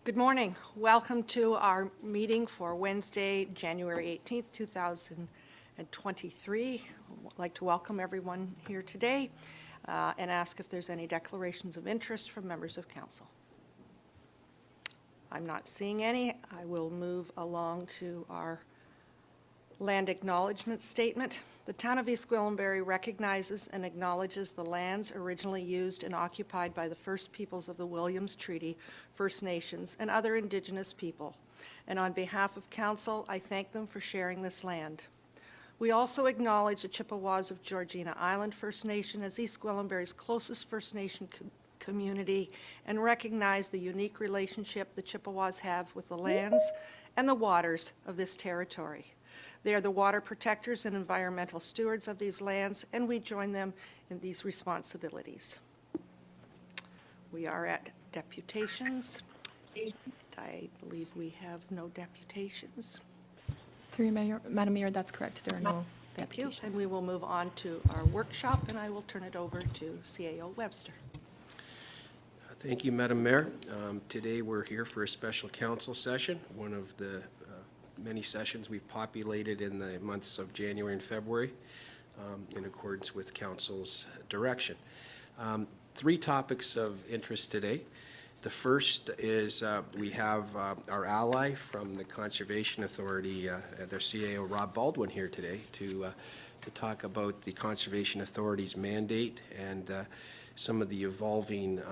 Good morning. Welcome to our meeting for Wednesday, January 18th, 2023. I'd like to welcome everyone here today and ask if there's any declarations of interest from members of council. I'm not seeing any. I will move along to our land acknowledgement statement. The town of East Gwillimbury recognizes and acknowledges the lands originally used and occupied by the First Peoples of the Williams Treaty, First Nations, and other Indigenous people. And on behalf of council, I thank them for sharing this land. We also acknowledge the Chippewas of Georgina Island First Nation as East Gwillimbury's closest First Nation community and recognize the unique relationship the Chippewas have with the lands and the waters of this territory. They are the water protectors and environmental stewards of these lands, and we join them in these responsibilities. We are at deputations. I believe we have no deputations. Through Madam Mayor, that's correct. There are no Thank you. deputations. And we will move on to our workshop, and I will turn it over to CAO Webster. Thank you, Madam Mayor. Today we're here for a special council session, one of the many sessions we've populated in the months of January and February in accordance with council's direction. Three topics of interest today. The first is we have our ally from the Conservation Authority, their CAO, Rob Baldwin, here today to talk about the Conservation Authority's mandate and some of the evolving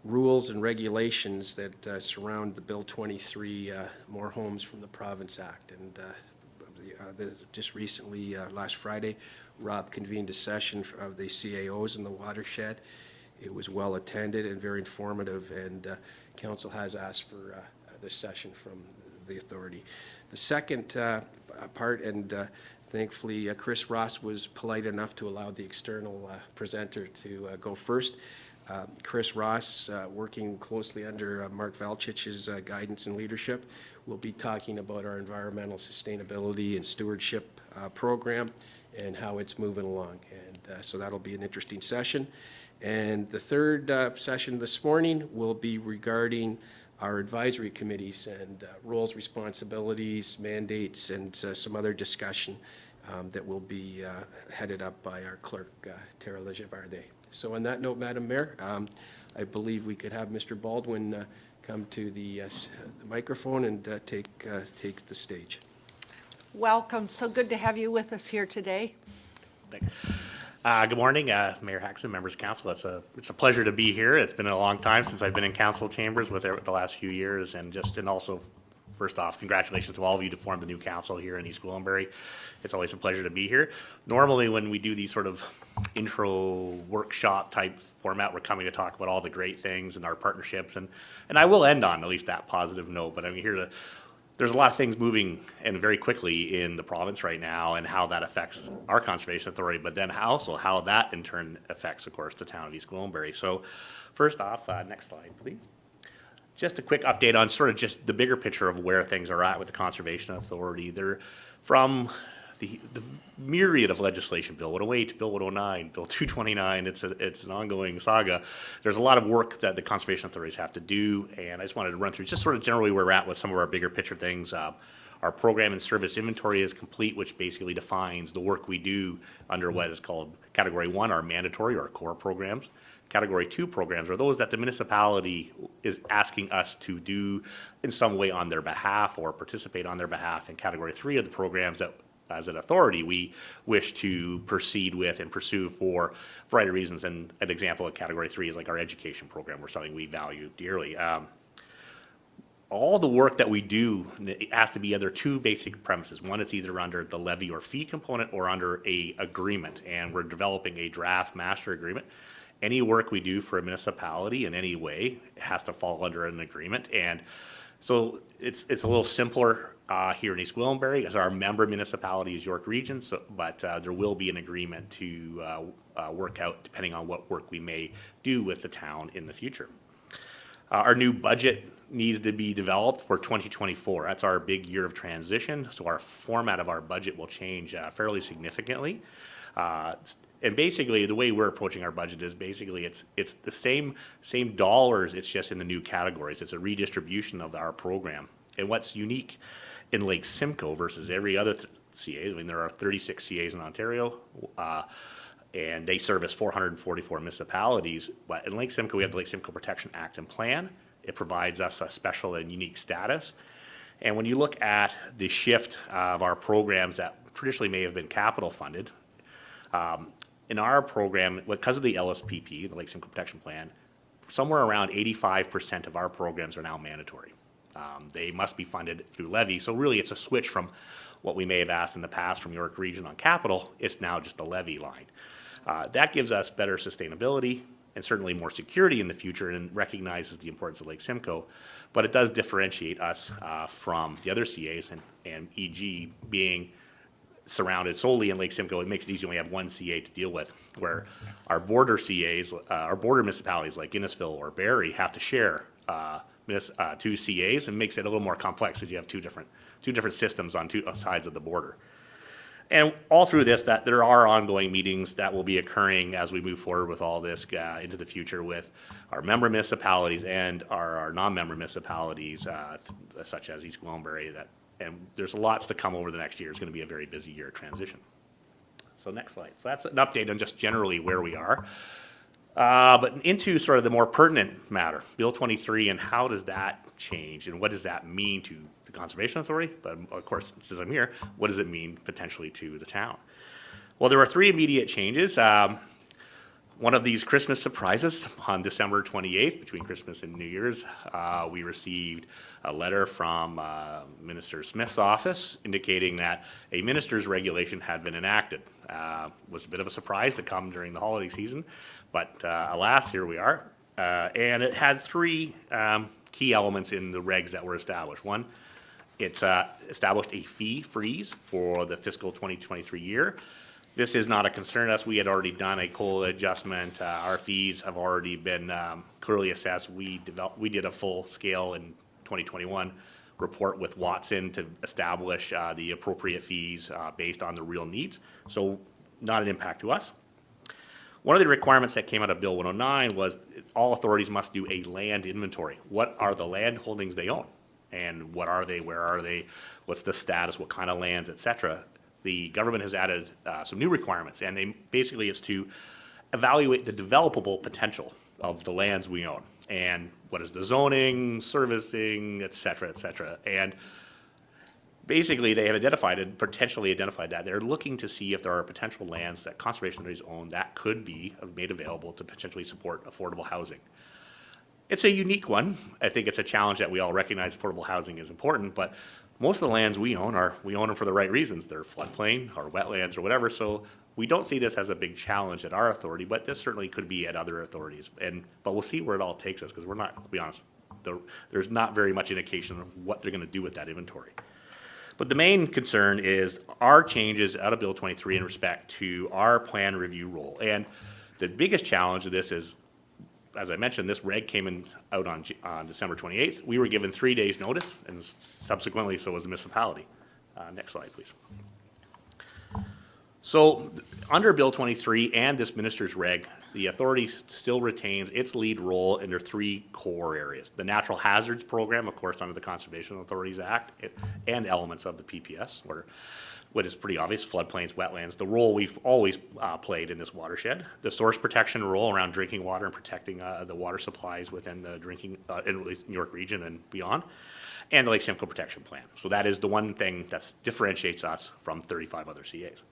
rules and regulations that surround the Bill 23 More Homes from the Province Act. And just recently, last Friday, Rob convened a session of the CAOs in the watershed. It was well attended and very informative, and council has asked for this session from the authority. The second part, and thankfully Chris Ross was polite enough to allow the external presenter to go first. Chris Ross, working closely under Mark Valchich's guidance and leadership, will be talking about our environmental sustainability and stewardship program and how it's moving along. And so that'll be an interesting session. And the third session this morning will be regarding our advisory committees and roles, responsibilities, mandates, and some other discussion that will be headed up by our clerk, Tara Lejevarde. So on that note, Madam Mayor, I believe we could have Mr. Baldwin come to the microphone and take the stage. Welcome. So good to have you with us here today. Good morning, Mayor Haxton, members of council. It's a pleasure to be here. It's been a long time since I've been in council chambers with the last few years, and also first off, congratulations to all of you to form the new council here in East Gwillimbury. It's always a pleasure to be here. Normally, when we do these sort of intro workshop type format, we're coming to talk about all the great things and our partnerships, and I will end on at least that positive note. But I'm here to. There's a lot of things moving and very quickly in the province right now, and how that affects our conservation authority, but then also how that in turn affects, of course, the town of East Gwillimbury. So, first off, next slide, please. Just a quick update on sort of just the bigger picture of where things are at with the Conservation Authority. They're from the myriad of legislation, Bill 108, Bill 109, Bill 229, it's an ongoing saga. There's a lot of work that the conservation authorities have to do, and I just wanted to run through just sort of generally where we're at with some of our bigger picture things. Our program and service inventory is complete, which basically defines the work we do under what is called Category 1, our mandatory or core programs. Category 2 programs are those that the municipality is asking us to do in some way on their behalf or participate on their behalf. And Category 3 are the programs that, as an authority, we wish to proceed with and pursue for a variety of reasons. And an example of Category 3 is like our education program, or something we value dearly. All the work that we do, it has to be under two basic premises. One is either under the levy or fee component or under a agreement, and we're developing a draft master agreement. Any work we do for a municipality in any way has to fall under an agreement, and so it's a little simpler here in East Gwillimbury, as our member municipality is York Region, but there will be an agreement to work out depending on what work we may do with the town in the future. Our new budget needs to be developed for 2024. That's our big year of transition, so our format of our budget will change fairly significantly. And basically, the way we're approaching our budget is basically it's the same dollars, it's just in the new categories. It's a redistribution of our program. And what's unique in Lake Simcoe versus every other CA, I mean, there are 36 CAs in Ontario, and they service 444 municipalities. But in Lake Simcoe, we have the Lake Simcoe Protection Act and Plan. It provides us a special and unique status. And when you look at the shift of our programs that traditionally may have been capital funded, in our program, because of the LSPP, the Lake Simcoe Protection Plan, somewhere around 85% of our programs are now mandatory. They must be funded through levy. So really, it's a switch from what we may have asked in the past from York Region on capital. It's now just a levy line. That gives us better sustainability and certainly more security in the future, and recognizes the importance of Lake Simcoe. But it does differentiate us from the other CAs, and EG being surrounded solely in Lake Simcoe, it makes it easy when we have one CA to deal with, where our border CAs, our border municipalities like Innisfil or Barrie have to share two CAs, and makes it a little more complex because you have two different systems on two sides of the border. And all through this, that there are ongoing meetings that will be occurring as we move forward with all this into the future with our member municipalities and our non-member municipalities, such as East Gwillimbury. And there's lots to come over the next year. It's going to be a very busy year of transition. So next slide. So that's an update on just generally where we are. But into sort of the more pertinent matter, Bill 23, and how does that change, and what does that mean to the Conservation Authority? But of course, since I'm here, what does it mean potentially to the town? Well, there are three immediate changes. One of these Christmas surprises on December 28th, between Christmas and New Year's, we received a letter from Minister Smith's office indicating that a minister's regulation had been enacted. Was a bit of a surprise to come during the holiday season, but alas, here we are. And it had three key elements in the regs that were established. One, it's established a fee freeze for the fiscal 2023 year. This is not a concern to us. We had already done a COLA adjustment. Our fees have already been clearly assessed. We did a full scale in 2021 report with Watson to establish the appropriate fees based on the real needs. So not an impact to us. One of the requirements that came out of Bill 109 was all authorities must do a land inventory. What are the land holdings they own? And what are they? Where are they? What's the status? What kind of lands, et cetera? The government has added some new requirements, and basically it's to evaluate the developable potential of the lands we own, and what is the zoning, servicing, et cetera, et cetera. And basically they have potentially identified that. They're looking to see if there are potential lands that conservation authorities own that could be made available to potentially support affordable housing. It's a unique one. I think it's a challenge that we all recognize affordable housing is important, but most of the lands we own them for the right reasons. They're floodplain or wetlands or whatever, so we don't see this as a big challenge at our authority, but this certainly could be at other authorities. But we'll see where it all takes us, because we're not, to be honest, there's not very much indication of what they're going to do with that inventory. But the main concern is our changes out of Bill 23 in respect to our plan review role. And the biggest challenge of this is, as I mentioned, this reg came out on December 28th. We were given 3 days' notice, and subsequently so was the municipality. Next slide, please. So under Bill 23 and this minister's reg, the authority still retains its lead role in their three core areas. The Natural Hazards Program, of course, under the Conservation Authorities Act, and elements of the PPS, or what is pretty obvious, floodplains, wetlands, the role we've always played in this watershed. The source protection role around drinking water and protecting the water supplies within the in New York region and beyond, and the Lake Simcoe Protection Plan. So that is the one thing that differentiates us from 35 other CAs.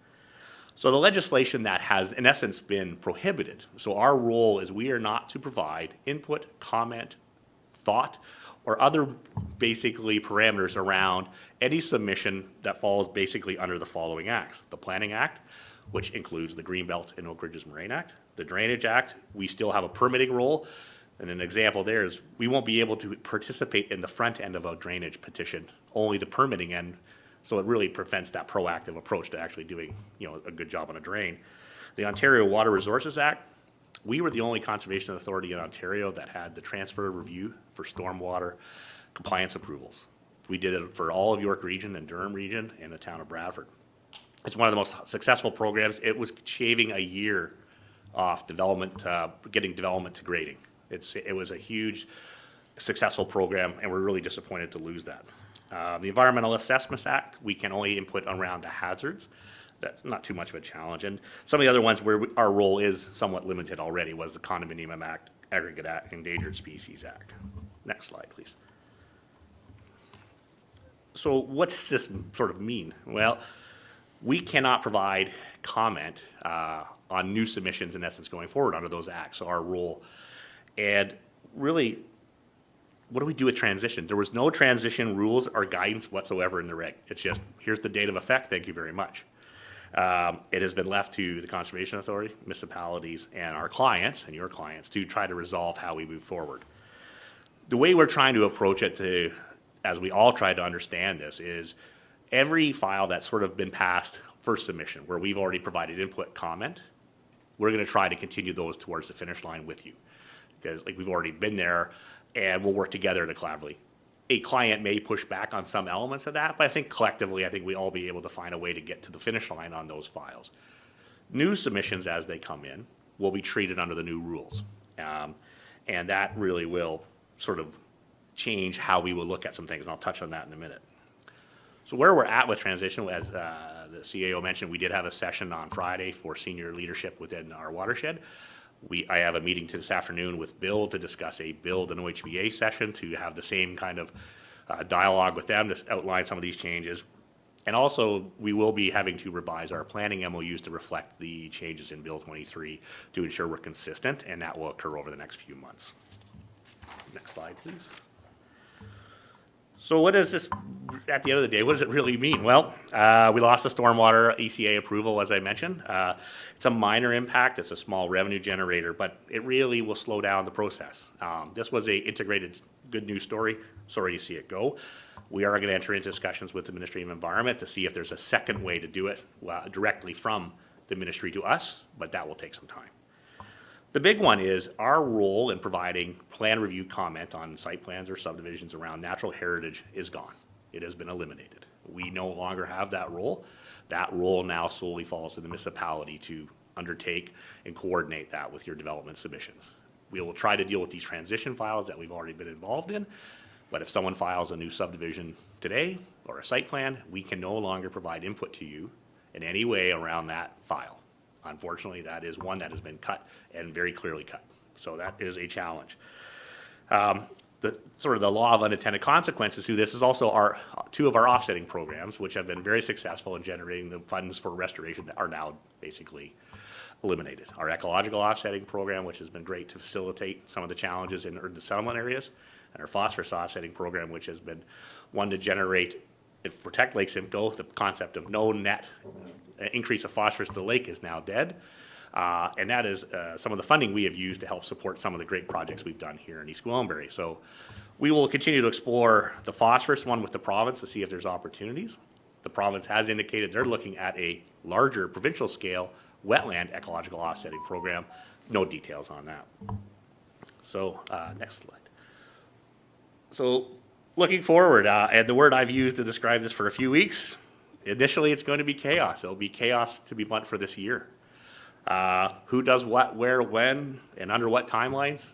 So the legislation that has, in essence, been prohibited. So our role is we are not to provide input, comment, thought, or other basically parameters around any submission that falls basically under the following acts. The Planning Act, which includes the Greenbelt and Oak Ridges Moraine Act. The Drainage Act, we still have a permitting role. And an example there is we won't be able to participate in the front end of a drainage petition, only the permitting end. So it really prevents that proactive approach to actually doing, a good job on a drain. The Ontario Water Resources Act, we were the only conservation authority in Ontario that had the transfer review for stormwater compliance approvals. We did it for all of York Region and Durham Region and the town of Bradford. It's one of the most successful programs. It was shaving a year off development, getting development to grading. It was a huge successful program, and we're really disappointed to lose that. The Environmental Assessments Act, we can only input around the hazards. That's not too much of a challenge. And some of the other ones where our role is somewhat limited already was the Condominium Act, Aggregate Act, Endangered Species Act. Next slide, please. So what's this sort of mean? Well, we cannot provide comment on new submissions in essence going forward under those acts, so our role. And really, what do we do with transition? There was no transition rules or guidance whatsoever in the reg. It's just, here's the date of effect, thank you very much. It has been left to the Conservation Authority, municipalities, and our clients, and your clients, to try to resolve how we move forward. The way we're trying to approach it, as we all try to understand this, is every file that's sort of been passed for submission, where we've already provided input comment, we're going to try to continue those towards the finish line with you. Because like we've already been there, and we'll work together to collaboratively. A client may push back on some elements of that, but I think collectively, I think we all be able to find a way to get to the finish line on those files. New submissions as they come in will be treated under the new rules. And that really will sort of change how we will look at some things, and I'll touch on that in a minute. So where we're at with transition, as the CAO mentioned, we did have a session on Friday for senior leadership within our watershed. I have a meeting this afternoon with Bill to discuss a build and OHBA session to have the same kind of dialogue with them to outline some of these changes. And also, we will be having to revise our planning MOUs to reflect the changes in Bill 23 to ensure we're consistent, and that will occur over the next few months. Next slide, please. So what does this, at the end of the day, what does it really mean? Well, we lost the stormwater ECA approval, as I mentioned. It's a minor impact. It's a small revenue generator, but it really will slow down the process. This was a integrated good news story. Sorry to see it go. We are going to enter into discussions with the Ministry of Environment to see if there's a second way to do it directly from the ministry to us, but that will take some time. The big one is our role in providing plan review comment on site plans or subdivisions around natural heritage is gone. It has been eliminated. We no longer have that role. That role now solely falls to the municipality to undertake and coordinate that with your development submissions. We will try to deal with these transition files that we've already been involved in, but if someone files a new subdivision today or a site plan, we can no longer provide input to you in any way around that file. Unfortunately, that is one that has been cut and very clearly cut. So that is a challenge. The sort of the law of unintended consequences to this is also two of our offsetting programs, which have been very successful in generating the funds for restoration that are now basically eliminated. Our ecological offsetting program, which has been great to facilitate some of the challenges in urban settlement areas, and our phosphorus offsetting program, which has been one to generate and protect Lake Simcoe. The concept of no net increase of phosphorus to the lake is now dead. And that is some of the funding we have used to help support some of the great projects we've done here in East Gwillimbury. So we will continue to explore the phosphorus one with the province to see if there's opportunities. The province has indicated they're looking at a larger provincial scale wetland ecological offsetting program. No details on that. So next slide. So looking forward, and the word I've used to describe this for a few weeks, initially it's going to be chaos. It'll be chaos, to be blunt, for this year. Who does what, where, when, and under what timelines?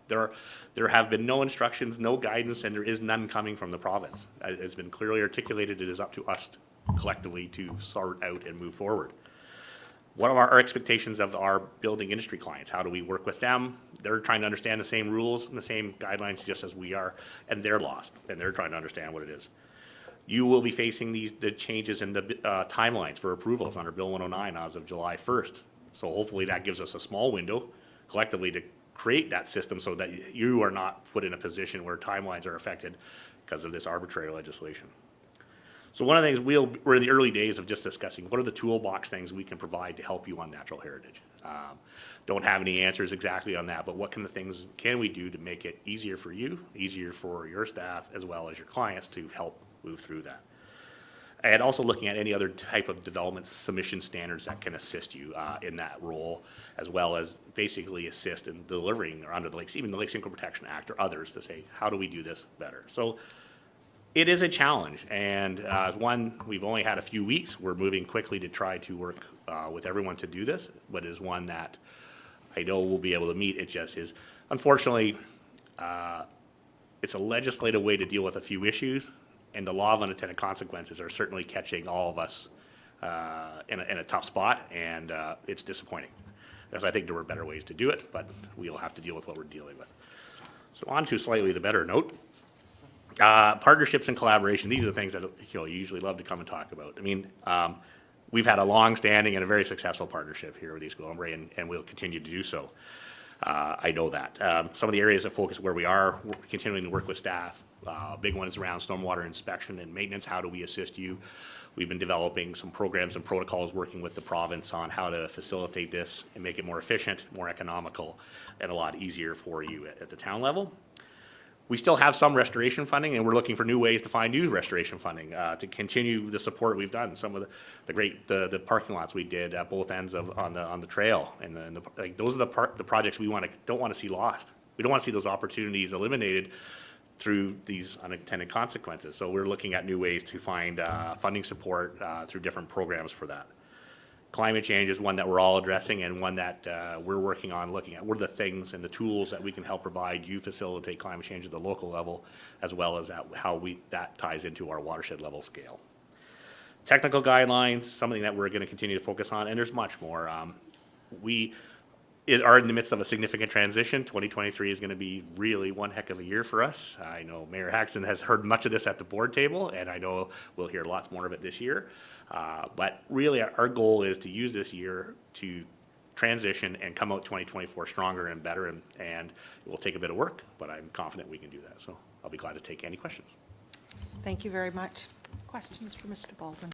There have been no instructions, no guidance, and there is none coming from the province. It's been clearly articulated. It is up to us collectively to sort out and move forward. What are our expectations of our building industry clients? How do we work with them? They're trying to understand the same rules and the same guidelines just as we are, and they're lost, and they're trying to understand what it is. You will be facing the changes in the timelines for approvals under Bill 109 as of July 1st. So hopefully that gives us a small window collectively to create that system so that you are not put in a position where timelines are affected because of this arbitrary legislation. So one of the things we're in the early days of just discussing what are the toolbox things we can provide to help you on natural heritage. Don't have any answers exactly on that, but what kind of things can we do to make it easier for you, easier for your staff, as well as your clients to help move through that. And also looking at any other type of development submission standards that can assist you in that role, as well as basically assist in delivering or under the Lake, even the Lake Simcoe Protection Act or others to say, how do we do this better? So It is a challenge, and one, we've only had a few weeks. We're moving quickly to try to work with everyone to do this, but is one that I know we'll be able to meet. It just is, unfortunately, it's a legislative way to deal with a few issues, and the law of unintended consequences are certainly catching all of us in a tough spot, and it's disappointing. Because I think there were better ways to do it, but we'll have to deal with what we're dealing with. So on to slightly the better note. Partnerships and collaboration, these are the things that you usually love to come and talk about. I mean, we've had a long-standing and a very successful partnership here with East Gwillimbury, and we'll continue to do so. I know that. Some of the areas of focus where we're continuing to work with staff. Big one is around stormwater inspection and maintenance. How do we assist you? We've been developing some programs and protocols working with the province on how to facilitate this and make it more efficient, more economical, and a lot easier for you at the town level. We still have some restoration funding, and we're looking for new ways to find new restoration funding to continue the support we've done. Some of the parking lots we did at both ends on the trail, and like those are the projects we don't want to see lost. We don't want to see those opportunities eliminated through these unintended consequences. So we're looking at new ways to find funding support through different programs for that. Climate change is one that we're all addressing, and one that we're working on looking at. What are the things and the tools that we can help provide you facilitate climate change at the local level, as well as how that ties into our watershed level scale. Technical guidelines, something that we're going to continue to focus on, and there's much more. We are in the midst of a significant transition. 2023 is going to be really one heck of a year for us. I know Mayor Haxton has heard much of this at the board table, and I know we'll hear lots more of it this year. But really, our goal is to use this year to transition and come out 2024 stronger and better, and it will take a bit of work, but I'm confident we can do that. So I'll be glad to take any questions. Thank you very much. Questions for Mr. Baldwin?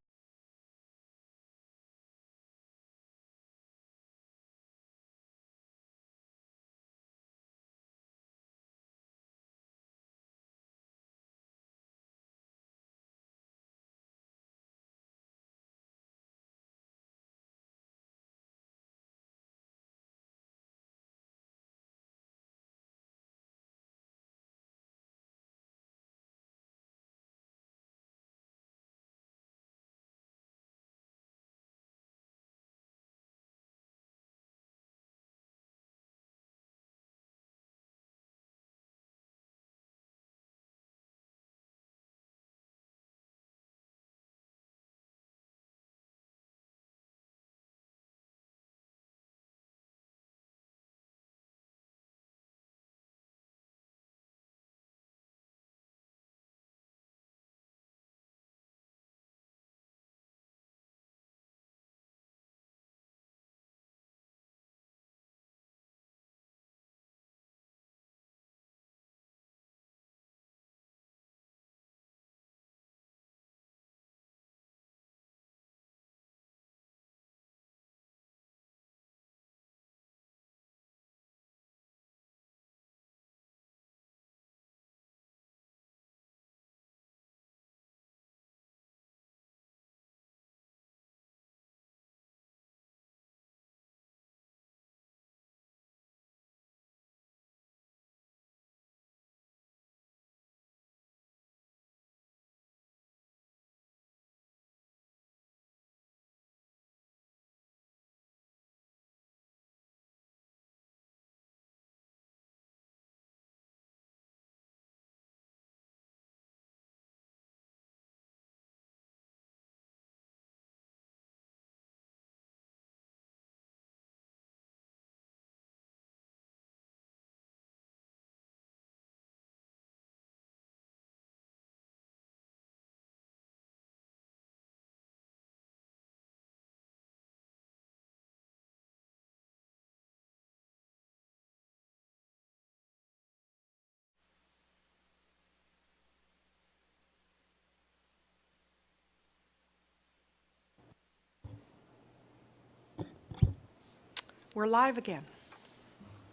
We're live again.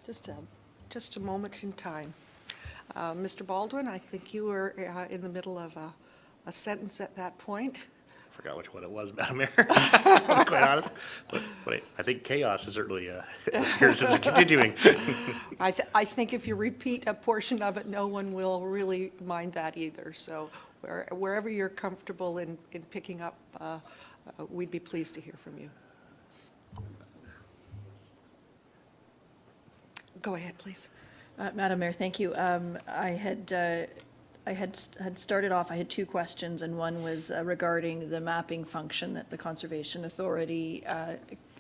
Just a moment in time. Mr. Baldwin, I think you were in the middle of a sentence at that point. forgot which one it was, Madam Mayor, to be quite honest. But I think chaos is certainly appears as continuing. I think if you repeat a portion of it, no one will really mind that either. So wherever you're comfortable in picking up, we'd be pleased to hear from you. Go ahead, please. Madam Mayor, thank you. I had started off, I had two questions, and one was regarding the mapping function that the Conservation Authority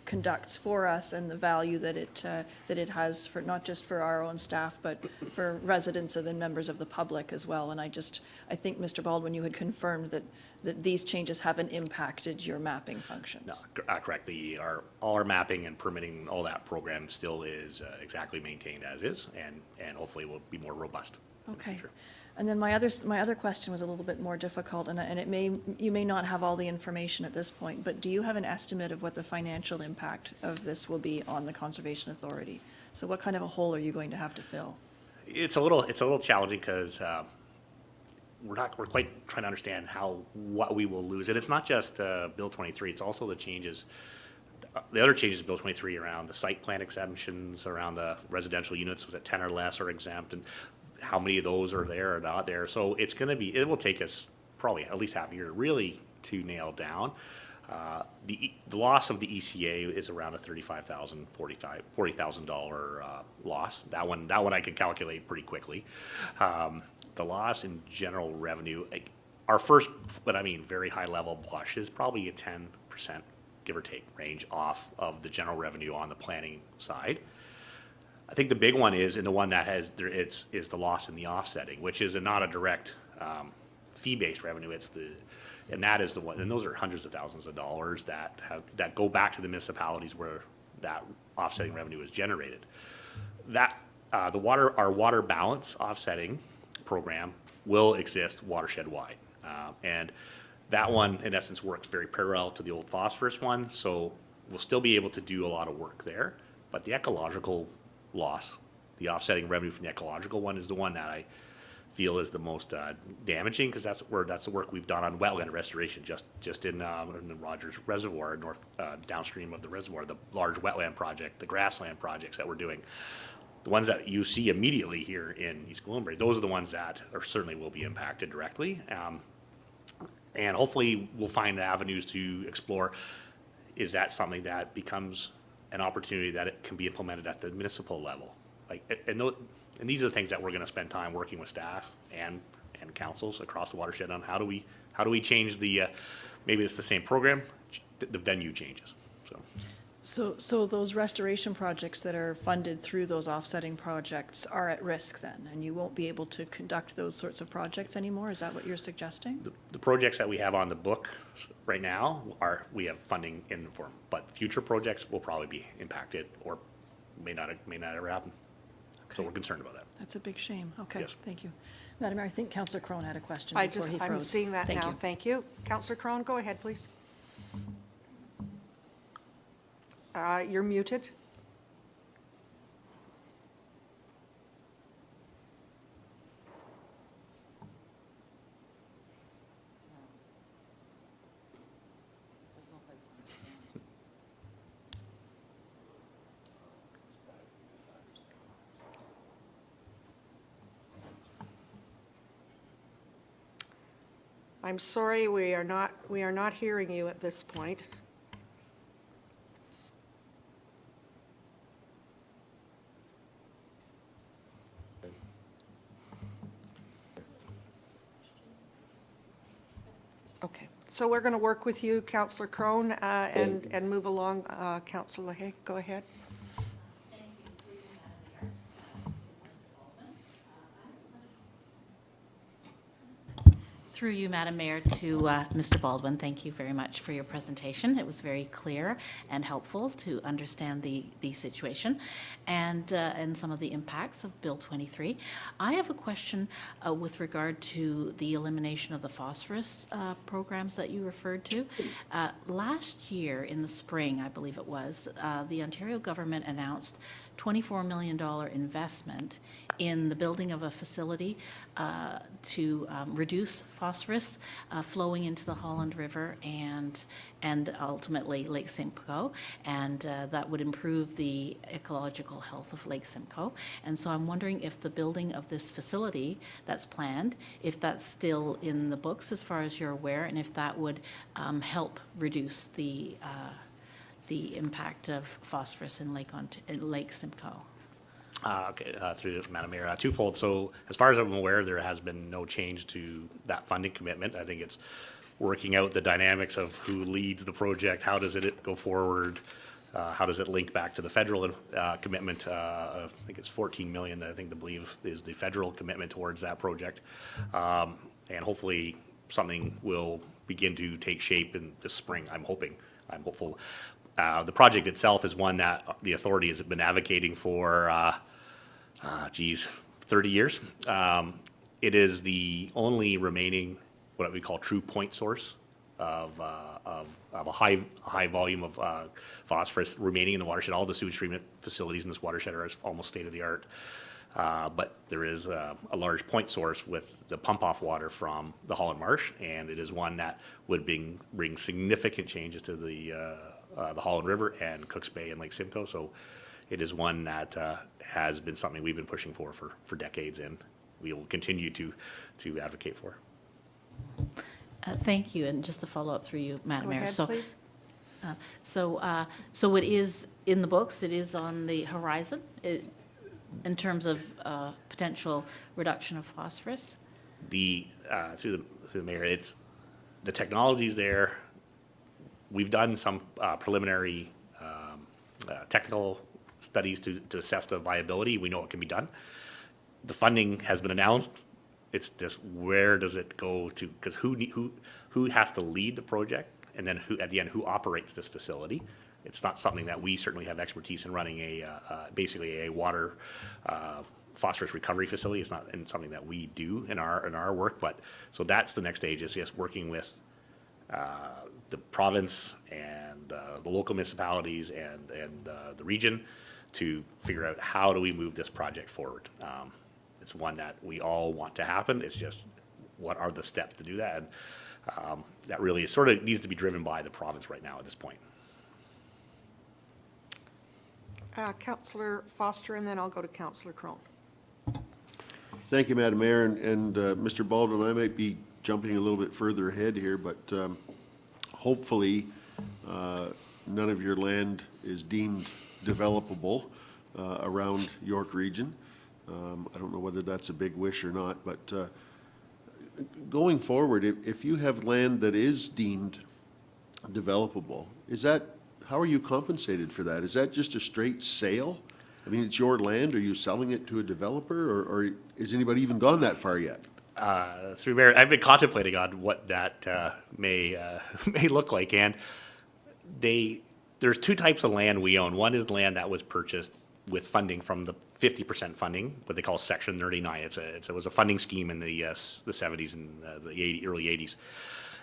conducts for us and the value that it has for, not just for our own staff, but for residents and then members of the public as well. And I think, Mr. Baldwin, you had confirmed that these changes haven't impacted your mapping functions. No, correct. All our mapping and permitting, all that program still is exactly maintained as is, and hopefully will be more robust in the Okay. future. And then my other question was a little bit more difficult, and you may not have all the information at this point, but do you have an estimate of what the financial impact of this will be on the Conservation Authority? So what kind of a hole are you going to have to fill? It's a little challenging because we're quite trying to understand what we will lose. And it's not just Bill 23, it's also the changes, the other changes in Bill 23 around the site plan exemptions, around the residential units, was it 10 or less are exempt, and how many of those are there or not there. So it will take us probably at least half a year really to nail down. The loss of the ECA is around a $35,000, $40,000 loss. That one I can calculate pretty quickly. The loss in general revenue, our first, but I mean very high level blush, is probably a 10%, give or take, range off of the general revenue on the planning side. I think the big one is, and the one that is the loss in the offsetting, which is not a direct fee-based revenue. And that is the one, and those are hundreds of thousands of dollars that go back to the municipalities where that offsetting revenue is generated. That our water balance offsetting program will exist watershed-wide, and that one, in essence, works very parallel to the old phosphorus one. So we'll still be able to do a lot of work there, but the ecological loss, the offsetting revenue from the ecological one, is the one that I feel is the most damaging, because that's the work we've done on wetland restoration, just in the Rogers Reservoir, downstream of the reservoir, the large wetland project, the grassland projects that we're doing. The ones that you see immediately here in East Gwillimbury, those are the ones that certainly will be impacted directly. And hopefully we'll find avenues to explore, is that something that becomes an opportunity that it can be implemented at the municipal level? And these are the things that we're going to spend time working with staff and councils across the watershed on. How do we change maybe it's the same program, the venue changes. So those restoration projects that are funded through those offsetting projects are at risk then, and you won't be able to conduct those sorts of projects anymore? Is that what you're suggesting? The projects that we have on the book right now we have funding in for them, but future projects will probably be impacted or may not ever happen. So we're concerned about that. That's a big shame. Okay, Yes. thank you. Madam Mayor, I think Councillor Crone had a question before he froze. I'm seeing that Thank now. you. Thank you. Councillor Crone, go ahead, please. You're muted. I'm sorry, we are not hearing you at this point. Okay, so we're going to work with you, Councillor Crone, and move along. Councillor LaHaye, go ahead. Through you, Madam Mayor, to Mr. Baldwin, thank you very much for your presentation. It was very clear and helpful to understand the situation and some of the impacts of Bill 23. I have a question with regard to the elimination of the phosphorus programs that you referred to. Last year in the spring, I believe it was, the Ontario government announced $24 million investment in the building of a facility to reduce phosphorus phosphorus flowing into the Holland River and ultimately Lake Simcoe, and that would improve the ecological health of Lake Simcoe. And so I'm wondering if the building of this facility that's planned, if that's still in the books as far as you're aware, and if that would help reduce the impact of phosphorus in Lake Simcoe. Through Madam Mayor, twofold. So as far as I'm aware, there has been no change to that funding commitment. I think it's working out the dynamics of who leads the project, how does it go forward, how does it link back to the federal commitment. I think it's 14 million, I believe is the federal commitment towards that project. And hopefully something will begin to take shape in this spring, I'm hopeful. The project itself is one that the authority has been advocating for 30 years. It is the only remaining, what we call true point source of a high volume of phosphorus remaining in the watershed. All the sewage treatment facilities in this watershed are almost state of the art. But there is a large point source with the pump-off water from the Holland Marsh, and it is one that would bring significant changes to the Holland River and Cooks Bay and Lake Simcoe. So it is one that has been something we've been pushing for decades, and we will continue to advocate for. Thank you, and just to follow up through you, Madam Go Mayor. ahead, please. So it is in the books, it is on the horizon in terms of potential reduction of phosphorus? Through the mayor, it's the technology's there. We've done some preliminary technical studies to assess the viability. We know it can be done. The funding has been announced. It's just where does it go to? Because who has to lead the project, and then who at the end who operates this facility? It's not something that we certainly have expertise in running basically a water phosphorus recovery facility. It's not something that we do in our work. But so that's the next stage is yes, working with the province and the local municipalities and the region to figure out how do we move this project forward. It's one that we all want to happen. It's just what are the steps to do that? And that really sort of needs to be driven by the province right now at this point. Councillor Foster, and then I'll go to Councillor Crone. Thank you, Madam Mayor, and Mr. Baldwin, I might be jumping a little bit further ahead here, but hopefully none of your land is deemed developable around York Region. I don't know whether that's a big wish or not, but going forward, if you have land that is deemed developable, how are you compensated for that? Is that just a straight sale? I mean, it's your land. Are you selling it to a developer, or has anybody even gone that far yet? Through Mayor, I've been contemplating on what that may look like, and there's two types of land we own. One is land that was purchased with funding from the 50% funding, what they call Section 39. It was a funding scheme in the 70s and the early 80s.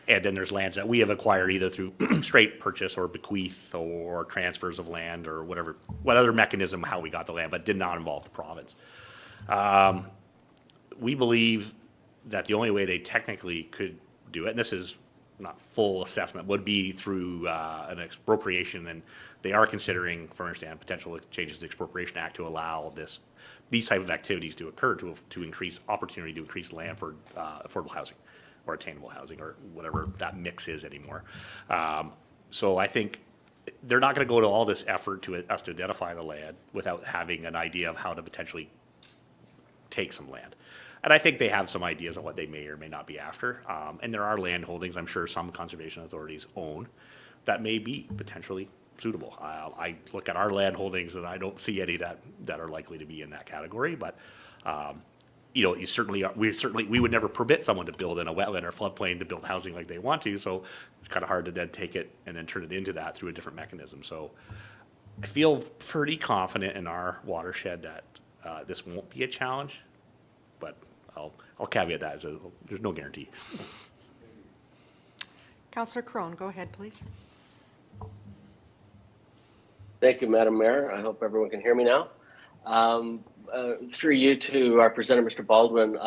And then there's lands that we have acquired either through straight purchase or bequeath or transfers of land or what other mechanism how we got the land, but did not involve the province. We believe that the only way they technically could do it, and this is not full assessment, would be through an expropriation, and they are considering, for understand, potential changes to the Expropriation Act to allow these type of activities to occur to increase opportunity to increase land for affordable housing or attainable housing or whatever that mix is anymore. So I think they're not going to go to all this effort to us to identify the land without having an idea of how to potentially take some land. And I think they have some ideas on what they may or may not be after. And there are land holdings I'm sure some conservation authorities own that may be potentially suitable. I look at our land holdings and I don't see any that are likely to be in that category. But we would never permit someone to build in a wetland or floodplain to build housing like they want to. So it's kind of hard to then take it and then turn it into that through a different mechanism. So I feel pretty confident in our watershed that this won't be a challenge. But I'll caveat that as there's no guarantee. Councillor Crone, go ahead, please. Thank you, Madam Mayor. I hope everyone can hear me now. Through you to our presenter, Mr. Baldwin,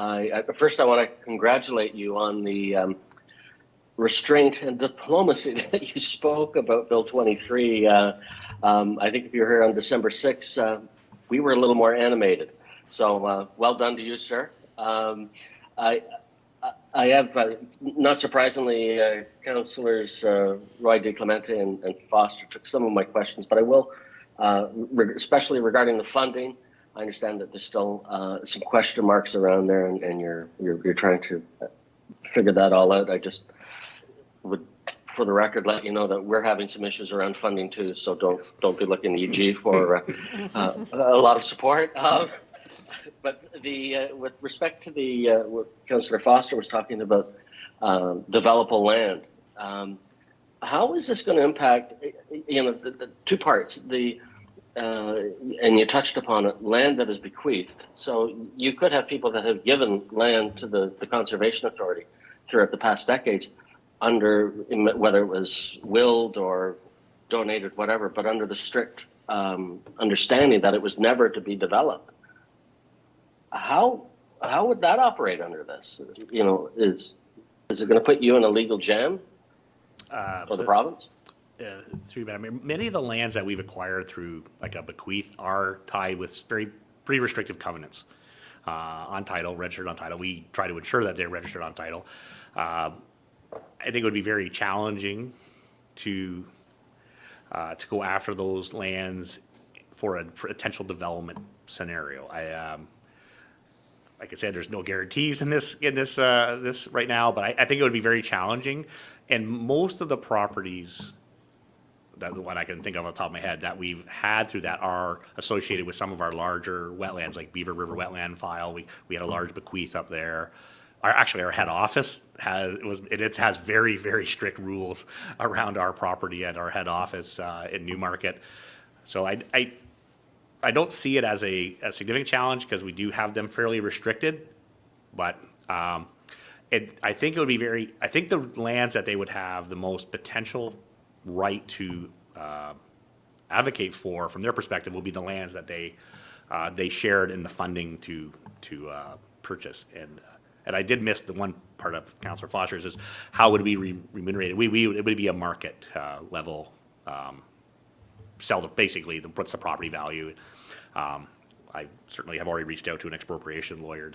first I want to congratulate you on the restraint and diplomacy that you spoke about Bill 23. I think if you were here on December 6th, we were a little more animated. So well done to you, sir. I have, not surprisingly, Councillors Roy DeClemente and Foster took some of my questions, but I will, especially regarding the funding. I understand that there's still some question marks around there, and you're trying to figure that all out. I just would, for the record, let you know that we're having some issues around funding too. So don't be looking to EG for a lot of support. But with respect to what Councillor Foster was talking about, developable land. How is this going to impact? The two parts. And you touched upon it, land that is bequeathed. So you could have people that have given land to the Conservation Authority throughout the past decades under, whether it was willed or donated, whatever, but under the strict understanding that it was never to be developed. How would that operate under this? Is it going to put you in a legal jam for the province? Through Madam Mayor, many of the lands that we've acquired through like a bequeath are tied with pretty restrictive covenants on title, registered on title. We try to ensure that they're registered on title. I think it would be very challenging to go after those lands for a potential development scenario. Like I said, there's no guarantees in this right now, but I think it would be very challenging. And most of the properties, that the one I can think of on the top of my head, that we've had through that are associated with some of our larger wetlands, like Beaver River Wetland File. We had a large bequeath up there. Our head office has very, very strict rules around our property at our head office in Newmarket. So I don't see it as a significant challenge because we do have them fairly restricted, but I think it would be I think the lands that they would have the most potential right to advocate for, from their perspective, will be the lands that they shared in the funding to purchase. And I did miss the one part of Councillor Foster's is how would we remunerate it? It would be a market level sell. Basically, what's the property value? I certainly have already reached out to an expropriation lawyer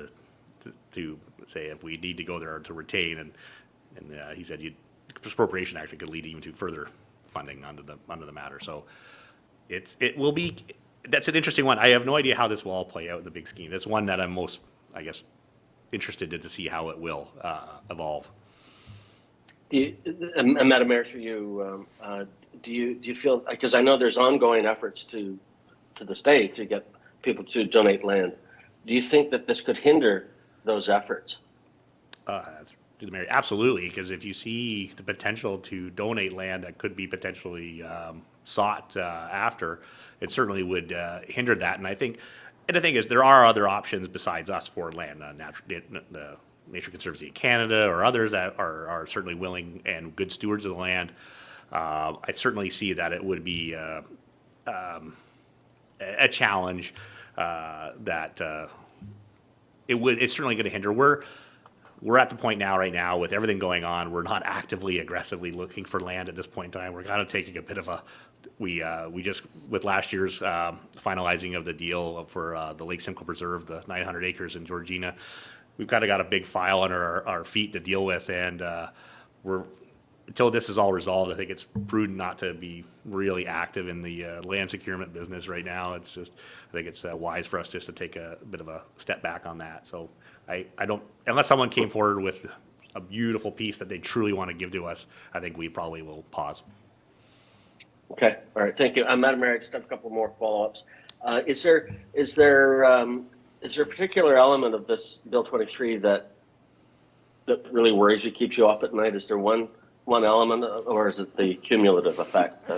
to say if we need to go there to retain, and he said expropriation actually could lead even to further funding under the matter. So that's an interesting one. I have no idea how this will all play out in the big scheme. It's one that I'm most, I guess, interested to see how it will evolve. Madam Mayor, through you, do you feel, because I know there's ongoing efforts to the state to get people to donate land, do you think that this could hinder those efforts? Absolutely, because if you see the potential to donate land that could be potentially sought after, it certainly would hinder that. And the thing is, there are other options besides us for land. The Nature Conservancy of Canada or others that are certainly willing and good stewards of the land. I certainly see that it would be a challenge that it's certainly going to hinder. We're at the point right now with everything going on, we're not actively, aggressively looking for land at this point in time. We're kind of taking a bit of we just, with last year's finalizing of the deal for the Lake Simcoe Preserve, the 900 acres in Georgina, we've kind of got a big file under our feet to deal with, and until this is all resolved, I think it's prudent not to be really active in the land securement business right now. I think it's wise for us just to take a bit of a step back on that. So I don't, unless someone came forward with a beautiful piece that they truly want to give to us, I think we probably will pause. Okay, all right, thank you. Madam Mayor, I just have a couple more follow-ups. Is there a particular element of this Bill 23 that really worries you, keeps you up at night? Is there one element, or is it the cumulative effect?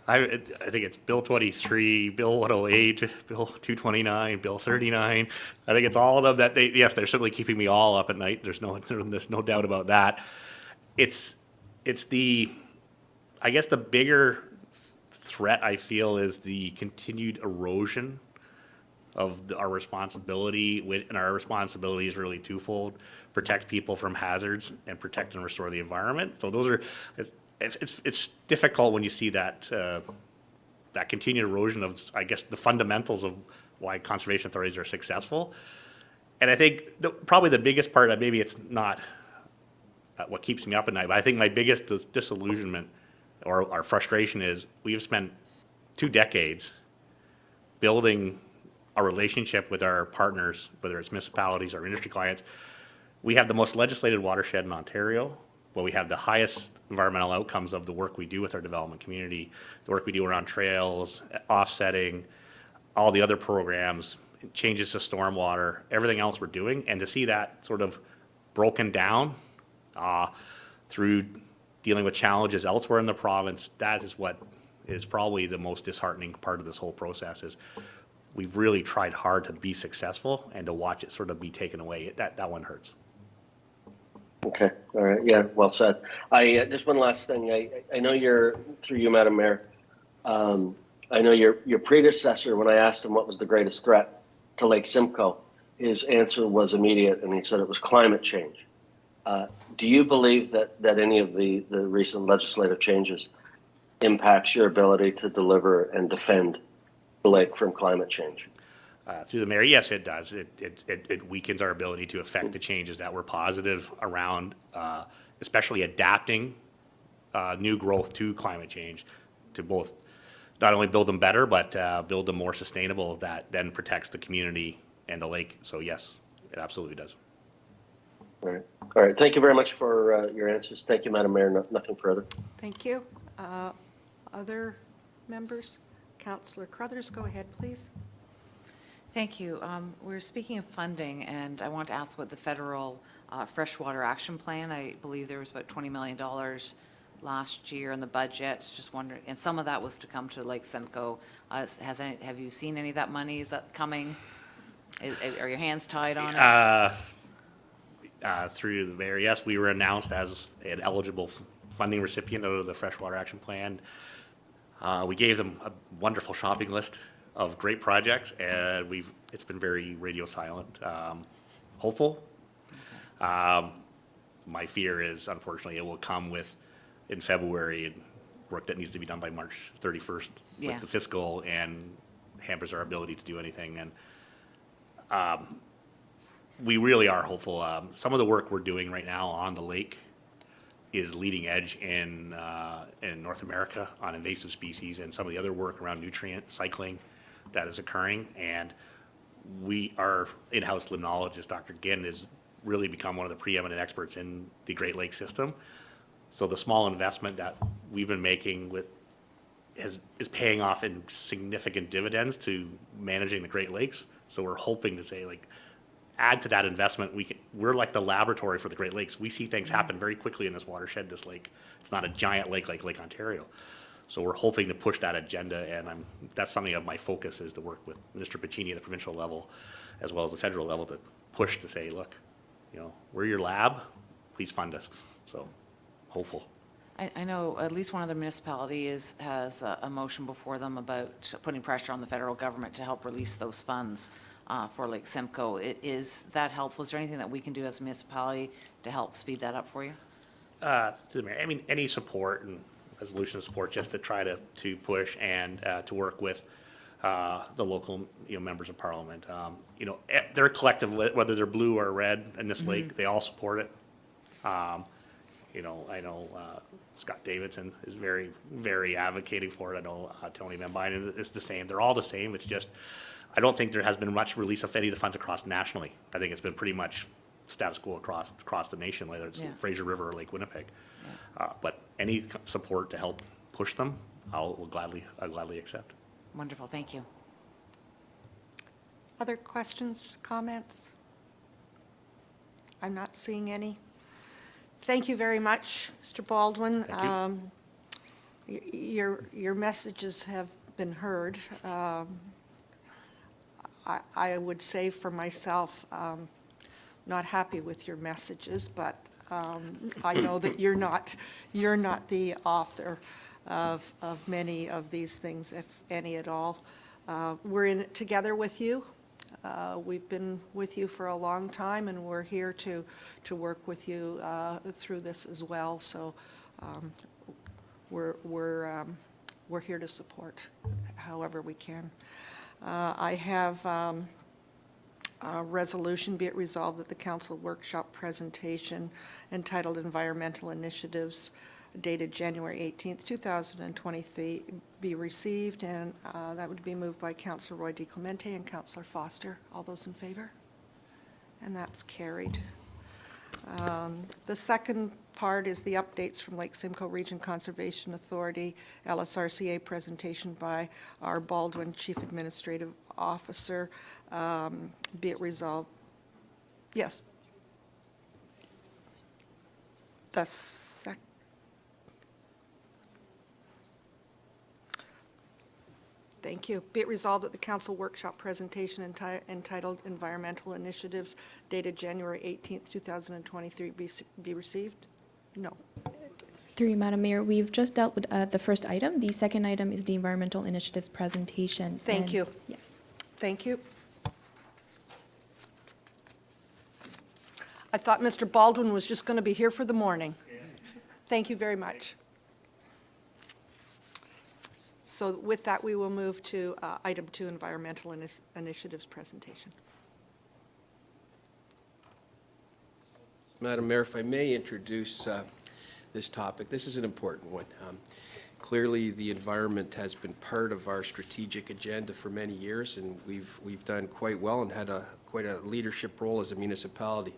I think it's Bill 23, Bill 108, Bill 229, Bill 39. I think it's all of them that they're certainly keeping me all up at night. There's no doubt about that. It's I guess the bigger threat I feel is the continued erosion of our responsibility, and our responsibility is really twofold: protect people from hazards and protect and restore the environment. So those are, it's difficult when you see that that continued erosion of, I guess, the fundamentals of why conservation authorities are successful. And I think probably the biggest part, maybe it's not what keeps me up at night, but I think my biggest disillusionment or our frustration is we have spent 2 decades building a relationship with our partners, whether it's municipalities or industry clients. We have the most legislated watershed in Ontario, but we have the highest environmental outcomes of the work we do with our development community, the work we do around trails, offsetting, all the other programs, changes to stormwater, everything else we're doing. And to see that sort of broken down through dealing with challenges elsewhere in the province, that is what is probably the most disheartening part of this whole process. Is we've really tried hard to be successful, and to watch it sort of be taken away, that one hurts. Okay, all right, yeah, well said. Just one last thing. I know through you, Madam Mayor, I know your predecessor, when I asked him what was the greatest threat to Lake Simcoe, his answer was immediate, and he said it was climate change. Do you believe that any of the recent legislative changes impacts your ability to deliver and defend the lake from climate change? Through the mayor, yes, it does. It weakens our ability to affect the changes that were positive around, especially adapting new growth to climate change, to both not only build them better, but build them more sustainable, that then protects the community and the lake. So yes, it absolutely does. All right. All right. Thank you very much for your answers. Thank you, Madam Mayor. Nothing further. Thank you. Other members? Councillor Crothers, go ahead, please. Thank you. We're speaking of funding, and I want to ask about the federal freshwater action plan. I believe there was about $20 million last year in the budget. Just wondering, and some of that was to come to Lake Simcoe. Have you seen any of that money? Is that coming? Are your hands tied on it? Through the mayor, yes, we were announced as an eligible funding recipient of the freshwater action plan. We gave them a wonderful shopping list of great projects, and it's been very radio silent. Hopeful. My fear is, unfortunately, it will come in February, and work that needs to be done by March 31st with the fiscal, and hampers our ability to do anything. And we really are hopeful. Some of the work we're doing right now on the lake is leading edge in North America on invasive species, and some of the other work around nutrient cycling that is occurring. And our in-house limnologist, Dr. Ginn, has really become one of the preeminent experts in the Great Lakes system. So the small investment that we've been making is paying off in significant dividends to managing the Great Lakes. So we're hoping to say, add to that investment. We're like the laboratory for the Great Lakes. We see things happen very quickly in this watershed, this lake. It's not a giant lake like Lake Ontario. So we're hoping to push that agenda, and that's something of my focus, is to work with Mr. Piccini at the provincial level as well as the federal level to push to say, look, we're your lab, please fund us. So hopeful. I know at least one of the municipalities has a motion before them about putting pressure on the federal government to help release those funds for Lake Simcoe. Is that helpful? Is there anything that we can do as a municipality to help speed that up for you? Any support and resolution support, just to try to push and to work with the local members of parliament. They're collective, whether they're blue or red in this lake, they all support it. I know Scott Davidson is very, very advocating for it. I know Tony Van Buyden is the same. They're all the same. It's just, I don't think there has been much release of any of the funds across nationally. I think it's been pretty much status quo across the nation, whether it's Fraser River or Lake Winnipeg. But any support to help push them, I'll gladly accept. Wonderful, thank you. Other questions, comments? I'm not seeing any. Thank you very much, Mr. Baldwin. Thank you. Your messages have been heard. I would say for myself, not happy with your messages, but I know that you're not the author of many of these things, if any at all. We're in it together with you, We've been with you for a long time, and we're here to work with you through this as well. So we're here to support however we can. I have a resolution, be it resolved that the council workshop presentation entitled Environmental Initiatives dated January 18th, 2023 be received, and that would be moved by Councillor Roy DiClemente and Councillor Foster. All those in favor? And that's carried. The second part is the updates from Lake Simcoe Region Conservation Authority, LSRCA presentation by our Baldwin Chief Administrative Officer. Be it resolved. Yes. Thank you. Be it resolved that the council workshop presentation entitled Environmental Initiatives dated January 18th, 2023 be received? No. Through you, Madam Mayor, we've just dealt with the first item. The second item is the environmental initiatives presentation. Thank you. Yes. Thank you. I thought Mr. Baldwin was just going to be here for the morning. Thank you very much. So with that, we will move to item 2, environmental initiatives presentation. Madam Mayor, if I may introduce this topic, this is an important one. Clearly, the environment has been part of our strategic agenda for many years, and we've done quite well and had quite a leadership role as a municipality.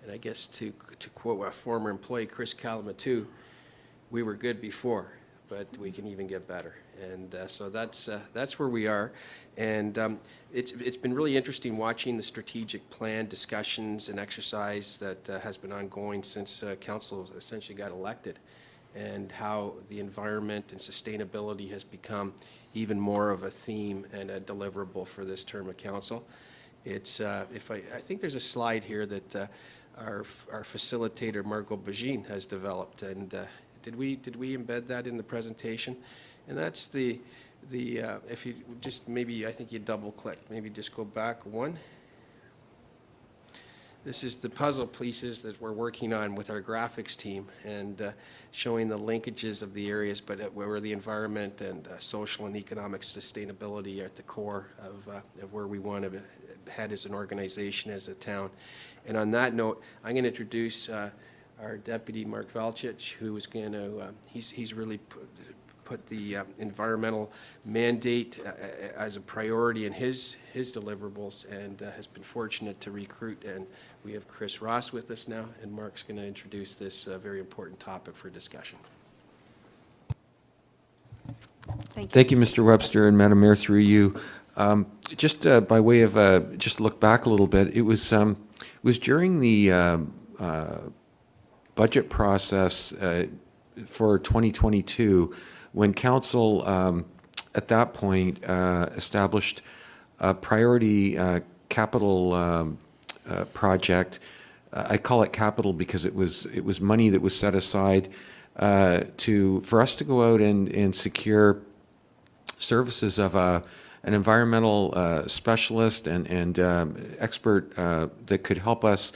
And I guess to quote a former employee, Chris Kalamatu, we were good before, but we can even get better. And so that's where we are. And it's been really interesting watching the strategic plan discussions and exercise that has been ongoing since council essentially got elected, and how the environment and sustainability has become even more of a theme and a deliverable for this term of council. It's I think there's a slide here that our facilitator Margot Bagine has developed, and did we embed that in the presentation? And that's the if you just maybe, I think you double click, maybe just go back one. This is the puzzle pieces that we're working on with our graphics team, and showing the linkages of the areas, but where the environment and social and economic sustainability are at the core of where we want to head as an organization, as a town. And on that note, I'm going to introduce our deputy, Mark Valchich, who is going to, he's really put the environmental mandate as a priority in his deliverables, and has been fortunate to recruit. And we have Chris Ross with us now, and Mark's going to introduce this very important topic for discussion. Thank you, Mr. Webster, and Madam Mayor, through you. Just by way of just look back a little bit, it was during the budget process for 2022 when council at that point established a priority capital project. I call it capital because it was money that was set aside for us to go out and secure services of an environmental specialist and expert that could help us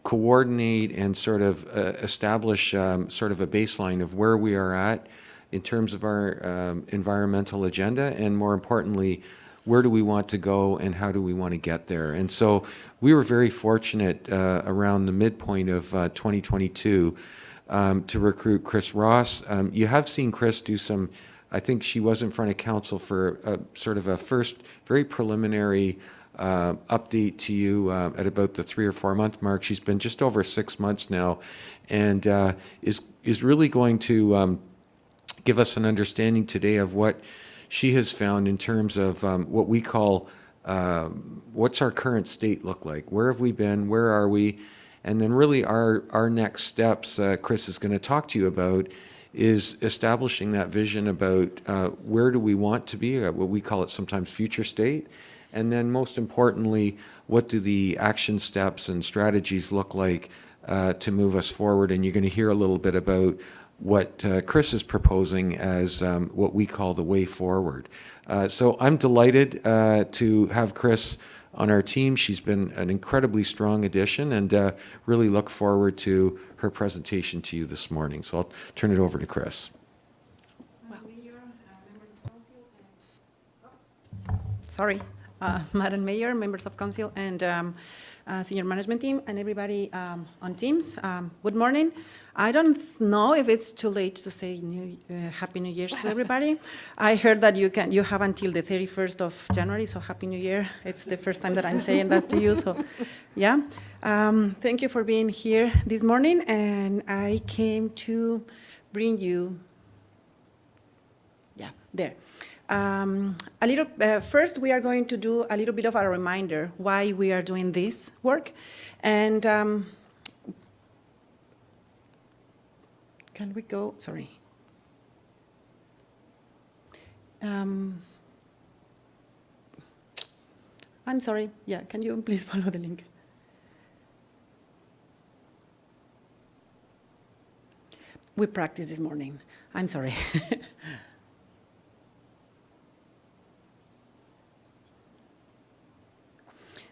coordinate and sort of establish sort of a baseline of where we are at in terms of our environmental agenda, and more importantly, where do we want to go and how do we want to get there. And so we were very fortunate around the midpoint of 2022 to recruit Chris Ross. You have seen Chris do some, I think she was in front of council for sort of a first very preliminary update to you at about the 3 or 4 month mark. She's been just over 6 months now, and is really going to give us an understanding today of what she has found in terms of what we call what's our current state look like? Where have we been? Where are we? And then really our next steps, Chris is going to talk to you about, is establishing that vision about where do we want to be, what we call it sometimes future state, and then most importantly, what do the action steps and strategies look like to move us forward. And you're going to hear a little bit about what Chris is proposing as what we call the way forward. So I'm delighted to have Chris on our team. She's been an incredibly strong addition, and really look forward to her presentation to you this morning. So I'll turn it over to Chris. Sorry, Madam Mayor, members of council, and senior management team, and everybody on Teams. Good morning. I don't know if it's too late to say Happy New Year's to everybody. I heard that you have until the 31st of January, so Happy New Year. It's the first time that I'm saying that to you, so yeah. Thank you for being here this morning, and I came to bring you, yeah, there. First, we are going to do a little bit of a reminder why we are doing this work. And can we go, sorry. I'm sorry, yeah, can you please follow the link? We practiced this morning, I'm sorry.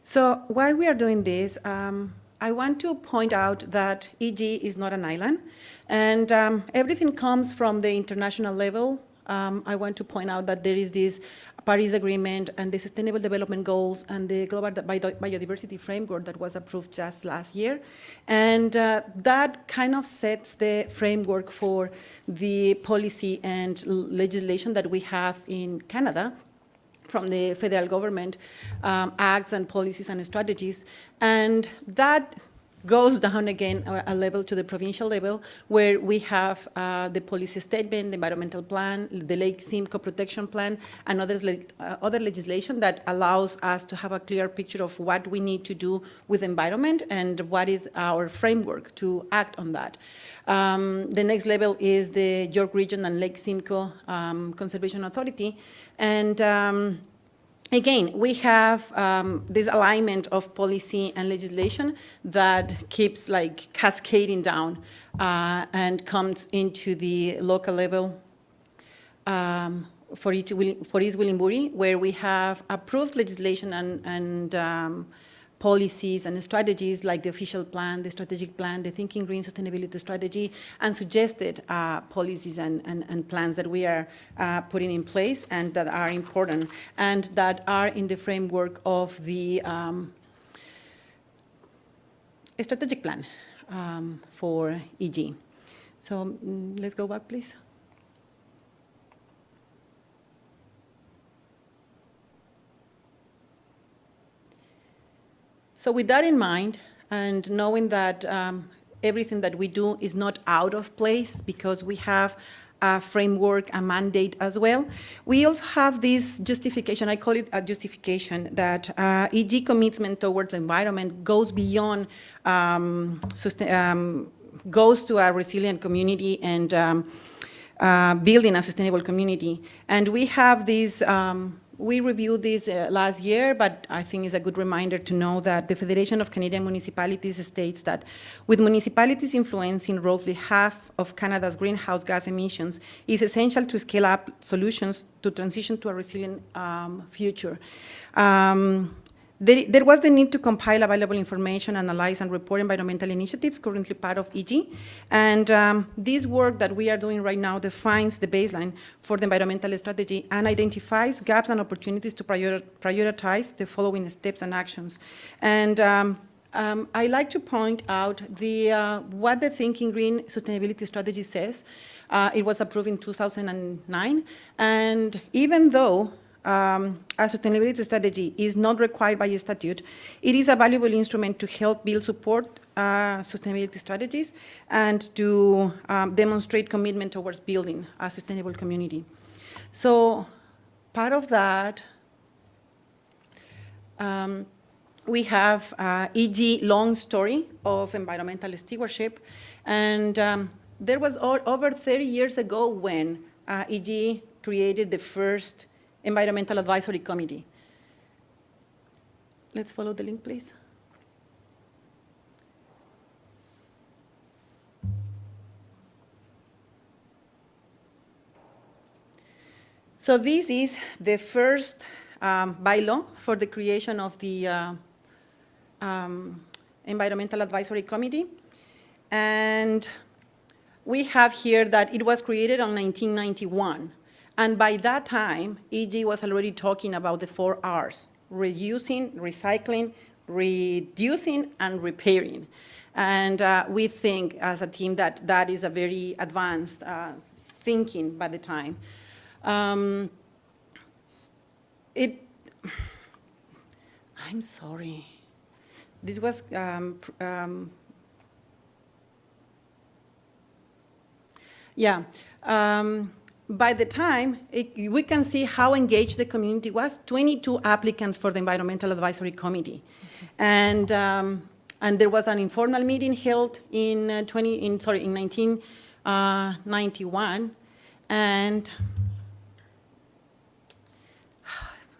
So why we are doing this, I want to point out that EG is not an island, and everything comes from the international level. I want to point out that there is this Paris Agreement and the Sustainable Development Goals and the Global Biodiversity Framework that was approved just last year. And that kind of sets the framework for the policy and legislation that we have in Canada from the federal government, acts and policies and strategies. And that goes down again a level to the provincial level, where we have the policy statement, the environmental plan, the Lake Simcoe Protection Plan, and other legislation that allows us to have a clear picture of what we need to do with environment and what is our framework to act on that. The next level is the York Region and Lake Simcoe Conservation Authority. And again, we have this alignment of policy and legislation that keeps like cascading down and comes into the local level for East Gwillimbury, where we have approved legislation and policies and strategies like the official plan, the strategic plan, the Thinking Green Sustainability Strategy, and suggested policies and plans that we are putting in place and that are important and that are in the framework of the strategic plan for EG. So let's go back, please. So with that in mind, and knowing that everything that we do is not out of place because we have a framework, a mandate as well, we also have this justification, I call it a justification, that EG commitment towards environment goes beyond, goes to a resilient community and building a sustainable community. And we have this, we reviewed this last year, but I think it's a good reminder to know that the Federation of Canadian Municipalities states that with municipalities influencing roughly half of Canada's greenhouse gas emissions, it's essential to scale up solutions to transition to a resilient future. There was the need to compile available information, analyze and report environmental initiatives currently part of EG. And this work that we are doing right now defines the baseline for the environmental strategy and identifies gaps and opportunities to prioritize the following steps and actions. And I like to point out what the Thinking Green Sustainability Strategy says. It was approved in 2009. And even though a sustainability strategy is not required by statute, it is a valuable instrument to help build support sustainability strategies and to demonstrate commitment towards building a sustainable community. So part of that, we have EG long story of environmental stewardship, and there was over 30 years ago when EG created the first Environmental Advisory Committee. Let's follow the link, please. So this is the first bylaw for the creation of the Environmental Advisory Committee. And we have here that it was created in 1991. And by that time, EG was already talking about the 4 Rs: reducing, recycling, reducing, and repairing. And we think as a team that that is a very advanced thinking by the time. I'm sorry. This was, by the time, we can see how engaged the community was. 22 applicants for the Environmental Advisory Committee. And there was an informal meeting held in 1991. And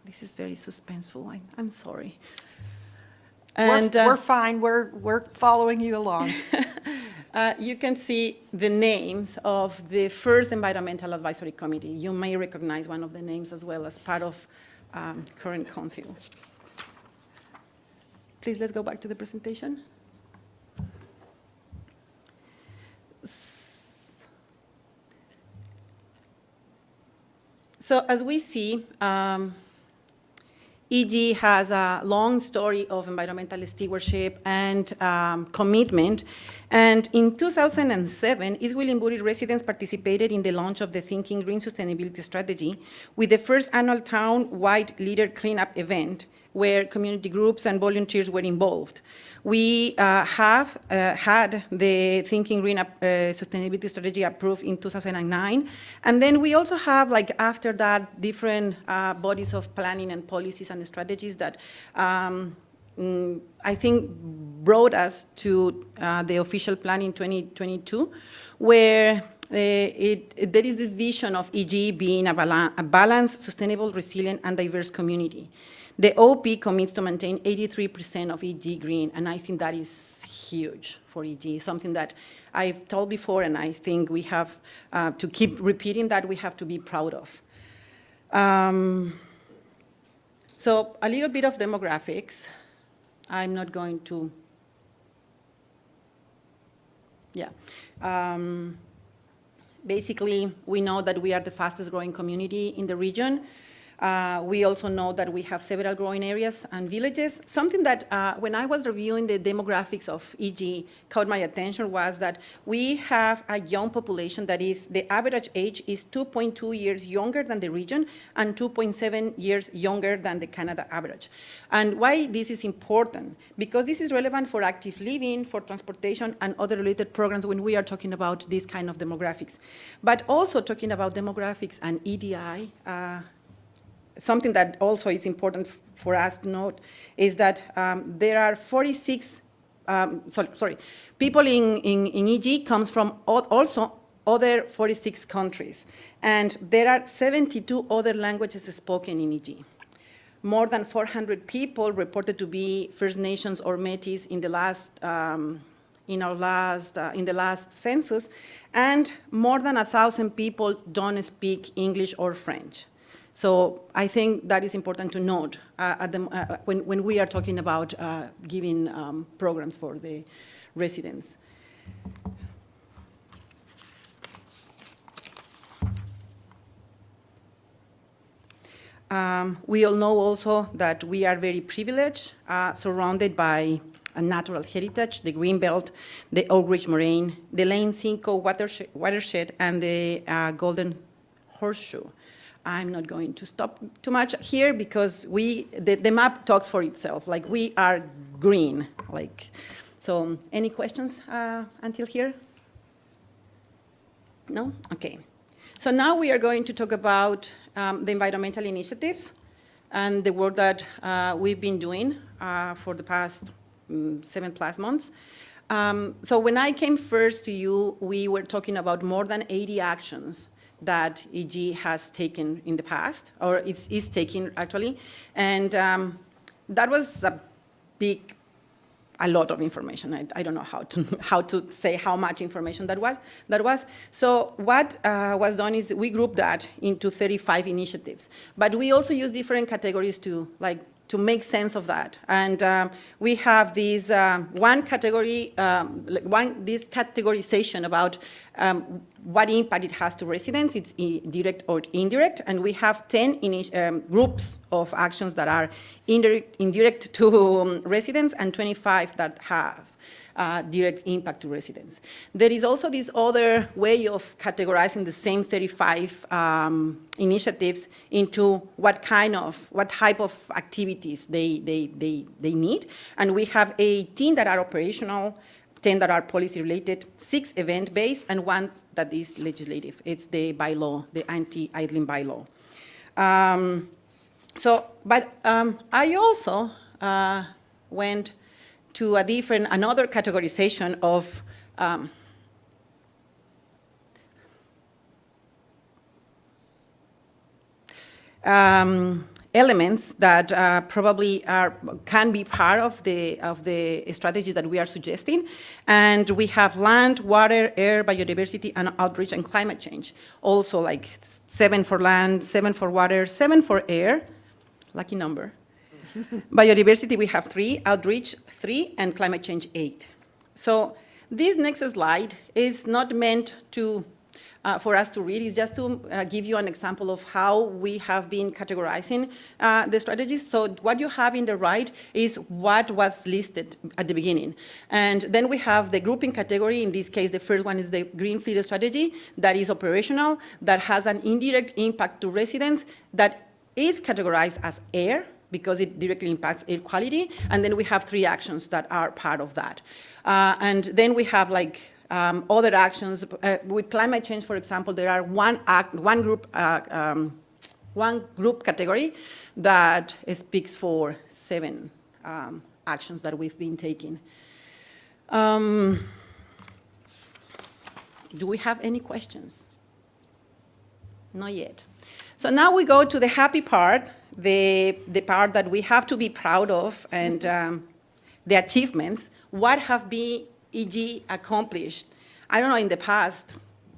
this is very suspenseful. I'm sorry. And We're fine, we're following you along. you can see the names of the first Environmental Advisory Committee. You may recognize one of the names as well as part of current council. Please, let's go back to the presentation. So as we see, EG has a long story of environmental stewardship and commitment. And in 2007, East Williambury residents participated in the launch of the Thinking Green Sustainability Strategy with the first annual town-wide litter cleanup event where community groups and volunteers were involved. We have had the Thinking Green Sustainability Strategy approved in 2009. And then we also have, like after that, different bodies of planning and policies and strategies that I think brought us to the official plan in 2022, where there is this vision of EG being a balanced, sustainable, resilient, and diverse community. The OP commits to maintain 83% of EG green, and I think that is huge for EG, something that I've told before, and I think we have to keep repeating that we have to be proud of. So a little bit of demographics. I'm not going to, basically, we know that we are the fastest growing community in the region. We also know that we have several growing areas and villages. Something that, when I was reviewing the demographics of EG, caught my attention was that we have a young population that is, the average age is 2.2 years younger than the region and 2.7 years younger than the Canada average. And why this is important? Because this is relevant for active living, for transportation, and other related programs when we are talking about this kind of demographics. But also talking about demographics and EDI, something that also is important for us to note is that there are 46, people in EG comes from also other 46 countries. And there are 72 other languages spoken in EG. More than 400 people reported to be First Nations or Métis in the last census, and more than 1,000 people don't speak English or French. So I think that is important to note when we are talking about giving programs for the residents. We all know also that we are very privileged, surrounded by a natural heritage, the Greenbelt, the Oak Ridge Moraine, the Lane Simcoe watershed, and the Golden Horseshoe. I'm not going to stop too much here because the map talks for itself. Like, we are green. So any questions until here? No? Okay. So now we are going to talk about the environmental initiatives and the work that we've been doing for the past 7+ months. So when I came first to you, we were talking about more than 80 actions that EG has taken in the past, or is taking actually. And that was a big a lot of information. I don't know how to say how much information that was. So what was done is we grouped that into 35 initiatives. But we also use different categories to make sense of that. And we have these one category, this categorization about what impact it has to residents, it's direct or indirect, and we have 10 groups of actions that are indirect to residents and 25 that have direct impact to residents. There is also this other way of categorizing the same 35 initiatives into what type of activities they need. And we have 18 that are operational, 10 that are policy related, 6 event-based, and 1 that is legislative. It's the bylaw, the anti-idling bylaw. I also went to another categorization of elements that probably can be part of the strategies that we are suggesting. And we have land, water, air, biodiversity, and outreach and climate change. Also like 7 for land, 7 for water, 7 for air, lucky number. Biodiversity, we have 3, outreach 3, and climate change 8. So this next slide is not meant to for us to read, it's just to give you an example of how we have been categorizing the strategies. So what you have in the right is what was listed at the beginning. And then we have the grouping category. In this case, the first one is the green field strategy that is operational, that has an indirect impact to residents, that is categorized as air, because it directly impacts air quality. And then we have 3 actions that are part of that. And then we have other actions. With climate change, for example, there are one group category that speaks for 7 actions that we've been taking. Do we have any questions? Not yet. So now we go to the happy part, the part that we have to be proud of, and the achievements. What have EG accomplished? I don't know, in the past,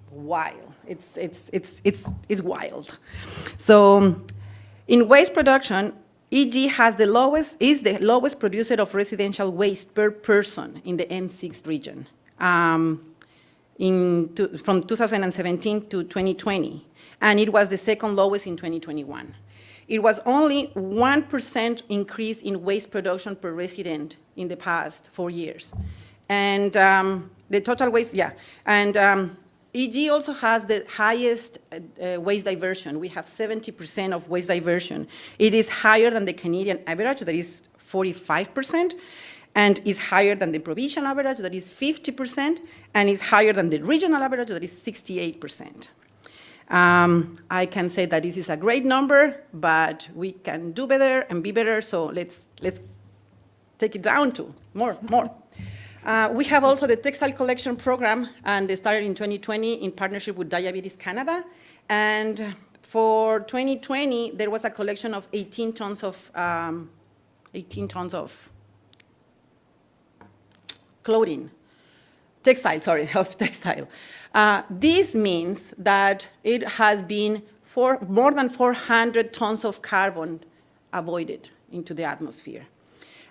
while. It's wild. So in waste production, EG is the lowest producer of residential waste per person in the N6 region from 2017 to 2020. And it was the second lowest in 2021. It was only 1% increase in waste production per resident in the past 4 years. And the total waste, And EG also has the highest waste diversion. We have 70% of waste diversion. It is higher than the Canadian average, that is 45%, and is higher than the provincial average, that is 50%, and is higher than the regional average, that is 68%. I can say that this is a great number, but we can do better and be better, so let's take it down to more. We have also the textile collection program, and they started in 2020 in partnership with Diabetes Canada. And for 2020, there was a collection of 18 tons of clothing, textile. This means that it has been more than 400 tons of carbon avoided into the atmosphere.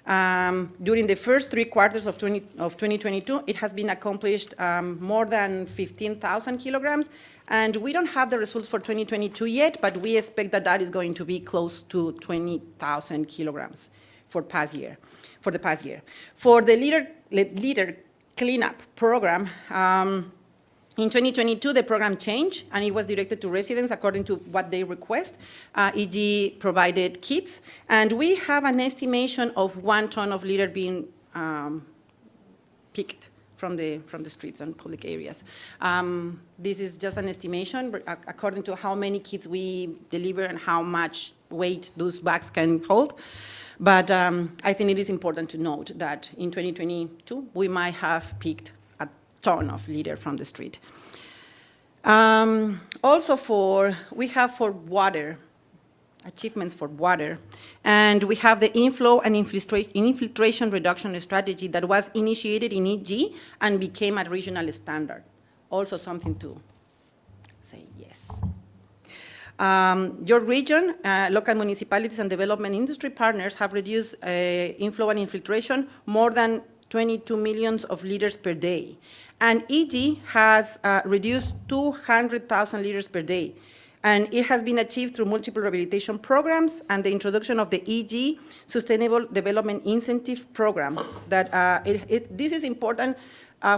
During the first 3 quarters of 2022, it has been accomplished more than 15,000 kilograms. And we don't have the results for 2022 yet, but we expect that is going to be close to 20,000 kilograms for the past year. For the litter cleanup program, in 2022, the program changed, and it was directed to residents according to what they request. EG provided kits, and we have an estimation of 1 ton of litter being picked from the streets and public areas. This is just an estimation, but according to how many kits we deliver and how much weight those bags can hold. But I think it is important to note that in 2022, we might have picked a ton of litter from the street. Also we have for water, achievements for water. And we have the inflow and infiltration reduction strategy that was initiated in EG and became a regional standard. Also something to say yes. Your region, local municipalities and development industry partners have reduced inflow and infiltration more than 22 million of liters per day. And EG has reduced 200,000 liters per day. And it has been achieved through multiple rehabilitation programs and the introduction of the EG Sustainable Development Incentive Program. That this is important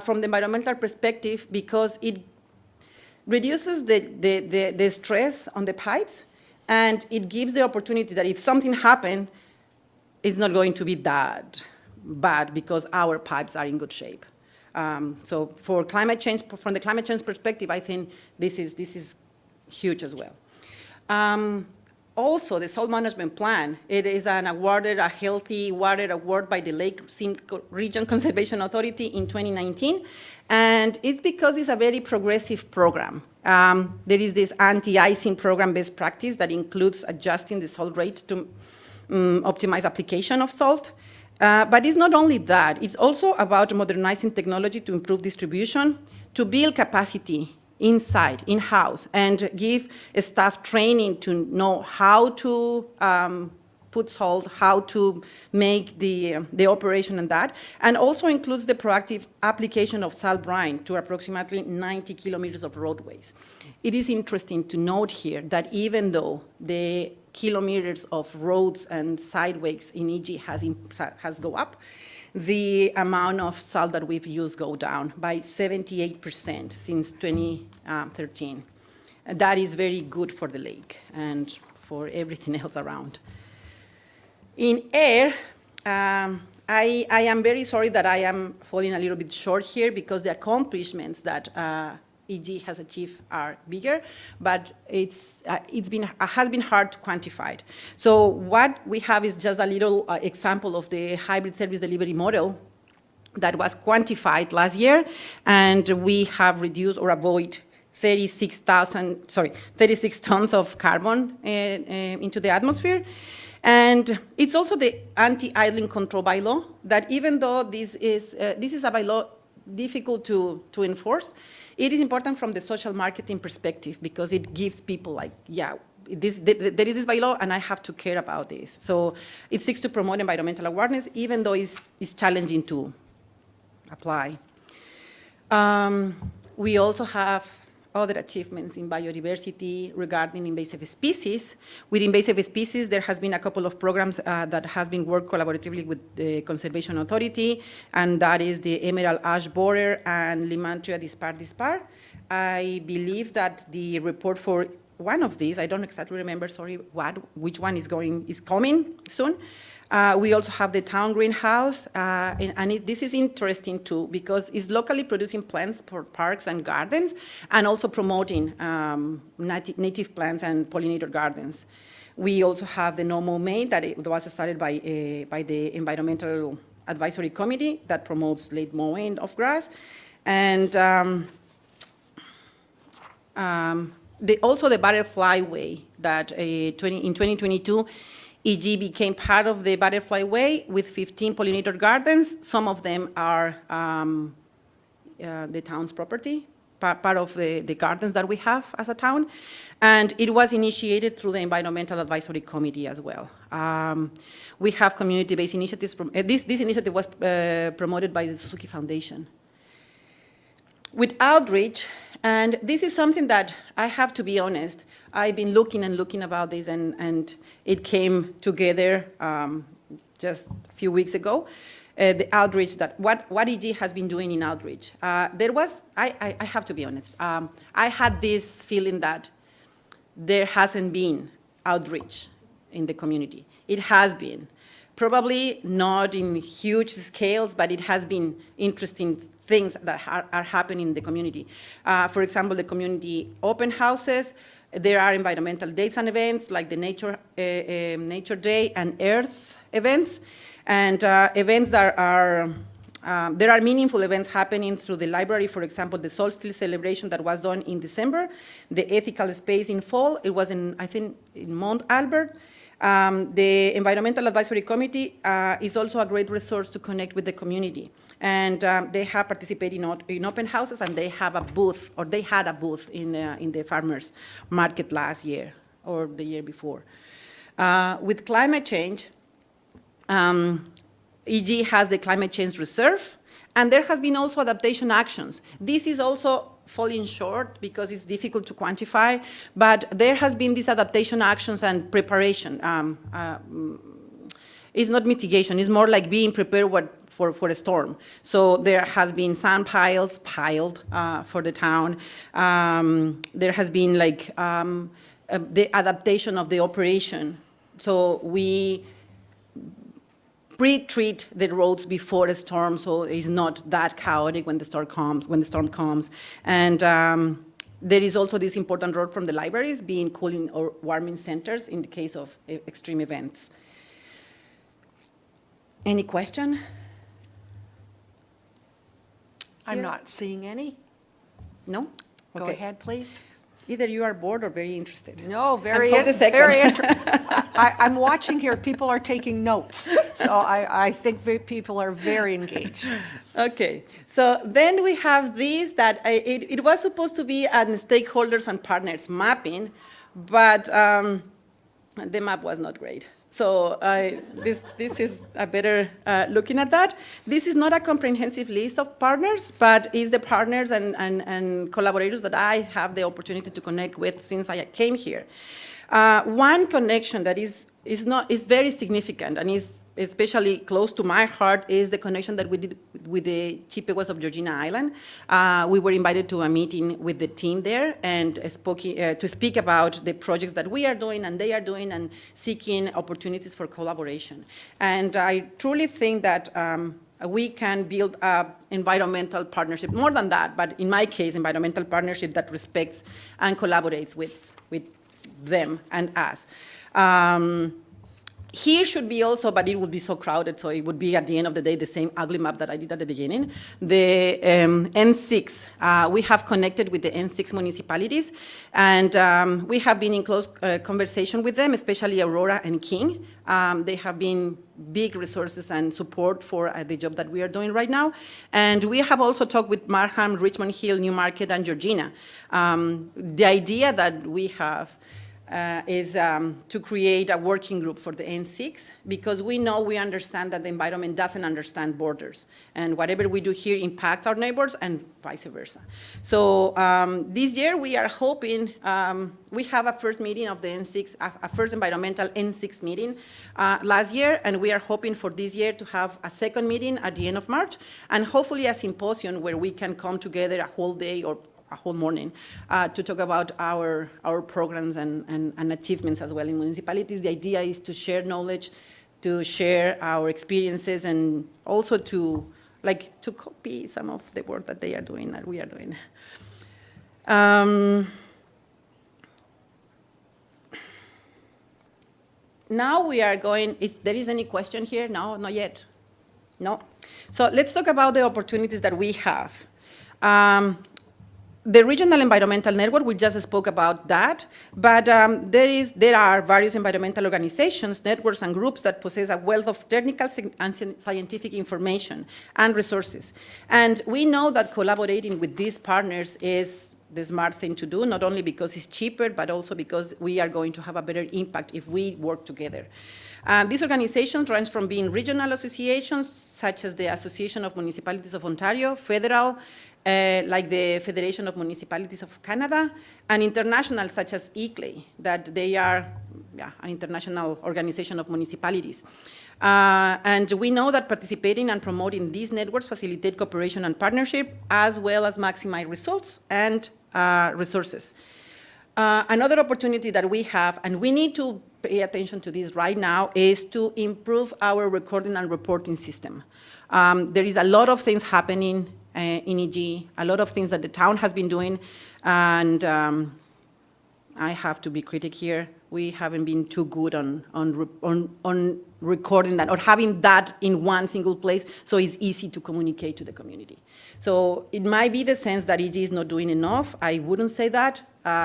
from the environmental perspective because it reduces the stress on the pipes, and it gives the opportunity that if something happened, it's not going to be that bad because our pipes are in good shape. So for climate change, from the climate change perspective, I think this is huge as well. Also, the salt management plan, it is awarded a Healthy Water Award by the Simcoe Region Conservation Authority in 2019. And it's because it's a very progressive program. There is this anti-icing program best practice that includes adjusting the salt rate to optimize application of salt. But it's not only that, it's also about modernizing technology to improve distribution, to build capacity inside, in-house, and give staff training to know how to put salt, how to make the operation and that, and also includes the proactive application of salt brine to approximately 90 kilometers of roadways. It is interesting to note here that even though the kilometers of roads and sideways in EG has go up, the amount of salt that we've used go down by 78% since 2013. And that is very good for the lake and for everything else around. In air, I am very sorry that I am falling a little bit short here because the accomplishments that EG has achieved are bigger, but it has been hard to quantify. So what we have is just a little example of the hybrid service delivery model that was quantified last year, and we have reduced or avoid 36 tons of carbon into the atmosphere. And it's also the anti-idling control bylaw that even though this is a bylaw difficult to enforce, it is important from the social marketing perspective because it gives people like, yeah, there is this bylaw and I have to care about this. So it seeks to promote environmental awareness even though it's challenging to apply. We also have other achievements in biodiversity regarding invasive species. With invasive species, there has been a couple of programs that has been worked collaboratively with the Conservation Authority, and that is the emerald ash borer and Limantria dispar. I believe that the report for one of these, I don't exactly remember, sorry, which one is coming soon. We also have the town greenhouse, and this is interesting too because it's locally producing plants for parks and gardens and also promoting native plants and pollinator gardens. We also have the No Mow May that it was started by the Environmental Advisory Committee that promotes late mowing of grass. And also the Butterfly Way that in 2022, EG became part of the Butterfly Way with 15 pollinator gardens. Some of them are the town's property, part of the gardens that we have as a town. And it was initiated through the Environmental Advisory Committee as well. We have community-based initiatives. This initiative was promoted by the Suzuki Foundation. With outreach, and this is something that I have to be honest, I've been looking about this and it came together just a few weeks ago, the outreach that, what EG has been doing in outreach. I have to be honest, I had this feeling that there hasn't been outreach in the community. It has been, probably not in huge scales, but it has been interesting things that are happening in the community. For example, the community open houses. There are environmental dates and events like the Nature Day and Earth events, and events that are there are meaningful events happening through the library. For example, the solstice celebration that was done in December, the ethical space in fall. It was I think, in Mount Albert. The Environmental Advisory Committee is also a great resource to connect with the community. And they have participated in open houses, and they have a booth, or they had a booth in the farmers market last year or the year before. With climate change, EG has the Climate Change Reserve, and there has been also adaptation actions. This is also falling short because it's difficult to quantify, but there has been these adaptation actions and preparation. It's not mitigation, it's more like being prepared for a storm. So there has been sand piles piled for the town. There has been like the adaptation of the operation. So we pre-treat the roads before a storm, so it's not that chaotic when the storm comes. And there is also this important role from the libraries being cooling or warming centers in the case of extreme events. Any question? I'm not seeing any. No? Go Okay. ahead, please. Either you are bored or very interested. No, And hold the second. very interesting. I'm watching here, people are taking notes, so I think people are very engaged. Okay, so then we have this that it was supposed to be a stakeholders and partners mapping, but the map was not great. So this is a better looking at that. This is not a comprehensive list of partners, but is the partners and collaborators that I have the opportunity to connect with since I came here. One connection that is very significant and is especially close to my heart is the connection that we did with the Chippewas of Georgina Island. We were invited to a meeting with the team there and to speak about the projects that we are doing and they are doing and seeking opportunities for collaboration. And I truly think that we can build an environmental partnership, more than that, but in my case, environmental partnership that respects and collaborates with them and us. Here should be also, but it would be so crowded, so it would be at the end of the day the same ugly map that I did at the beginning. The N6, we have connected with the N6 municipalities, and we have been in close conversation with them, especially Aurora and King. They have been big resources and support for the job that we are doing right now. And we have also talked with Markham, Richmond Hill, Newmarket, and Georgina. The idea that we have is to create a working group for the N6, because we understand that the environment doesn't understand borders, and whatever we do here impacts our neighbors and vice versa. So this year we are hoping, we have a first meeting of the N6, a first environmental N6 meeting last year, and we are hoping for this year to have a second meeting at the end of March, and hopefully a symposium where we can come together a whole day or a whole morning to talk about our programs and achievements as well in municipalities. The idea is to share knowledge, to share our experiences, and also to copy some of the work that they are doing, that we are doing. Now we are going, if there is any question here? No, not yet. No. So let's talk about the opportunities that we have. The Regional Environmental Network, we just spoke about that, but there are various environmental organizations, networks, and groups that possess a wealth of technical and scientific information and resources. And we know that collaborating with these partners is the smart thing to do, not only because it's cheaper, but also because we are going to have a better impact if we work together. These organizations range from being regional associations, such as the Association of Municipalities of Ontario, federal, like the Federation of Municipalities of Canada, and international, such as ICLEI, that they are an international organization of municipalities. And we know that participating and promoting these networks facilitate cooperation and partnership, as well as maximize results and resources. Another opportunity that we have, and we need to pay attention to this right now, is to improve our recording and reporting system. There is a lot of things happening in EG, a lot of things that the town has been doing, and I have to be critic here. We haven't been too good on recording that or having that in one single place so it's easy to communicate to the community. So it might be the sense that it is not doing enough. I wouldn't say that.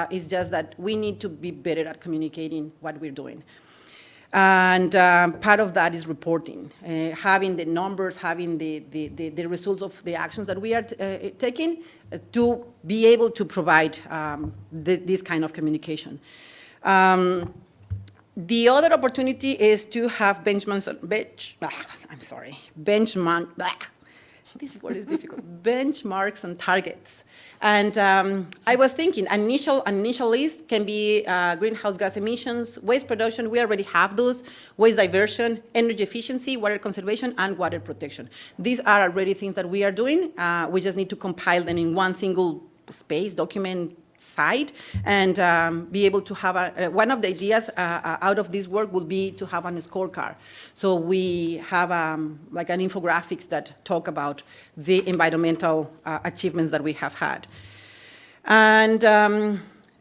It's just that we need to be better at communicating what we're doing. And part of that is reporting, having the numbers, having the results of the actions that we are taking to be able to provide this kind of communication. The other opportunity is to have benchmarks and targets. And I was thinking, initial list can be greenhouse gas emissions, waste production, we already have those, waste diversion, energy efficiency, water conservation, and water protection. These are already things that we are doing. We just need to compile them in one single space, document site, and be able to have one of the ideas out of this work will be to have a scorecard. So we have like an infographics that talk about the environmental achievements that we have had. And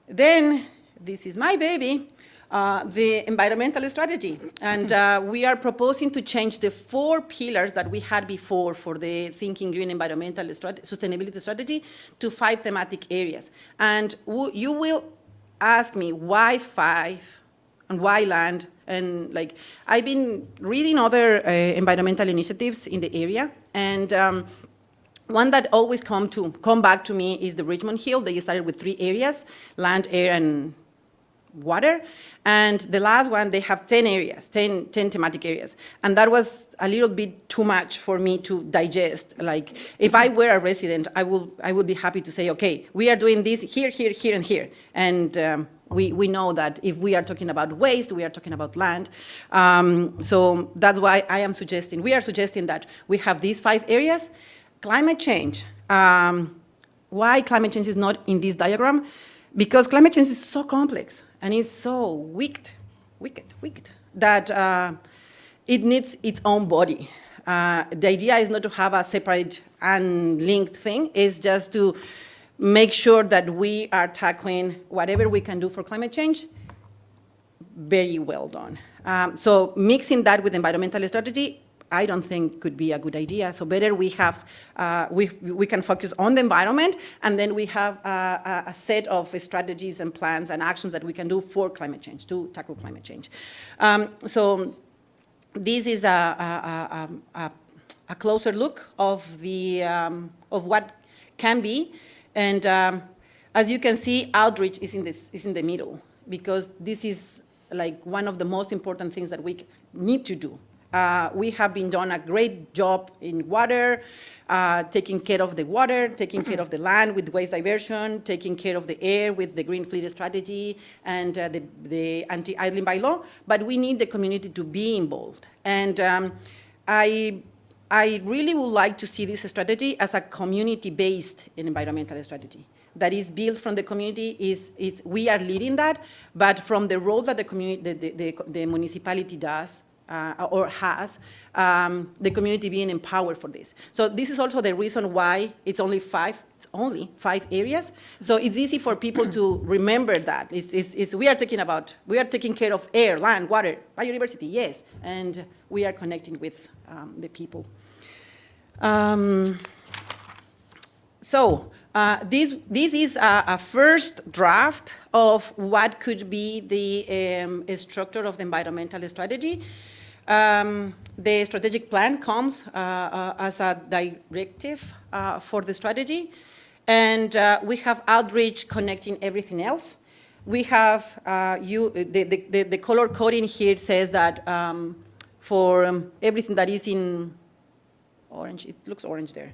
then, this is my baby, the environmental strategy. And we are proposing to change the 4 pillars that we had before for the Thinking Green Environmental Sustainability Strategy to 5 thematic areas. And you will ask me why 5 and why land? And like, I've been reading other environmental initiatives in the area, and one that always come back to me is the Richmond Hill. They started with 3 areas, land, air, and water. And the last one, they have 10 areas, 10 thematic areas. And that was a little bit too much for me to digest. Like, if I were a resident, I would be happy to say, okay, we are doing this here, here, here, and here. And we know that if we are talking about waste, we are talking about land. So that's why we are suggesting that we have these 5 areas. Climate change. Why climate change is not in this diagram? Because climate change is so complex and it's so wicked, that it needs its own body. The idea is not to have a separate and linked thing, it's just to make sure that we are tackling whatever we can do for climate change very well done. So mixing that with environmental strategy, I don't think could be a good idea. So better we have, we can focus on the environment, and then we have a set of strategies and plans and actions that we can do for climate change, to tackle climate change. So this is a closer look of what can be. And as you can see, outreach is in the middle, because this is like one of the most important things that we need to do. We have been done a great job in water, taking care of the water, taking care of the land with waste diversion, taking care of the air with the Green Fleet Strategy and the anti-idling bylaw, but we need the community to be involved. And I really would like to see this strategy as a community-based environmental strategy that is built from the community. We are leading that, but from the role that the municipality does, or has, the community being empowered for this. So this is also the reason why it's only five areas. So it's easy for people to remember that. We are taking care of air, land, water, biodiversity, yes, and we are connecting with the people. This is a first draft of what could be the structure of the environmental strategy. The strategic plan comes as a directive for the strategy, and we have outreach connecting everything else. We have the color coding here says that for everything that is in orange, it looks orange there.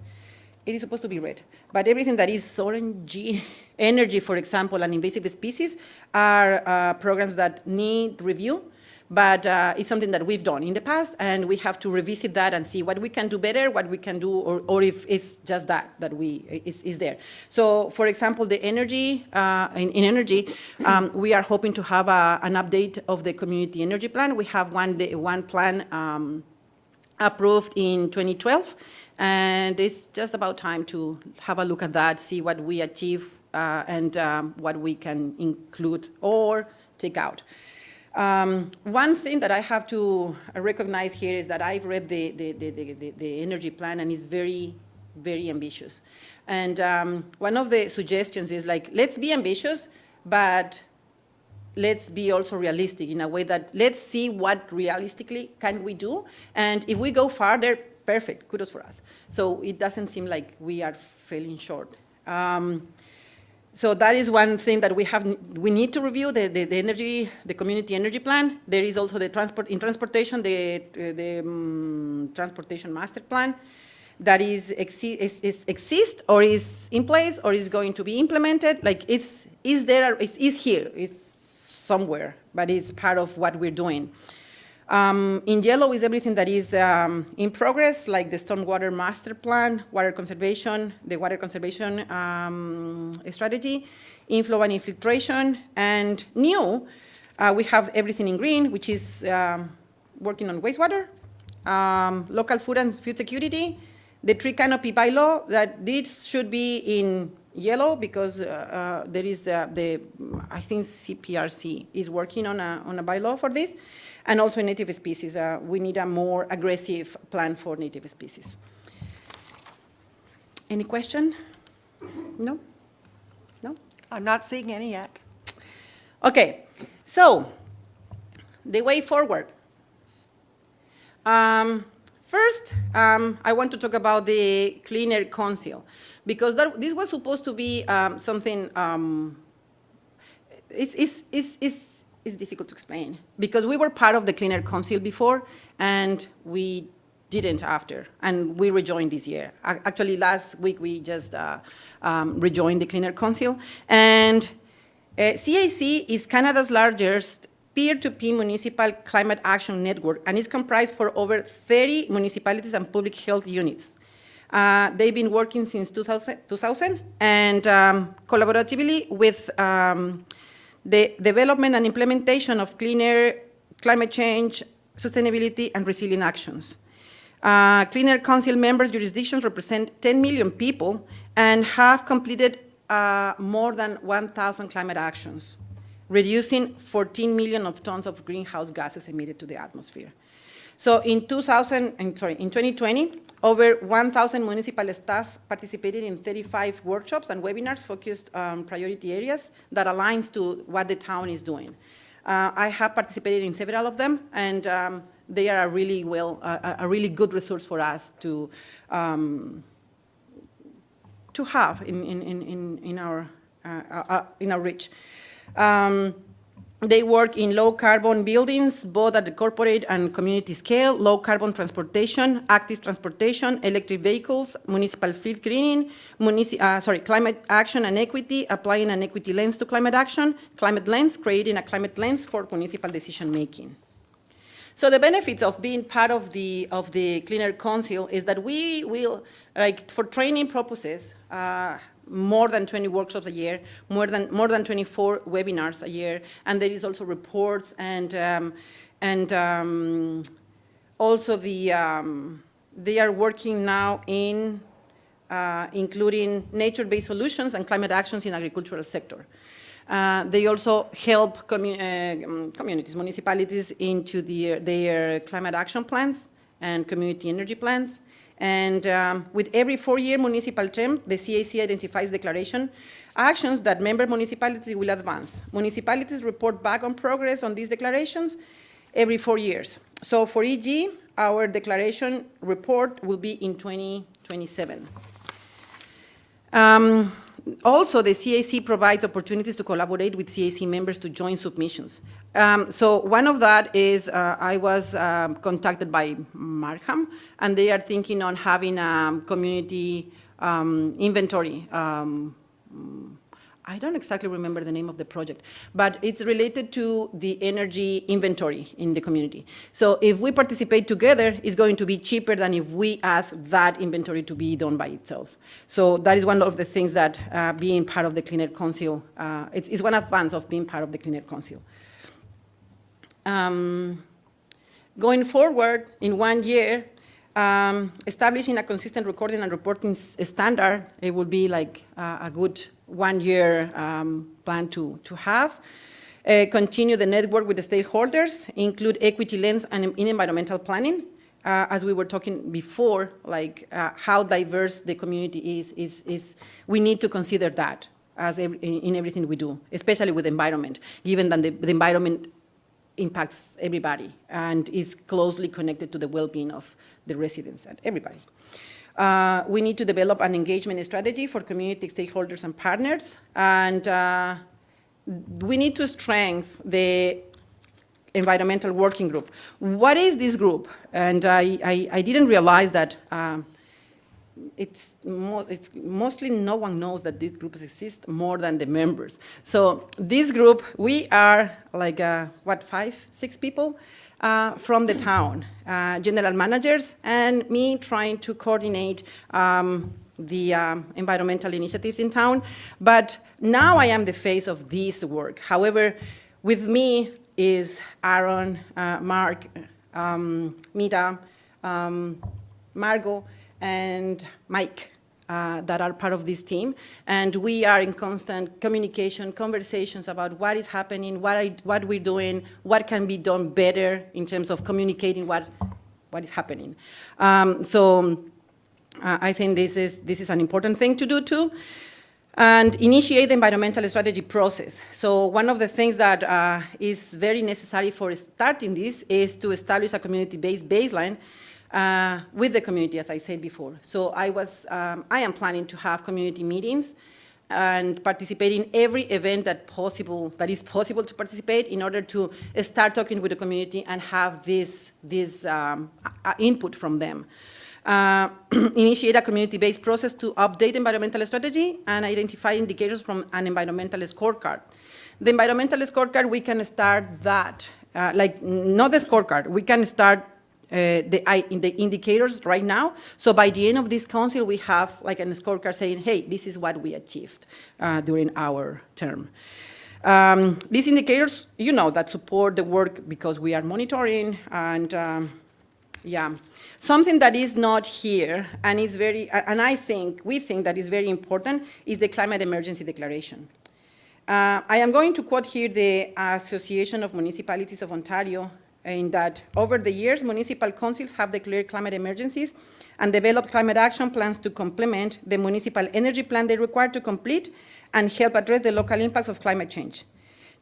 It is supposed to be red, but everything that is orangey, energy, for example, and invasive species are programs that need review, but it's something that we've done in the past, and we have to revisit that and see what we can do better, what we can do, or if it's just that is there. So, for example, the energy, in energy, we are hoping to have an update of the community energy plan. We have one plan approved in 2012, and it's just about time to have a look at that, see what we achieve, and what we can include or take out. One thing that I have to recognize here is that I've read the energy plan, and it's very, very ambitious. And one of the suggestions is like, let's be ambitious, but let's be also realistic in a way that let's see what realistically can we do. And if we go farther, perfect, kudos for us. So it doesn't seem like we are falling short. So that is one thing that we need to review, the community energy plan. There is also the transportation master plan that exists or is in place or is going to be implemented. Like it's here, it's somewhere, but it's part of what we're doing. In yellow is everything that is in progress, like the stormwater master plan, water conservation, the water conservation strategy, inflow and infiltration, and new, we have everything in green, which is working on wastewater, local food and food security, the tree canopy bylaw, that this should be in yellow because there is I think CPRC is working on a bylaw for this. And also native species, we need a more aggressive plan for native species. Any question? No? No? I'm not seeing any yet. Okay, so the way forward. First, I want to talk about the Clean Air Council, because this was supposed to be something, it's difficult to explain, because we were part of the Clean Air Council before, and we didn't after, and we rejoined this year. Actually, last week we just rejoined the Clean Air Council, and CAC is Canada's largest peer-to-peer municipal climate action network, and is comprised for over 30 municipalities and public health units. They've been working since 2000 and collaboratively with the development and implementation of clean air, climate change, sustainability, and resilient actions. Clean Air Council members' jurisdictions represent 10 million people and have completed more than 1,000 climate actions, reducing 14 million of tons of greenhouse gases emitted to the atmosphere. So in 2020, over 1,000 municipal staff participated in 35 workshops and webinars focused on priority areas that aligns to what the town is doing. I have participated in several of them, and they are a really good resource for us to have in our reach. They work in low-carbon buildings, both at the corporate and community scale, low-carbon transportation, active transportation, electric vehicles, municipal fleet greening, climate action and equity, applying an equity lens to climate action, climate lens, creating a climate lens for municipal decision-making. So the benefits of being part of the Clean Air Council is that we will, like for training purposes, more than 20 workshops a year, more than 24 webinars a year, and there is also reports and also they are working now in including nature-based solutions and climate actions in agricultural sector. They also help communities, municipalities into their climate action plans and community energy plans. And with every 4-year municipal term, the CAC identifies declaration actions that member municipalities will advance. Municipalities report back on progress on these declarations every 4 years. So for EG, our declaration report will be in 2027. Also, the CAC provides opportunities to collaborate with CAC members to join submissions. So one of that is I was contacted by Markham, and they are thinking on having a community inventory. I don't exactly remember the name of the project, but it's related to the energy inventory in the community. So if we participate together, it's going to be cheaper than if we ask that inventory to be done by itself. So that is one of the things that being part of the Clean Air Council, it's one advance of being part of the Clean Air Council. Going forward, in 1 year, establishing a consistent recording and reporting standard, it will be like a good 1 year plan to have. continue the network with the stakeholders, include equity lens and in environmental planning. As we were talking before, like how diverse the community is we need to consider that as in everything we do, especially with the environment, given that the environment impacts everybody and is closely connected to the well-being of the residents and everybody. We need to develop an engagement strategy for community stakeholders and partners, and we need to strengthen the environmental working group. What is this group? And I didn't realize that it's mostly no one knows that these groups exist more than the members. So this group, we are like, 6 people from the town, general managers, and me trying to coordinate the environmental initiatives in town. But now I am the face of this work. However, with me is Aaron, Mark, Mita, Margot, and Mike that are part of this team. And we are in constant communication, conversations about what is happening, what we're doing, what can be done better in terms of communicating what is happening. I think this is an important thing to do too. And initiate the environmental strategy process. So one of the things that is very necessary for starting this is to establish a community-based baseline with the community, as I said before. So I am planning to have community meetings and participate in every event that is possible to participate in order to start talking with the community and have this input from them. Initiate a community-based process to update environmental strategy and identify indicators from an environmental scorecard. The environmental scorecard, we can start that, not the scorecard, we can start the indicators right now. So by the end of this council, we have like a scorecard saying, hey, this is what we achieved during our term. These indicators, that support the work because we are monitoring and something that is not here and is we think that is very important is the climate emergency declaration. I am going to quote here the Association of Municipalities of Ontario in that over the years, municipal councils have declared climate emergencies and developed climate action plans to complement the municipal energy plan they require to complete and help address the local impacts of climate change.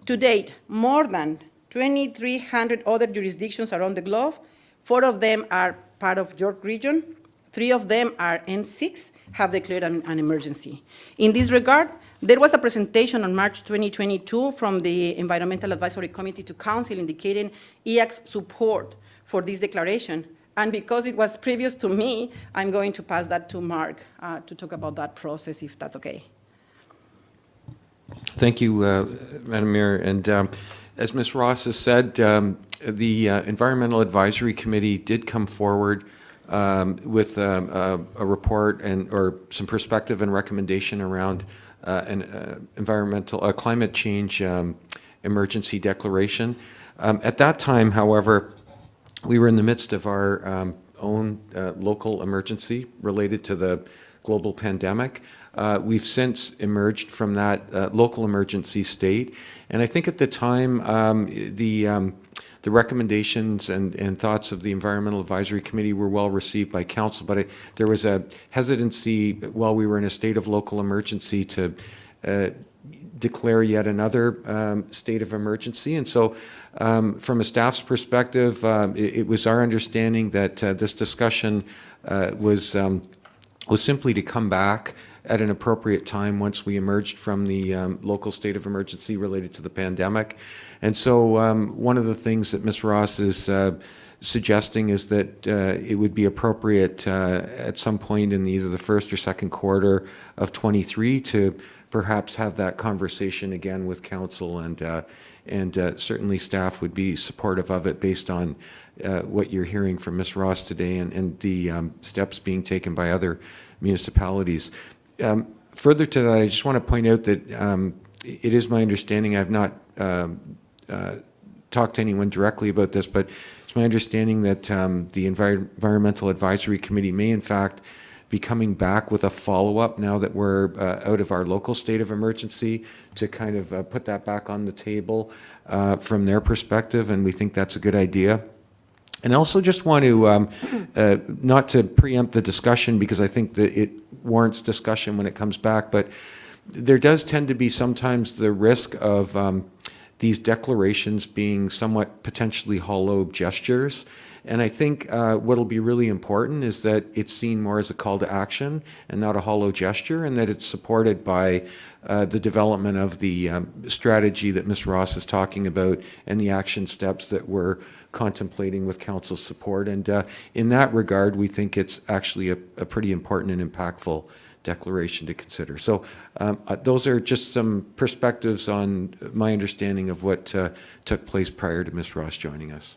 To date, more than 2,300 other jurisdictions around the globe, 4 of them are part of York Region, 3 of them are N6, have declared an emergency. In this regard, there was a presentation on March 2022 from the Environmental Advisory Committee to Council indicating EAC's support for this declaration. And because it was previous to me, I'm going to pass that to Mark to talk about that process, if that's okay. Thank you, Madam Mayor. And as Ms. Ross has said, the Environmental Advisory Committee did come forward with a report or some perspective and recommendation around an climate change emergency declaration. At that time, however, we were in the midst of our own local emergency related to the global pandemic. We've since emerged from that local emergency state, and I think at the time the recommendations and thoughts of the Environmental Advisory Committee were well received by Council, but there was a hesitancy while we were in a state of local emergency to declare yet another state of emergency. And so from a staff's perspective, it was our understanding that this discussion was simply to come back at an appropriate time once we emerged from the local state of emergency related to the pandemic. And so one of the things that Ms. Ross is suggesting is that it would be appropriate at some point in either the first or second quarter of 23 to perhaps have that conversation again with Council, and certainly staff would be supportive of it based on what you're hearing from Ms. Ross today and the steps being taken by other municipalities. Further to that, I just want to point out that it is my understanding, I've not talked to anyone directly about this, but it's my understanding that the Environmental Advisory Committee may in fact be coming back with a follow-up now that we're out of our local state of emergency to kind of put that back on the table from their perspective, and we think that's a good idea. And I also just want to, not to preempt the discussion, because I think that it warrants discussion when it comes back, but there does tend to be sometimes the risk of these declarations being somewhat potentially hollow gestures. And I think what'll be really important is that it's seen more as a call to action and not a hollow gesture, and that it's supported by the development of the strategy that Ms. Ross is talking about and the action steps that we're contemplating with council's support. And in that regard, we think it's actually a pretty important and impactful declaration to consider. So those are just some perspectives on my understanding of what took place prior to Ms. Ross joining us.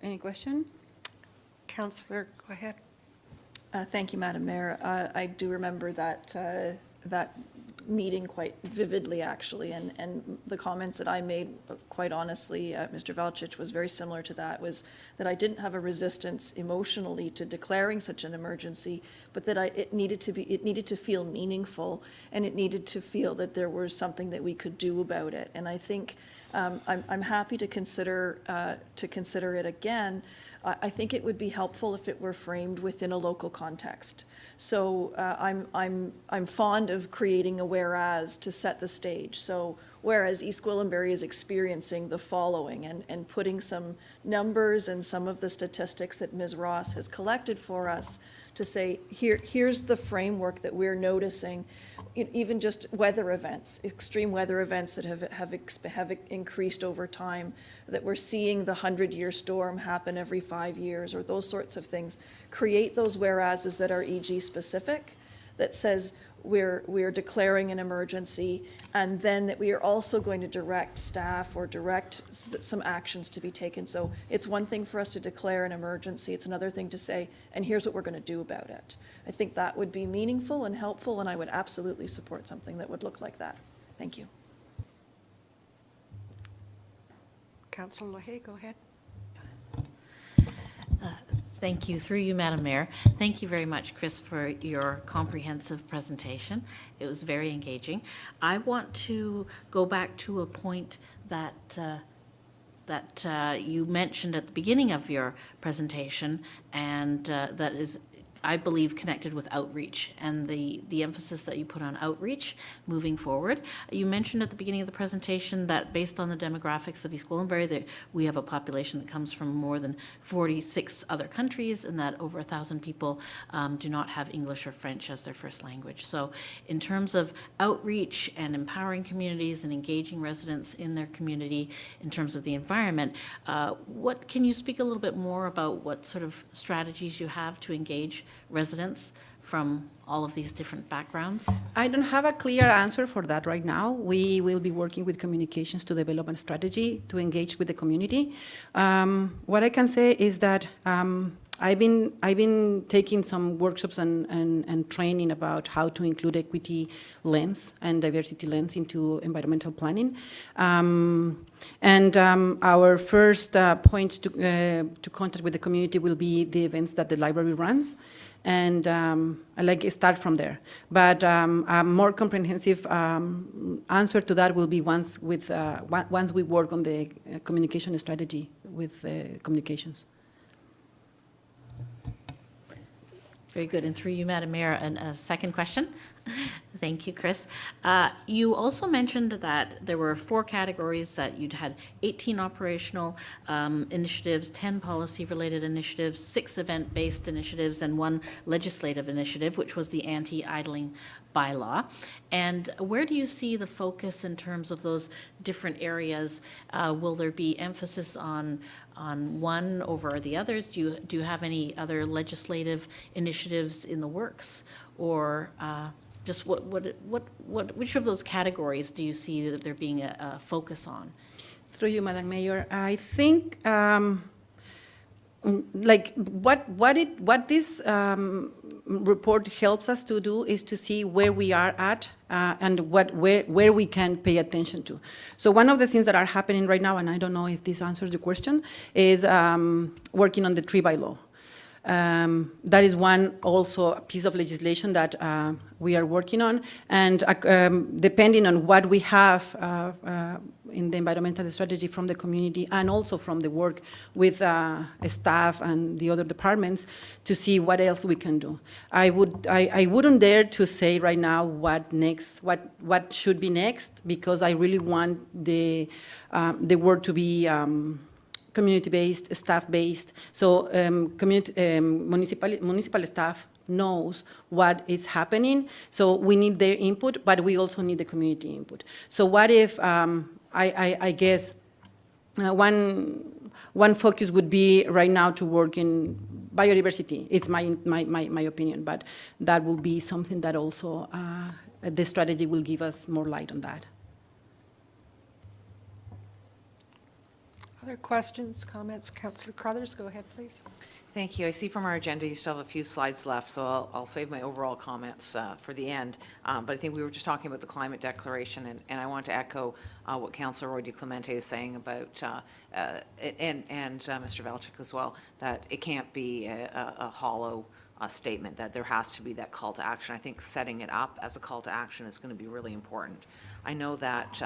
Any question? Councillor, go ahead. Thank you, Madam Mayor. I do remember that meeting quite vividly, actually, and the comments that I made, quite honestly, Mr. Valchich, was very similar to that, was that I didn't have a resistance emotionally to declaring such an emergency, but that it needed to feel meaningful, and it needed to feel that there was something that we could do about it. And I think I'm happy to consider it again. I think it would be helpful if it were framed within a local context. So I'm fond of creating a whereas to set the stage. So whereas East Gwillimbury is experiencing the following, and putting some numbers and some of the statistics that Ms. Ross has collected for us to say, here's the framework that we're noticing, even just weather events, extreme weather events that have increased over time, that we're seeing the 100-year storm happen every 5 years, or those sorts of things. Create those whereases that are EG specific, that says we're declaring an emergency, and then that we are also going to direct staff or direct some actions to be taken. So it's one thing for us to declare an emergency, it's another thing to say, and here's what we're going to do about it. I think that would be meaningful and helpful, and I would absolutely support something that would look like that. Thank you. Councillor LaHaye, go ahead. Thank you. Through you, Madam Mayor. Thank you very much, Chris, for your comprehensive presentation. It was very engaging. I want to go back to a point that you mentioned at the beginning of your presentation, and that is, I believe, connected with outreach and the emphasis that you put on outreach moving forward. You mentioned at the beginning of the presentation that based on the demographics of East Gwillimbury, that we have a population that comes from more than 46 other countries, and that over 1,000 people do not have English or French as their first language. So in terms of outreach and empowering communities and engaging residents in their community in terms of the environment, what can you speak a little bit more about what sort of strategies you have to engage residents from all of these different backgrounds? I don't have a clear answer for that right now. We will be working with communications to develop a strategy to engage with the community. What I can say is that I've been taking some workshops and training about how to include equity lens and diversity lens into environmental planning. Our first point to contact with the community will be the events that the library runs. And I like start from there. But a more comprehensive answer to that will be once we work on the communication strategy with communications. Very good. And through you, Madam Mayor, and a second question. Thank you, Chris. You also mentioned that there were 4 categories, that you'd had 18 operational initiatives, 10 policy-related initiatives, 6 event-based initiatives, and 1 legislative initiative, which was the anti-idling bylaw. And where do you see the focus in terms of those different areas? Will there be emphasis on one over the others? Do you have any other legislative initiatives in the works, or just which of those categories do you see that there being a focus on? Through you, Madam Mayor, I think like what this report helps us to do is to see where we are at and where we can pay attention to. So one of the things that are happening right now, and I don't know if this answers the question, is working on the tree bylaw. That is one also a piece of legislation that we are working on. And depending on what we have in the environmental strategy from the community and also from the work with staff and the other departments to see what else we can do. I wouldn't dare to say right now what next, what should be next, because I really want the work to be community-based, staff-based, so municipal staff knows what is happening. So we need their input, but we also need the community input. So what if, I guess, one focus would be right now to work in biodiversity. It's my opinion, but that will be something that also the strategy will give us more light on that. Other questions, comments? Councillor Crothers, go ahead, please. Thank you. I see from our agenda you still have a few slides left, so I'll save my overall comments for the end. But I think we were just talking about the climate declaration, and I want to echo what Councillor Roy DiClemente is saying about, and Mr. Valchik as well, that it can't be a hollow statement, that there has to be that call to action. I think setting it up as a call to action is going to be really important. I know that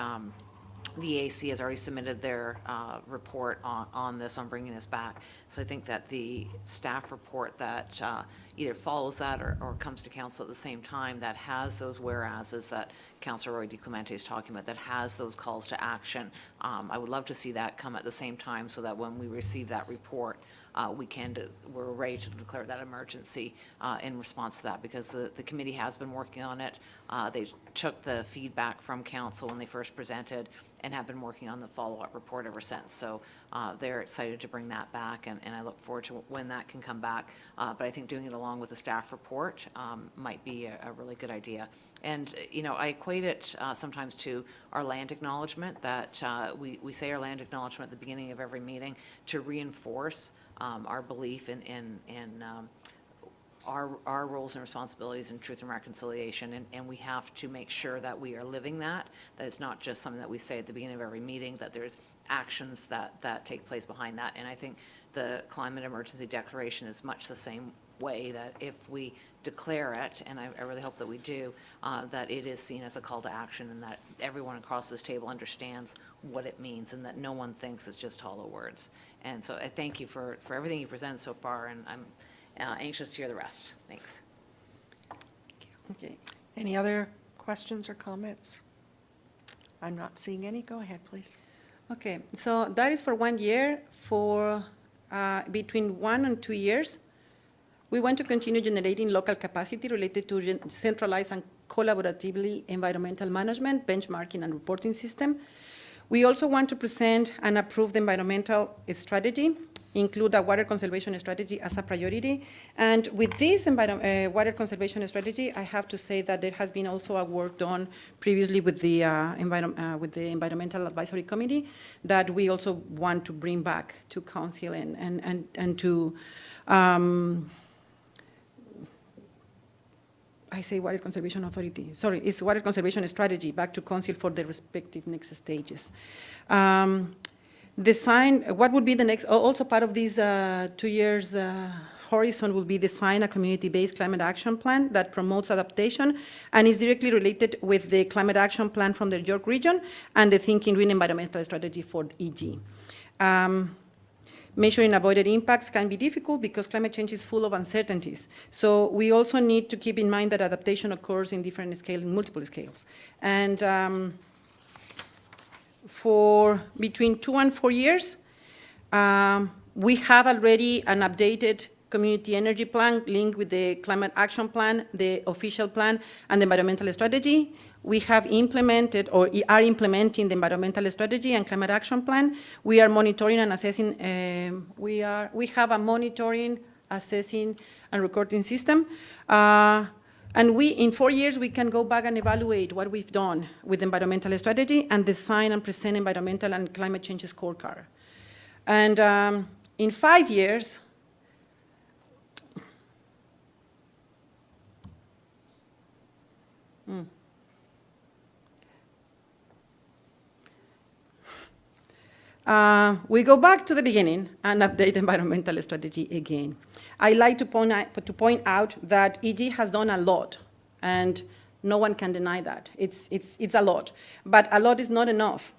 the AC has already submitted their report on this, on bringing this back. So I think that the staff report that either follows that or comes to council at the same time, that has those whereases that Councillor Roy DiClemente is talking about, that has those calls to action. I would love to see that come at the same time so that when we receive that report, we're ready to declare that emergency in response to that, because the committee has been working on it. They took the feedback from council when they first presented and have been working on the follow-up report ever since. So they're excited to bring that back, and I look forward to when that can come back. But I think doing it along with the staff report might be a really good idea. And, you know, I equate it sometimes to our land acknowledgement, that we say our land acknowledgement at the beginning of every meeting to reinforce our belief in our roles and responsibilities in truth and reconciliation, and we have to make sure that we are living that it's not just something that we say at the beginning of every meeting, that there's actions that take place behind that. And I think the climate emergency declaration is much the same way, that if we declare it, and I really hope that we do, that it is seen as a call to action, and that everyone across this table understands what it means, and that no one thinks it's just hollow words. And so I thank you for everything you presented so far, and I'm anxious to hear the rest. Thanks. Okay. Any other questions or comments? I'm not seeing any. Go ahead, please. Okay, so that is for 1 year. For between 1 and 2 years, we want to continue generating local capacity related to centralized and collaboratively environmental management, benchmarking, and reporting system. We also want to present and approve the environmental strategy, include a water conservation strategy as a priority. And with this water conservation strategy, I have to say that there has been also a work done previously with the Environmental Advisory Committee that we also want to bring back to council and to I say Water Conservation Authority, sorry, it's Water Conservation Strategy back to council for the respective next stages. Design, what would be the next, also part of these 2 years horizon will be design a community-based climate action plan that promotes adaptation and is directly related with the climate action plan from the York region and the Thinking Green Environmental Strategy for EG. Measuring avoided impacts can be difficult because climate change is full of uncertainties. So we also need to keep in mind that adaptation occurs in different scales, in multiple scales. And for between 2 and 4 years, we have already an updated community energy plan linked with the climate action plan, the official plan, and the environmental strategy. We have implemented or are implementing the environmental strategy and climate action plan. We are monitoring and assessing, we have a monitoring, assessing, and recording system. And in 4 years, we can go back and evaluate what we've done with environmental strategy and design and present environmental and climate change scorecard. And in 5 years, We go back to the beginning and update the environmental strategy again. I like to point out that EG has done a lot, and no one can deny that. It's a lot, but a lot is not enough,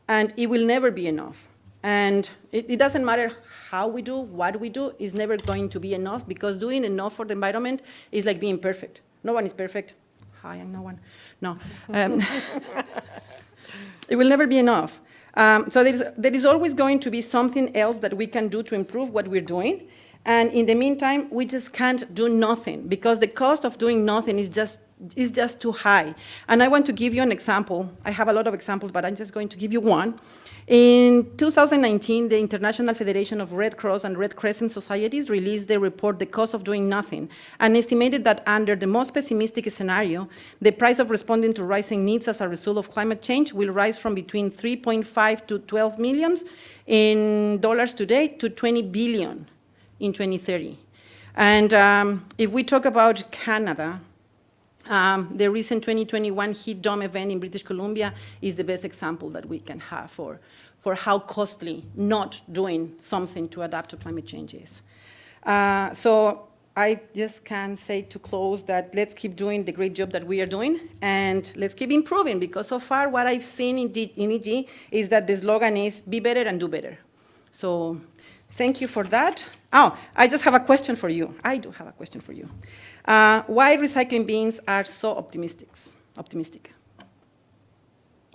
and it will never be enough. And it doesn't matter how we do, what we do, is never going to be enough, because doing enough for the environment is like being perfect. No one is perfect. Hi, I'm no one. No. It will never be enough. So there is always going to be something else that we can do to improve what we're doing. And in the meantime, we just can't do nothing, because the cost of doing nothing is just too high. And I want to give you an example. I have a lot of examples, but I'm just going to give you one. In 2019, the International Federation of Red Cross and Red Crescent Societies released their report, The Cost of Doing Nothing, and estimated that under the most pessimistic scenario, the price of responding to rising needs as a result of climate change will rise from between 3.5 to 12 million in dollars today to 20 billion in 2030. And if we talk about Canada, the recent 2021 heat dome event in British Columbia is the best example that we can have for how costly not doing something to adapt to climate change is. So I just can say to close that let's keep doing the great job that we are doing, and let's keep improving, because so far what I've seen in EG is that the slogan is be better and do better. So thank you for that. Oh, I just have a question for you. I do have a question for you. Why recycling bins are so optimistic?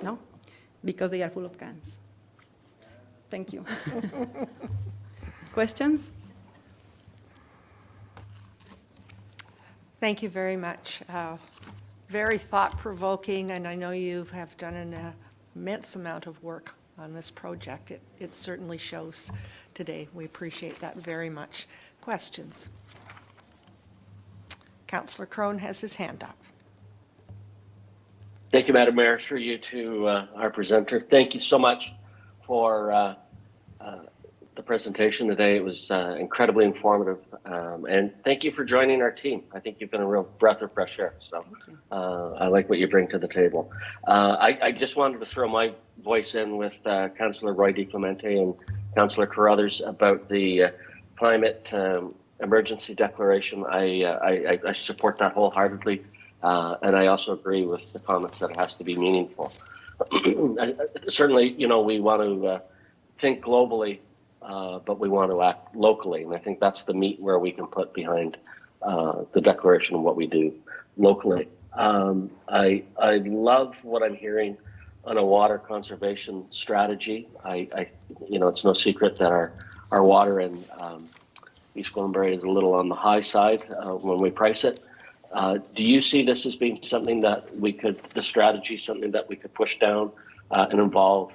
No? Because they are full of cans. Thank you. Questions? Thank you very much. Very thought-provoking, and I know you have done an immense amount of work on this project. It certainly shows today. We appreciate that very much. Questions? Councillor Crone has his hand up. Thank you, Madam Mayor. Through you to our presenter. Thank you so much for the presentation today. It was incredibly informative. And thank you for joining our team. I think you've been a real breath of fresh air. So I like what you bring to the table. I just wanted to throw my voice in with Councillor Roy DiClemente and Councillor Crothers about the climate emergency declaration. I support that wholeheartedly. And I also agree with the comments that it has to be meaningful. Certainly, you know, we want to think globally, but we want to act locally. And I think that's the meat where we can put behind the declaration of what we do locally. I love what I'm hearing on a water conservation strategy. You know, it's no secret that our water in East Gwillimbury is a little on the high side when we price it. Do you see this as being something that the strategy, something that we could push down and involve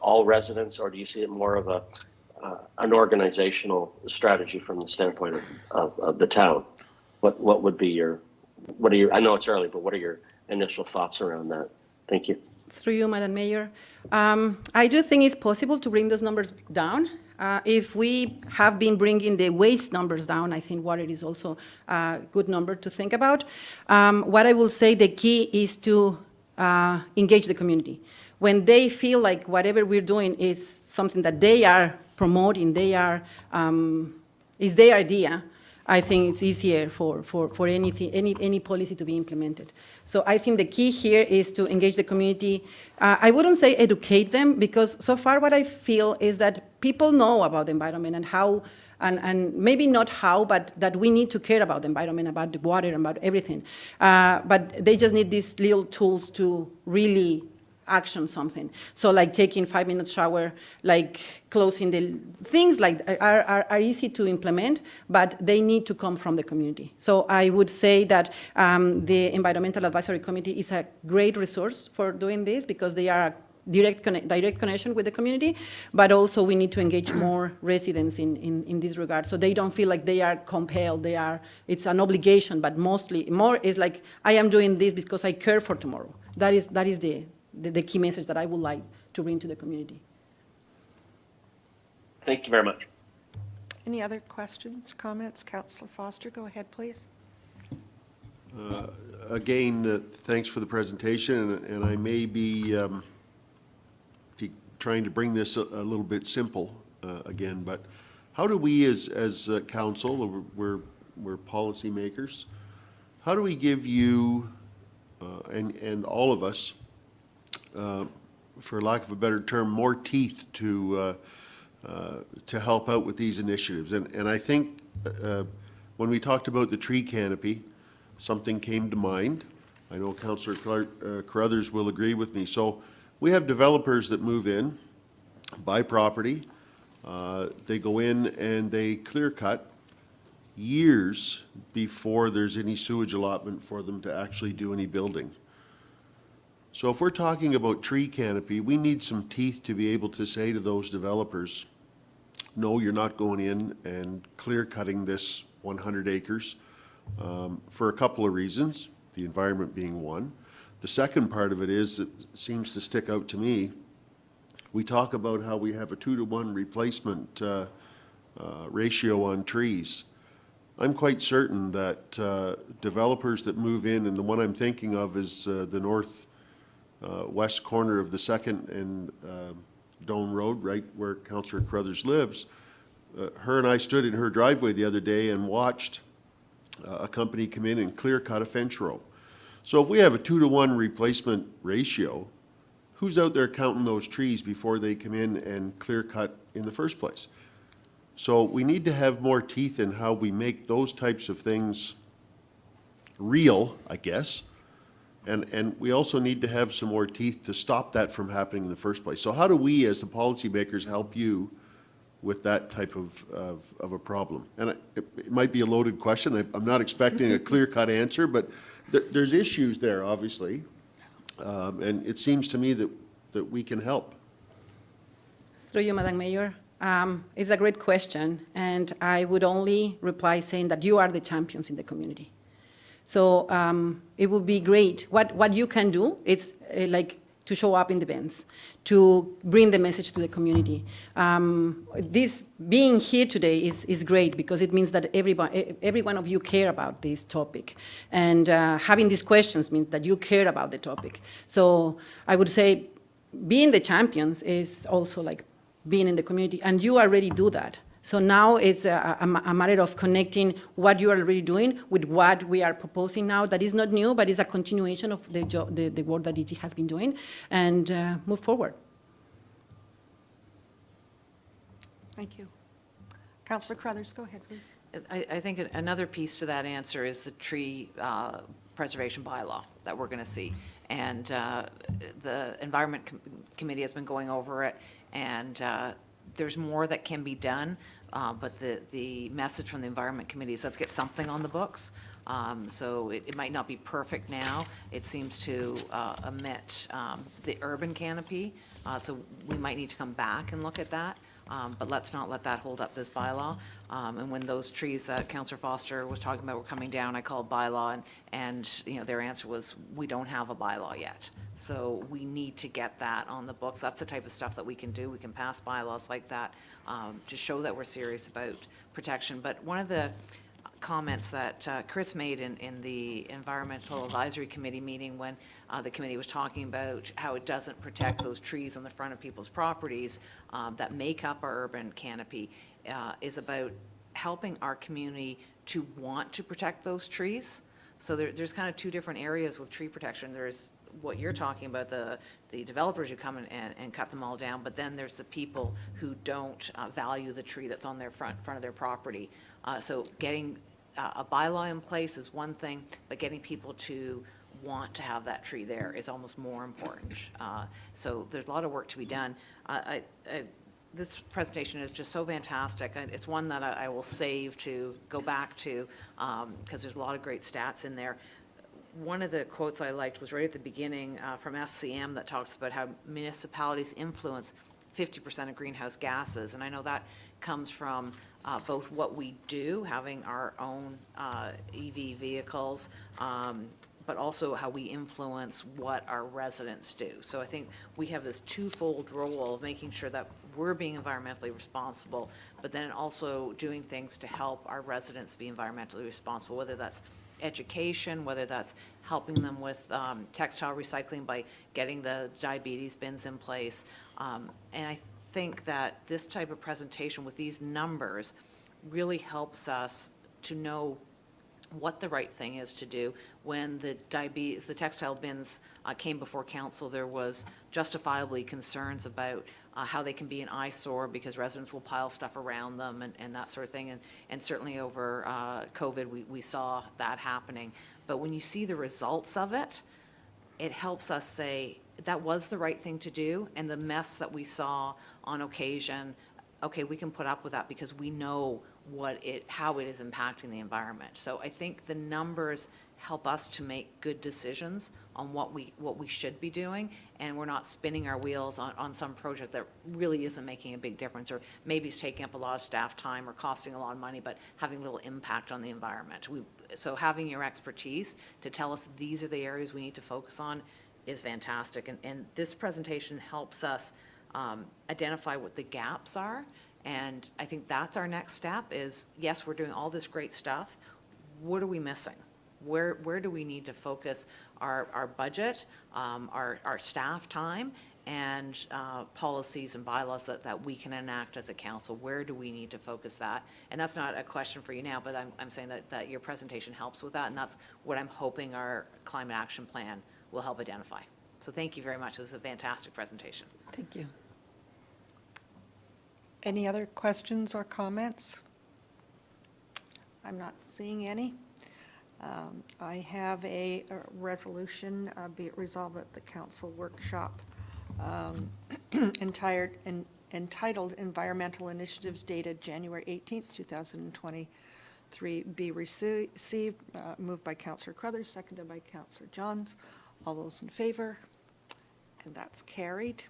all residents, or do you see it more of an organizational strategy from the standpoint of the town? What are your, I know it's early, but what are your initial thoughts around that? Thank you. Through you, Madam Mayor. I do think it's possible to bring those numbers down. If we have been bringing the waste numbers down, I think water is also a good number to think about. What I will say, the key is to engage the community. When they feel like whatever we're doing is something that they are promoting, is their idea, I think it's easier for any policy to be implemented. So I think the key here is to engage the community. I wouldn't say educate them, because so far what I feel is that people know about the environment and how, and maybe not how, but that we need to care about the environment, about the water, about everything. But they just need these little tools to really action something. So like taking 5-minute shower, like closing the things like are easy to implement, but they need to come from the community. So I would say that the Environmental Advisory Committee is a great resource for doing this, because they are direct connection with the community, but also we need to engage more residents in this regard, so they don't feel like they are compelled. It's an obligation, but more is like, I am doing this because I care for tomorrow. That is the key message that I would like to bring to the community. Thank you very much. Any other questions, comments? Councillor Foster, go ahead, please. Again, thanks for the presentation, and I may be trying to bring this a little bit simple again, but how do we as council, we're policymakers, how do we give you and all of us, for lack of a better term, more teeth to help out with these initiatives? And I think when we talked about the tree canopy, something came to mind. I know Councillor Crothers will agree with me. So we have developers that move in, buy property, they go in and they clear cut years before there's any sewage allotment for them to actually do any building. So if we're talking about tree canopy, we need some teeth to be able to say to those developers, no, you're not going in and clear cutting this 100 acres for a couple of reasons, the environment being one. The second part of it is, it seems to stick out to me, we talk about how we have a 2-to-1 replacement ratio on trees. I'm quite certain that developers that move in, and the one I'm thinking of is the north west corner of the 2nd and Dome Road, right where Councillor Crothers lives. Her and I stood in her driveway the other day and watched a company come in and clear cut a fence row. So if we have a 2-to-1 replacement ratio, who's out there counting those trees before they come in and clear cut in the first place? So we need to have more teeth in how we make those types of things real, I guess. And we also need to have some more teeth to stop that from happening in the first place. So how do we, as the policymakers, help you with that type of a problem? And it might be a loaded question. I'm not expecting a clear-cut answer, but there's issues there, obviously. And it seems to me that we can help. Through you, Madam Mayor. It's a great question, and I would only reply saying that you are the champions in the community. So it would be great. What you can do, it's like to show up in the events, to bring the message to the community. This being here today is great because it means that every one of you care about this topic. And having these questions means that you care about the topic. So I would say being the champions is also like being in the community, and you already do that. So now it's a matter of connecting what you are already doing with what we are proposing now. That is not new, but it's a continuation of the work that EG has been doing, and move forward. Thank you. Councillor Crothers, go ahead, please. I think another piece to that answer is the tree preservation bylaw that we're going to see. And the Environment Committee has been going over it, and there's more that can be done, but the message from the Environment Committee is let's get something on the books. So it might not be perfect now. It seems to omit the urban canopy, so we might need to come back and look at that. But let's not let that hold up this bylaw. And when those trees that Councillor Foster was talking about were coming down, I called bylaw, and you know, their answer was, we don't have a bylaw yet. So we need to get that on the books. That's the type of stuff that we can do. We can pass bylaws like that to show that we're serious about protection. But one of the comments that Chris made in the Environmental Advisory Committee meeting when the committee was talking about how it doesn't protect those trees on the front of people's properties that make up our urban canopy is about helping our community to want to protect those trees. So there's kind of two different areas with tree protection. There's what you're talking about, the developers who come in and cut them all down, but then there's the people who don't value the tree that's on their front of their property. So getting a bylaw in place is one thing, but getting people to want to have that tree there is almost more important. So there's a lot of work to be done. This presentation is just so fantastic. It's one that I will save to go back to because there's a lot of great stats in there. One of the quotes I liked was right at the beginning from FCM that talks about how municipalities influence 50% of greenhouse gases. And I know that comes from both what we do, having our own EV vehicles, but also how we influence what our residents do. So I think we have this twofold role of making sure that we're being environmentally responsible, but then also doing things to help our residents be environmentally responsible, whether that's education, whether that's helping them with textile recycling by getting the diabetes bins in place. And I think that this type of presentation with these numbers really helps us to know what the right thing is to do. When the textile bins came before council, there was justifiably concerns about how they can be an eyesore because residents will pile stuff around them and that sort of thing. And certainly over COVID, we saw that happening. But when you see the results of it, it helps us say that was the right thing to do. And the mess that we saw on occasion, okay, we can put up with that because we know how it is impacting the environment. So I think the numbers help us to make good decisions on what we should be doing, and we're not spinning our wheels on some project that really isn't making a big difference, or maybe is taking up a lot of staff time or costing a lot of money, but having little impact on the environment. So having your expertise to tell us these are the areas we need to focus on is fantastic, and this presentation helps us identify what the gaps are. And I think that's our next step is, yes, we're doing all this great stuff. What are we missing? Where do we need to focus our budget, our staff time, and policies and bylaws that we can enact as a council? Where do we need to focus that? And that's not a question for you now, but I'm saying that your presentation helps with that, and that's what I'm hoping our climate action plan will help identify. So thank you very much. This was a fantastic presentation. Thank you. Any other questions or comments? I'm not seeing any. I have a resolution, be it resolved at the council workshop entitled Environmental Initiatives dated January 18th, 2023 be received, moved by Councillor Crothers, seconded by Councillor Johns. All those in favor? And that's carried.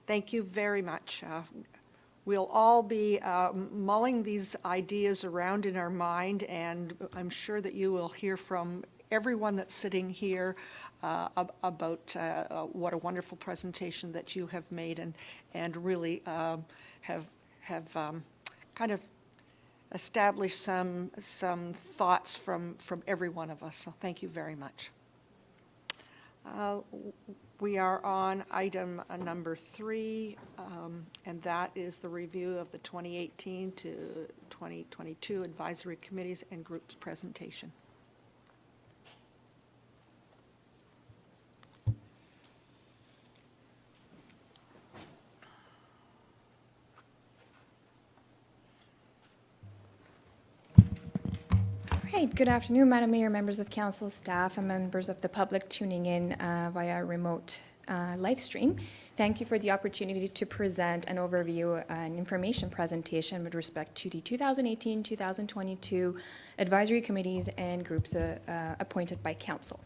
Thank you very much. We'll all be mulling these ideas around in our mind, and I'm sure that you will hear from everyone that's sitting here about what a wonderful presentation that you have made, and really have kind of established some thoughts from every one of us. So thank you very much. We are on item number 3, and that is the review of the 2018 to 2022 advisory committees and groups presentation. Right, good afternoon, Madam Mayor, members of council, staff, and members of the public tuning in via remote live stream. Thank you for the opportunity to present an overview and information presentation with respect to the 2018-2022 advisory committees and groups appointed by council.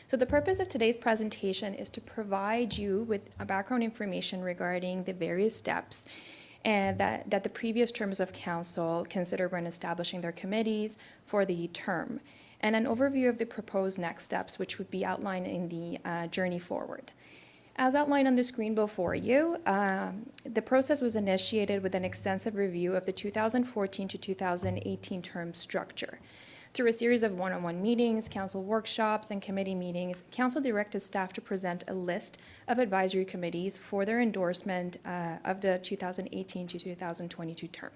So the purpose of today's presentation is to provide you with background information regarding the various steps and that the previous terms of council considered when establishing their committees for the term, and an overview of the proposed next steps, which would be outlined in the journey forward. As outlined on the screen before you, the process was initiated with an extensive review of the 2014 to 2018 term structure. Through a series of one-on-one meetings, council workshops, and committee meetings, council directed staff to present a list of advisory committees for their endorsement of the 2018 to 2022 term.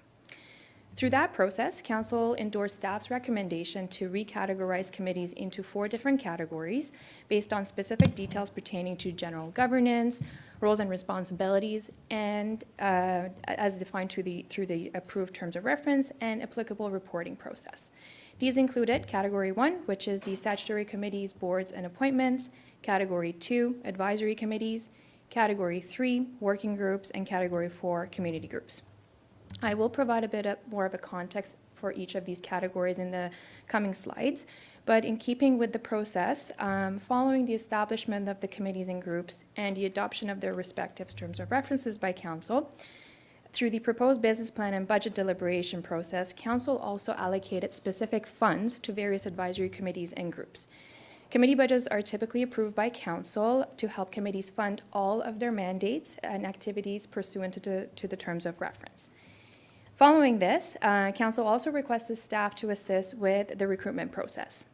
Through that process, council endorsed staff's recommendation to recategorize committees into 4 different categories based on specific details pertaining to general governance, roles and responsibilities, and as defined through the approved terms of reference and applicable reporting process. These included Category 1, which is the statutory committees, boards, and appointments, Category 2, advisory committees, Category 3, working groups, and Category 4, community groups. I will provide a bit more of a context for each of these categories in the coming slides, but in keeping with the process, following the establishment of the committees and groups and the adoption of their respective terms of references by council, through the proposed business plan and budget deliberation process, council also allocated specific funds to various advisory committees and groups. Committee budgets are typically approved by council to help committees fund all of their mandates and activities pursuant to the terms of reference. Following this, Council also requested staff to assist with the recruitment process.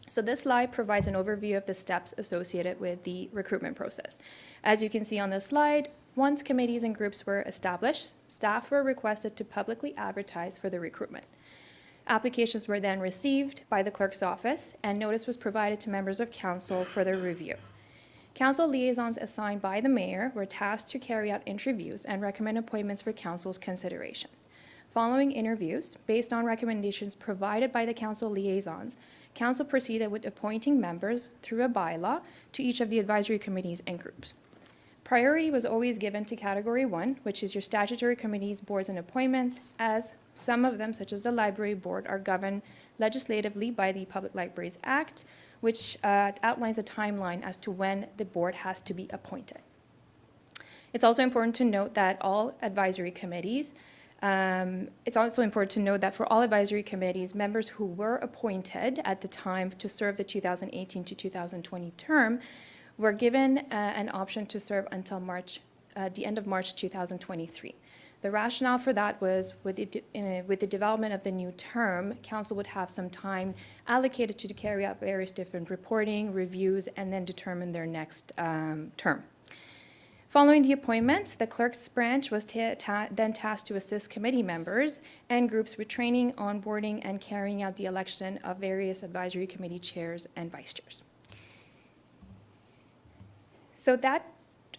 So this slide provides an overview of the steps associated with the recruitment process. As you can see on the slide, once committees and groups were established, staff were requested to publicly advertise for the recruitment. Applications were then received by the clerk's office, and notice was provided to members of council for their review. Council liaisons assigned by the mayor were tasked to carry out interviews and recommend appointments for council's consideration. Following interviews, based on recommendations provided by the council liaisons, council proceeded with appointing members through a bylaw to each of the advisory committees and groups. Priority was always given to Category 1, which is your statutory committees, boards, and appointments, as some of them, such as the Library Board, are governed legislatively by the Public Libraries Act, which outlines a timeline as to when the board has to be appointed. It's also important to note that for all advisory committees, members who were appointed at the time to serve the 2018 to 2020 term were given an option to serve until the end of March 2023. The rationale for that was with the development of the new term, council would have some time allocated to carry out various different reporting, reviews, and then determine their next term. Following the appointments, the clerk's branch was then tasked to assist committee members and groups with training, onboarding, and carrying out the election of various advisory committee chairs and vice chairs. So that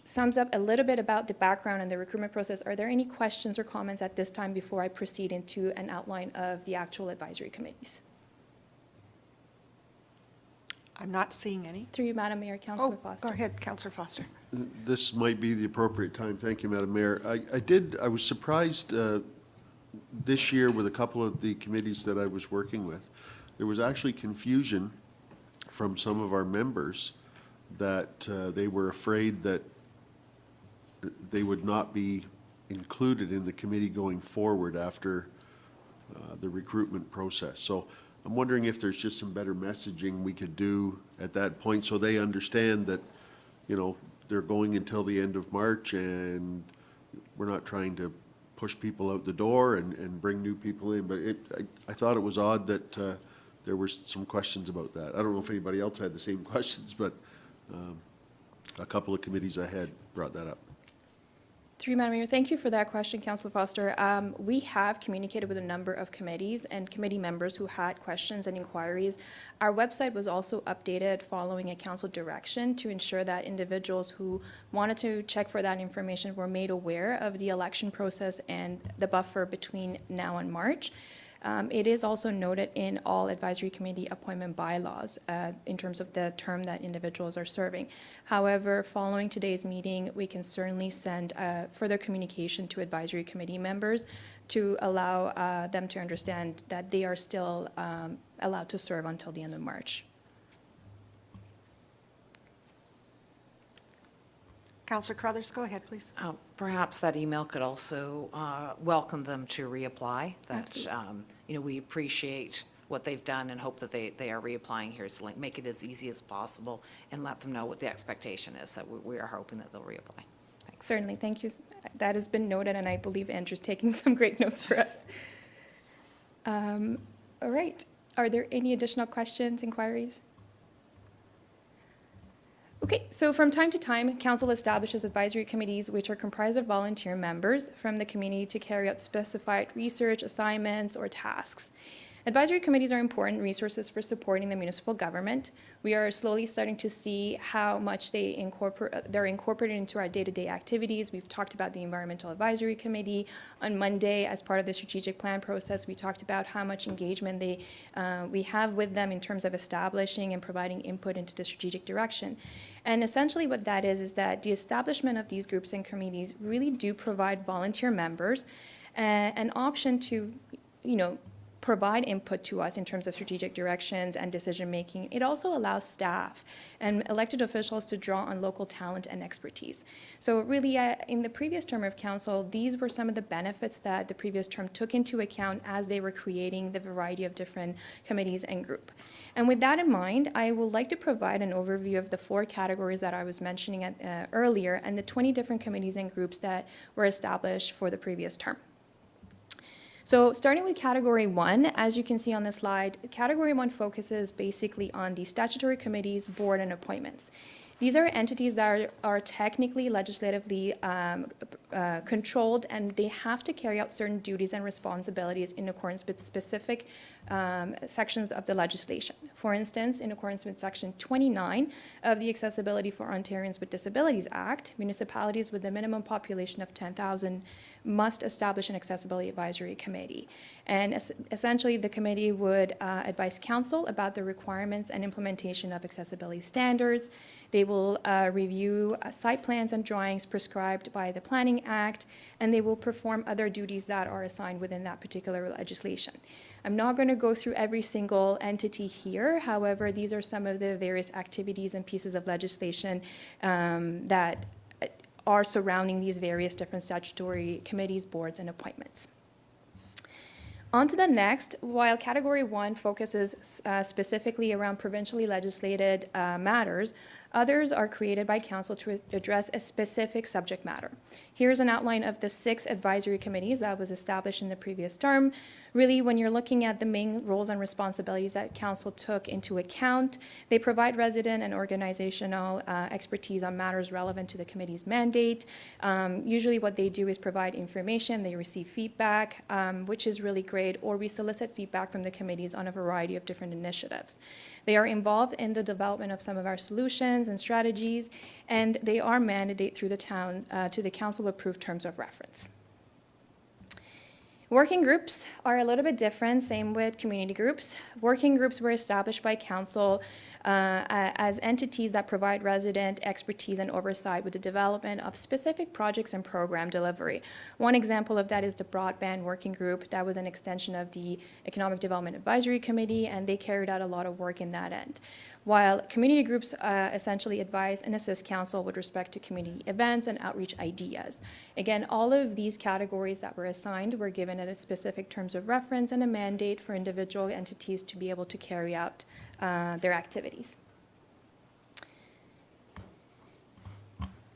sums up a little bit about the background and the recruitment process. Are there any questions or comments at this time before I proceed into an outline of the actual advisory committees? I'm not seeing any. Through you, Madam Mayor, Councillor Oh, Foster. go ahead, Councillor Foster. This might be the appropriate time. Thank you, Madam Mayor. I was surprised this year with a couple of the committees that I was working with. There was actually confusion from some of our members that they were afraid that they would not be included in the committee going forward after the recruitment process. So I'm wondering if there's just some better messaging we could do at that point so they understand that, you know, they're going until the end of March and we're not trying to push people out the door and bring new people in. But I thought it was odd that there were some questions about that. I don't know if anybody else had the same questions, but a couple of committees ahead brought that up. Through you, Madam Mayor, thank you for that question, Councillor Foster. We have communicated with a number of committees and committee members who had questions and inquiries. Our website was also updated following a council direction to ensure that individuals who wanted to check for that information were made aware of the election process and the buffer between now and March. It is also noted in all advisory committee appointment bylaws in terms of the term that individuals are serving. However, following today's meeting, we can certainly send further communication to advisory committee members to allow them to understand that they are still allowed to serve until the end of March. Councillor Crothers, go ahead, please. Perhaps that email could also welcome them to reapply. That, Absolutely. you know, we appreciate what they've done and hope that they are reapplying here. So make it as easy as possible and let them know what the expectation is, that we are hoping that they'll reapply. Thanks. Certainly, thank you. That has been noted, and I believe Andrew's taking some great notes for us. All right. Are there any additional questions, inquiries? Okay, so from time to time, Council establishes advisory committees which are comprised of volunteer members from the community to carry out specified research, assignments, or tasks. Advisory committees are important resources for supporting the municipal government. We are slowly starting to see how much they're incorporated into our day-to-day activities. We've talked about the Environmental Advisory Committee. On Monday, as part of the strategic plan process, we talked about how much engagement we have with them in terms of establishing and providing input into the strategic direction. And essentially what that is that the establishment of these groups and committees really do provide volunteer members an option to, you know, provide input to us in terms of strategic directions and decision-making. It also allows staff and elected officials to draw on local talent and expertise. So really, in the previous term of council, these were some of the benefits that the previous term took into account as they were creating the variety of different committees and groups. And with that in mind, I would like to provide an overview of the 4 categories that I was mentioning earlier and the 20 different committees and groups that were established for the previous term. So starting with Category 1, as you can see on the slide, Category 1 focuses basically on the statutory committees, board, and appointments. These are entities that are technically legislatively controlled, and they have to carry out certain duties and responsibilities in accordance with specific sections of the legislation. For instance, in accordance with Section 29 of the Accessibility for Ontarians with Disabilities Act, municipalities with a minimum population of 10,000 must establish an accessibility advisory committee. And essentially, the committee would advise council about the requirements and implementation of accessibility standards. They will review site plans and drawings prescribed by the Planning Act, and they will perform other duties that are assigned within that particular legislation. I'm not going to go through every single entity here. However, these are some of the various activities and pieces of legislation that are surrounding these various different statutory committees, boards, and appointments. On to the next, while Category 1 focuses specifically around provincially legislated matters, others are created by council to address a specific subject matter. Here's an outline of the 6 advisory committees that was established in the previous term. Really, when you're looking at the main roles and responsibilities that council took into account, they provide resident and organizational expertise on matters relevant to the committee's mandate. Usually what they do is provide information, they receive feedback, which is really great, or we solicit feedback from the committees on a variety of different initiatives. They are involved in the development of some of our solutions and strategies, and they are mandated through the town to the council-approved terms of reference. Working groups are a little bit different, same with community groups. Working groups were established by council as entities that provide resident expertise and oversight with the development of specific projects and program delivery. One example of that is the Broadband Working Group. That was an extension of the Economic Development Advisory Committee, and they carried out a lot of work in that end. While community groups essentially advise and assist council with respect to community events and outreach ideas. Again, all of these categories that were assigned were given at a specific terms of reference and a mandate for individual entities to be able to carry out their activities.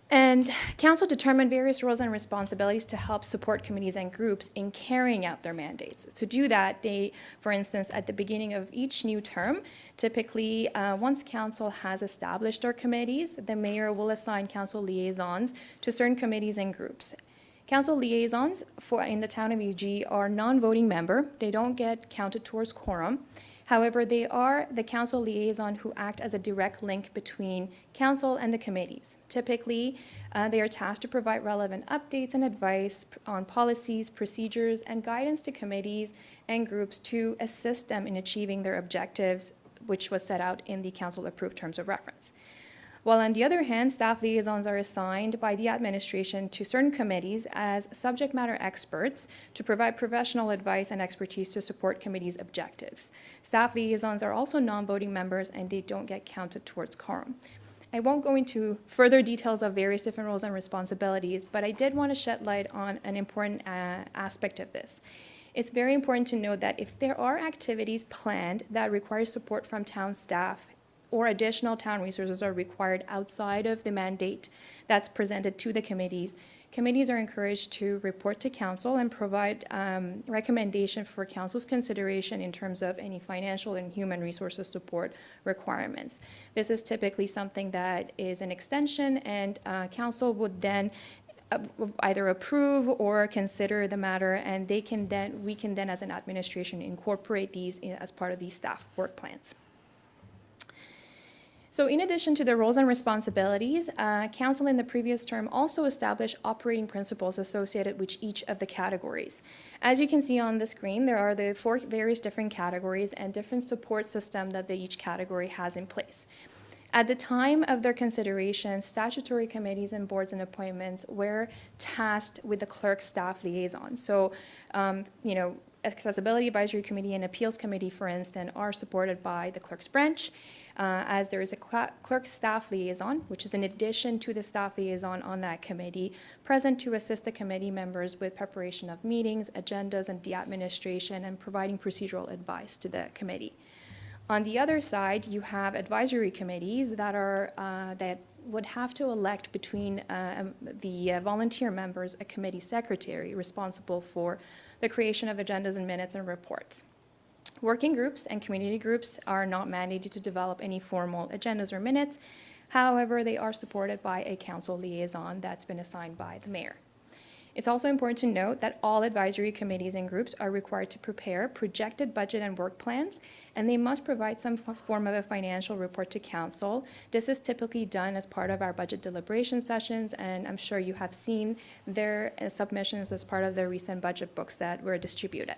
And council determined various roles and responsibilities to help support committees and groups in carrying out their mandates. To do that, they, for instance, at the beginning of each new term, typically once council has established their committees, the mayor will assign council liaisons to certain committees and groups. Council liaisons in the town of EG are non-voting member. They don't get counted towards quorum. However, they are the council liaison who act as a direct link between council and the committees. Typically, they are tasked to provide relevant updates and advice on policies, procedures, and guidance to committees and groups to assist them in achieving their objectives, which was set out in the council-approved terms of reference. While on the other hand, staff liaisons are assigned by the administration to certain committees as subject matter experts to provide professional advice and expertise to support committees' objectives. Staff liaisons are also non-voting members and they don't get counted towards quorum. I won't go into further details of various different roles and responsibilities, but I did want to shed light on an important aspect of this. It's very important to note that if there are activities planned that require support from town staff or additional town resources are required outside of the mandate that's presented to the committees, committees are encouraged to report to council and provide recommendation for council's consideration in terms of any financial and human resources support requirements. This is typically something that is an extension, and council would then either approve or consider the matter, and we can then as an administration incorporate these as part of these staff work plans. So in addition to the roles and responsibilities, council in the previous term also established operating principles associated with each of the categories. As you can see on the screen, there are the 4 various different categories and different support system that each category has in place. At the time of their consideration, statutory committees and boards and appointments were tasked with the clerk staff liaison. So, Accessibility Advisory Committee and Appeals Committee, for instance, are supported by the clerk's branch, as there is a clerk staff liaison, which is in addition to the staff liaison on that committee, present to assist the committee members with preparation of meetings, agendas, and the administration, and providing procedural advice to the committee. On the other side, you have advisory committees that are, that would have to elect between the volunteer members, a committee secretary responsible for the creation of agendas and minutes and reports. Working groups and community groups are not mandated to develop any formal agendas or minutes. However, they are supported by a council liaison that's been assigned by the mayor. It's also important to note that all advisory committees and groups are required to prepare projected budget and work plans, and they must provide some form of a financial report to council. This is typically done as part of our budget deliberation sessions, and I'm sure you have seen their submissions as part of the recent budget books that were distributed.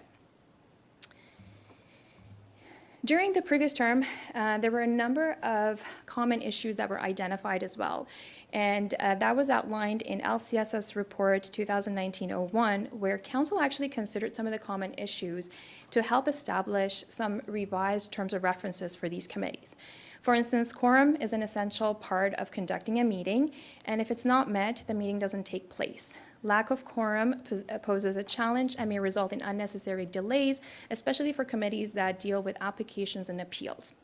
During the previous term, there were a number of common issues that were identified as well. And that was outlined in LCSS Report 2019-01, where Council actually considered some of the common issues to help establish some revised terms of references for these committees. For instance, quorum is an essential part of conducting a meeting, and if it's not met, the meeting doesn't take place. Lack of quorum poses a challenge and may result in unnecessary delays, especially for committees that deal with applications and appeals.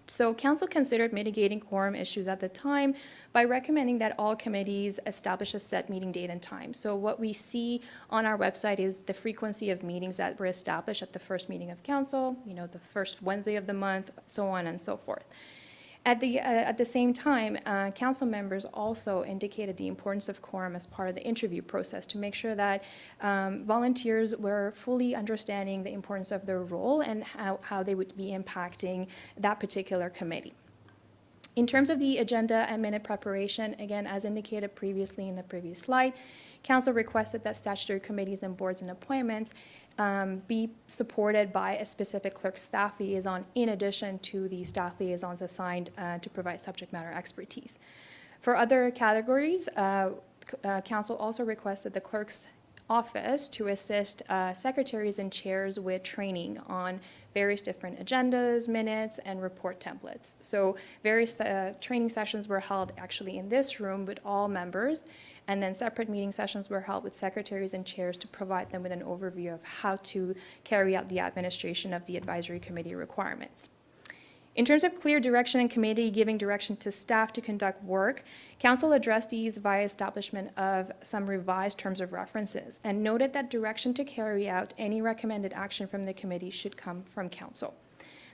So Council considered mitigating quorum issues at the time by recommending that all committees establish a set meeting date and time. So what we see on our website is the frequency of meetings that were established at the first meeting of Council, the first Wednesday of the month, so on and so forth. At the same time, council members also indicated the importance of quorum as part of the interview process to make sure that volunteers were fully understanding the importance of their role and how they would be impacting that particular committee. In terms of the agenda and minute preparation, again, as indicated previously in the previous slide, Council requested that statutory committees and boards and appointments be supported by a specific clerk staff liaison in addition to the staff liaisons assigned to provide subject matter expertise. For other categories, Council also requested the clerk's office to assist secretaries and chairs with training on various different agendas, minutes, and report templates. So various training sessions were held actually in this room with all members, and then separate meeting sessions were held with secretaries and chairs to provide them with an overview of how to carry out the administration of the advisory committee requirements. In terms of clear direction and committee giving direction to staff to conduct work, Council addressed these via establishment of some revised terms of references and noted that direction to carry out any recommended action from the committee should come from Council.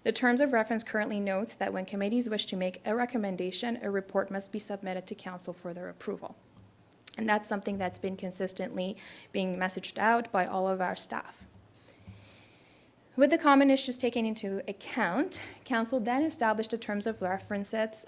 The terms of reference currently notes that when committees wish to make a recommendation, a report must be submitted to Council for their approval. And that's something that's been consistently being messaged out by all of our staff. With the common issues taken into account, Council then established the terms of references.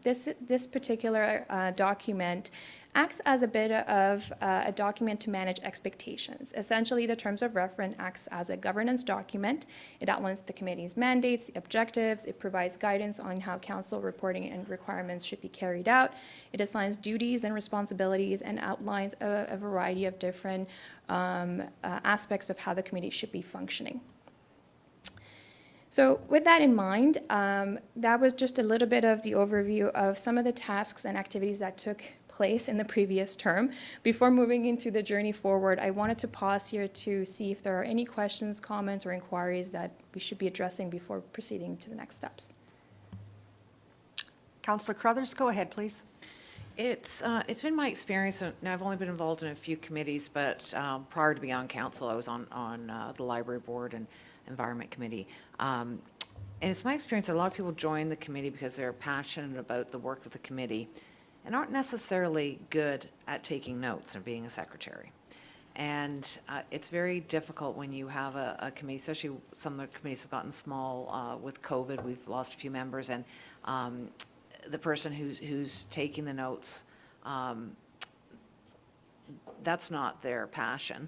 This particular document acts as a bit of a document to manage expectations. Essentially, the terms of reference acts as a governance document. It outlines the committee's mandates, the objectives. It provides guidance on how Council reporting and requirements should be carried out. It assigns duties and responsibilities and outlines a variety of different aspects of how the committee should be functioning. So with that in mind, that was just a little bit of the overview of some of the tasks and activities that took place in the previous term. Before moving into the journey forward, I wanted to pause here to see if there are any questions, comments, or inquiries that we should be addressing before proceeding to the next steps. Councillor Crothers, go ahead, please. It's been my experience, and I've only been involved in a few committees, but prior to being on council, I was on the library board and environment committee. And it's my experience that a lot of people join the committee because they're passionate about the work of the committee and aren't necessarily good at taking notes or being a secretary. And it's very difficult when you have a committee, especially some of the committees have gotten small with COVID. We've lost a few members, and the person who's taking the notes, that's not their passion.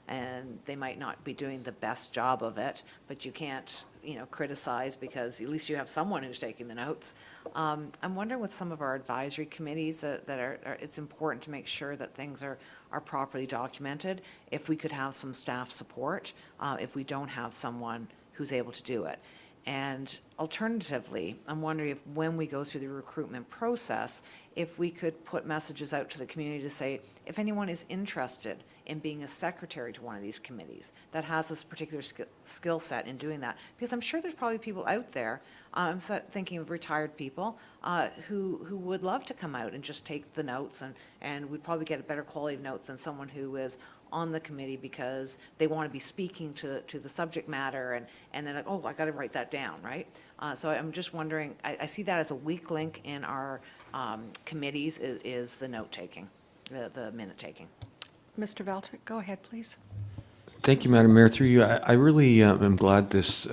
And they might not be doing the best job of it, but you can't, criticize because at least you have someone who's taking the notes. I'm wondering with some of our advisory committees that are it's important to make sure that things are properly documented. If we could have some staff support, if we don't have someone who's able to do it. And alternatively, I'm wondering if when we go through the recruitment process, if we could put messages out to the community to say, if anyone is interested in being a secretary to one of these committees that has this particular skill set in doing that, because I'm sure there's probably people out there, I'm thinking of retired people, who would love to come out and just take the notes, and we'd probably get a better quality of notes than someone who is on the committee because they want to be speaking to the subject matter, and they're like, oh, I got to write that down, right? So I'm just wondering, I see that as a weak link in our committees is the note-taking, the minute-taking. Mr. Valtrek, go ahead, please. Thank you, Madam Mayor. Through you, I really am glad this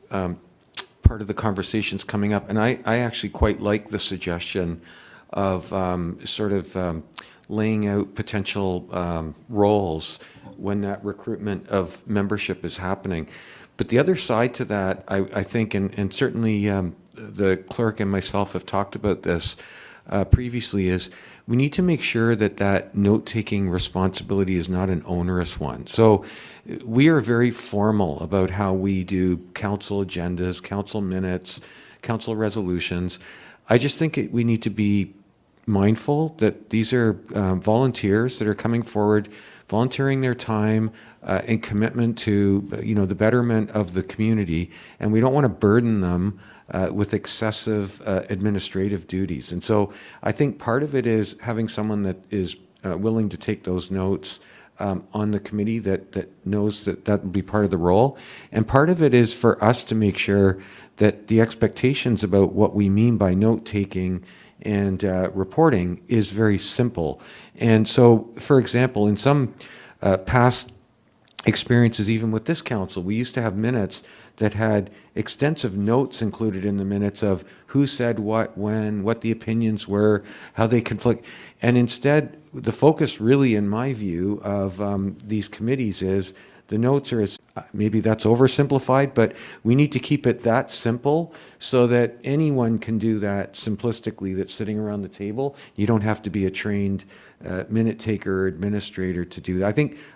part of the conversation's coming up, and I actually quite like the suggestion of laying out potential roles when that recruitment of membership is happening. But the other side to that, I think, and certainly the clerk and myself have talked about this previously, is we need to make sure that that note-taking responsibility is not an onerous one. So we are very formal about how we do council agendas, council minutes, council resolutions. I just think we need to be mindful that these are volunteers that are coming forward, volunteering their time and commitment to the betterment of the community, and we don't want to burden them with excessive administrative duties. And so I think part of it is having someone that is willing to take those notes on the committee that knows that will be part of the role. And part of it is for us to make sure that the expectations about what we mean by note-taking and reporting is very simple. And so, for example, in some past experiences, even with this council, we used to have minutes that had extensive notes included in the minutes of who said what, when, what the opinions were, how they conflict. And instead, the focus really, in my view, of these committees is the notes are, maybe that's oversimplified, but we need to keep it that simple so that anyone can do that simplistically that's sitting around the table. You don't have to be a trained minute taker or administrator to do that.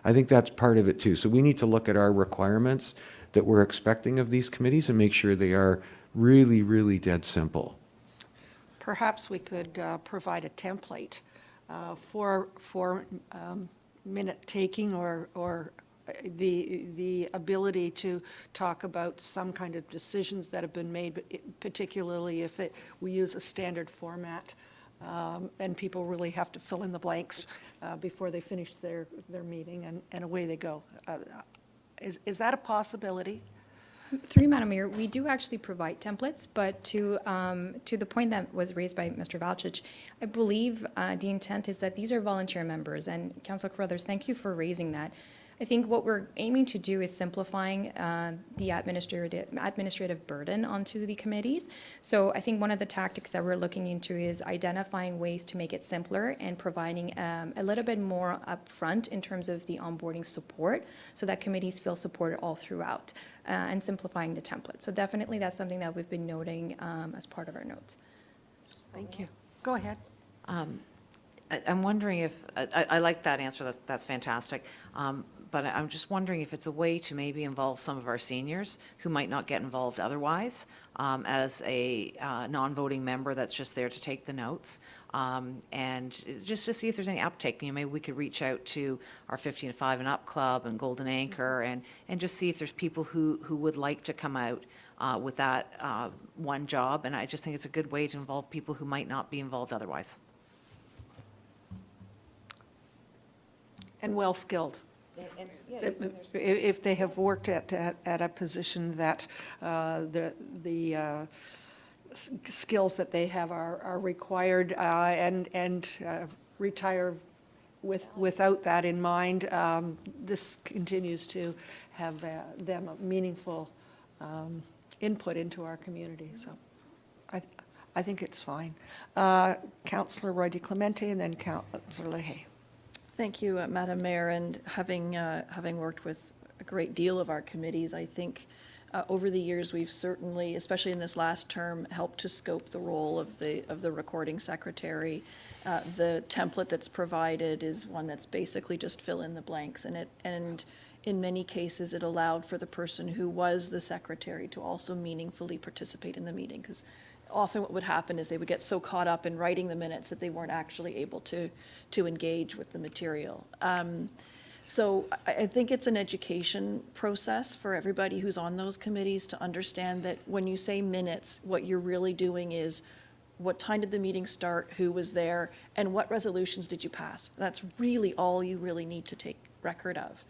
I think that's part of it too. So we need to look at our requirements that we're expecting of these committees and make sure they are really, really dead simple. Perhaps we could provide a template for minute taking or the ability to talk about some kind of decisions that have been made, particularly if we use a standard format and people really have to fill in the blanks before they finish their meeting, and away they go. Is that a possibility? Through you, Madam Mayor, we do actually provide templates, but to the point that was raised by Mr. Valtrich, I believe the intent is that these are volunteer members, and Councillor Crothers, thank you for raising that. I think what we're aiming to do is simplifying the administrative burden onto the committees. So I think one of the tactics that we're looking into is identifying ways to make it simpler and providing a little bit more upfront in terms of the onboarding support so that committees feel supported all throughout and simplifying the template. So definitely that's something that we've been noting as part of our notes. Thank you. Go ahead. I'm wondering if, I like that answer, that's fantastic. But I'm just wondering if it's a way to maybe involve some of our seniors who might not get involved otherwise as a non-voting member that's just there to take the notes. And just to see if there's any uptake. Maybe we could reach out to our 15 to 5 and up club and Golden Anchor and just see if there's people who would like to come out with that one job. And I just think it's a good way to involve people who might not be involved otherwise. And well-skilled. If they have worked at a position that the skills that they have are required and retire without that in mind, this continues to have them a meaningful input into our community. So I think it's fine. Councillor Roy DeClemente and then Councillor Leahy. Thank you, Madam Mayor, and having worked with a great deal of our committees, I think over the years we've certainly, especially in this last term, helped to scope the role of the recording secretary. The template that's provided is one that's basically just fill in the blanks, and in many cases, it allowed for the person who was the secretary to also meaningfully participate in the meeting, because often what would happen is they would get so caught up in writing the minutes that they weren't actually able to engage with the material. So I think it's an education process for everybody who's on those committees to understand that when you say minutes, what you're really doing is what time did the meeting start, who was there, and what resolutions did you pass? That's really all you really need to take record of.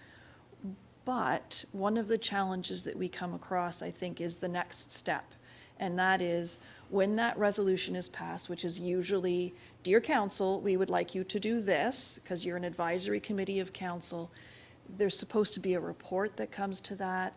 But one of the challenges that we come across, I think, is the next step. And that is when that resolution is passed, which is usually, dear council, we would like you to do this, because you're an advisory committee of council. There's supposed to be a report that comes to that.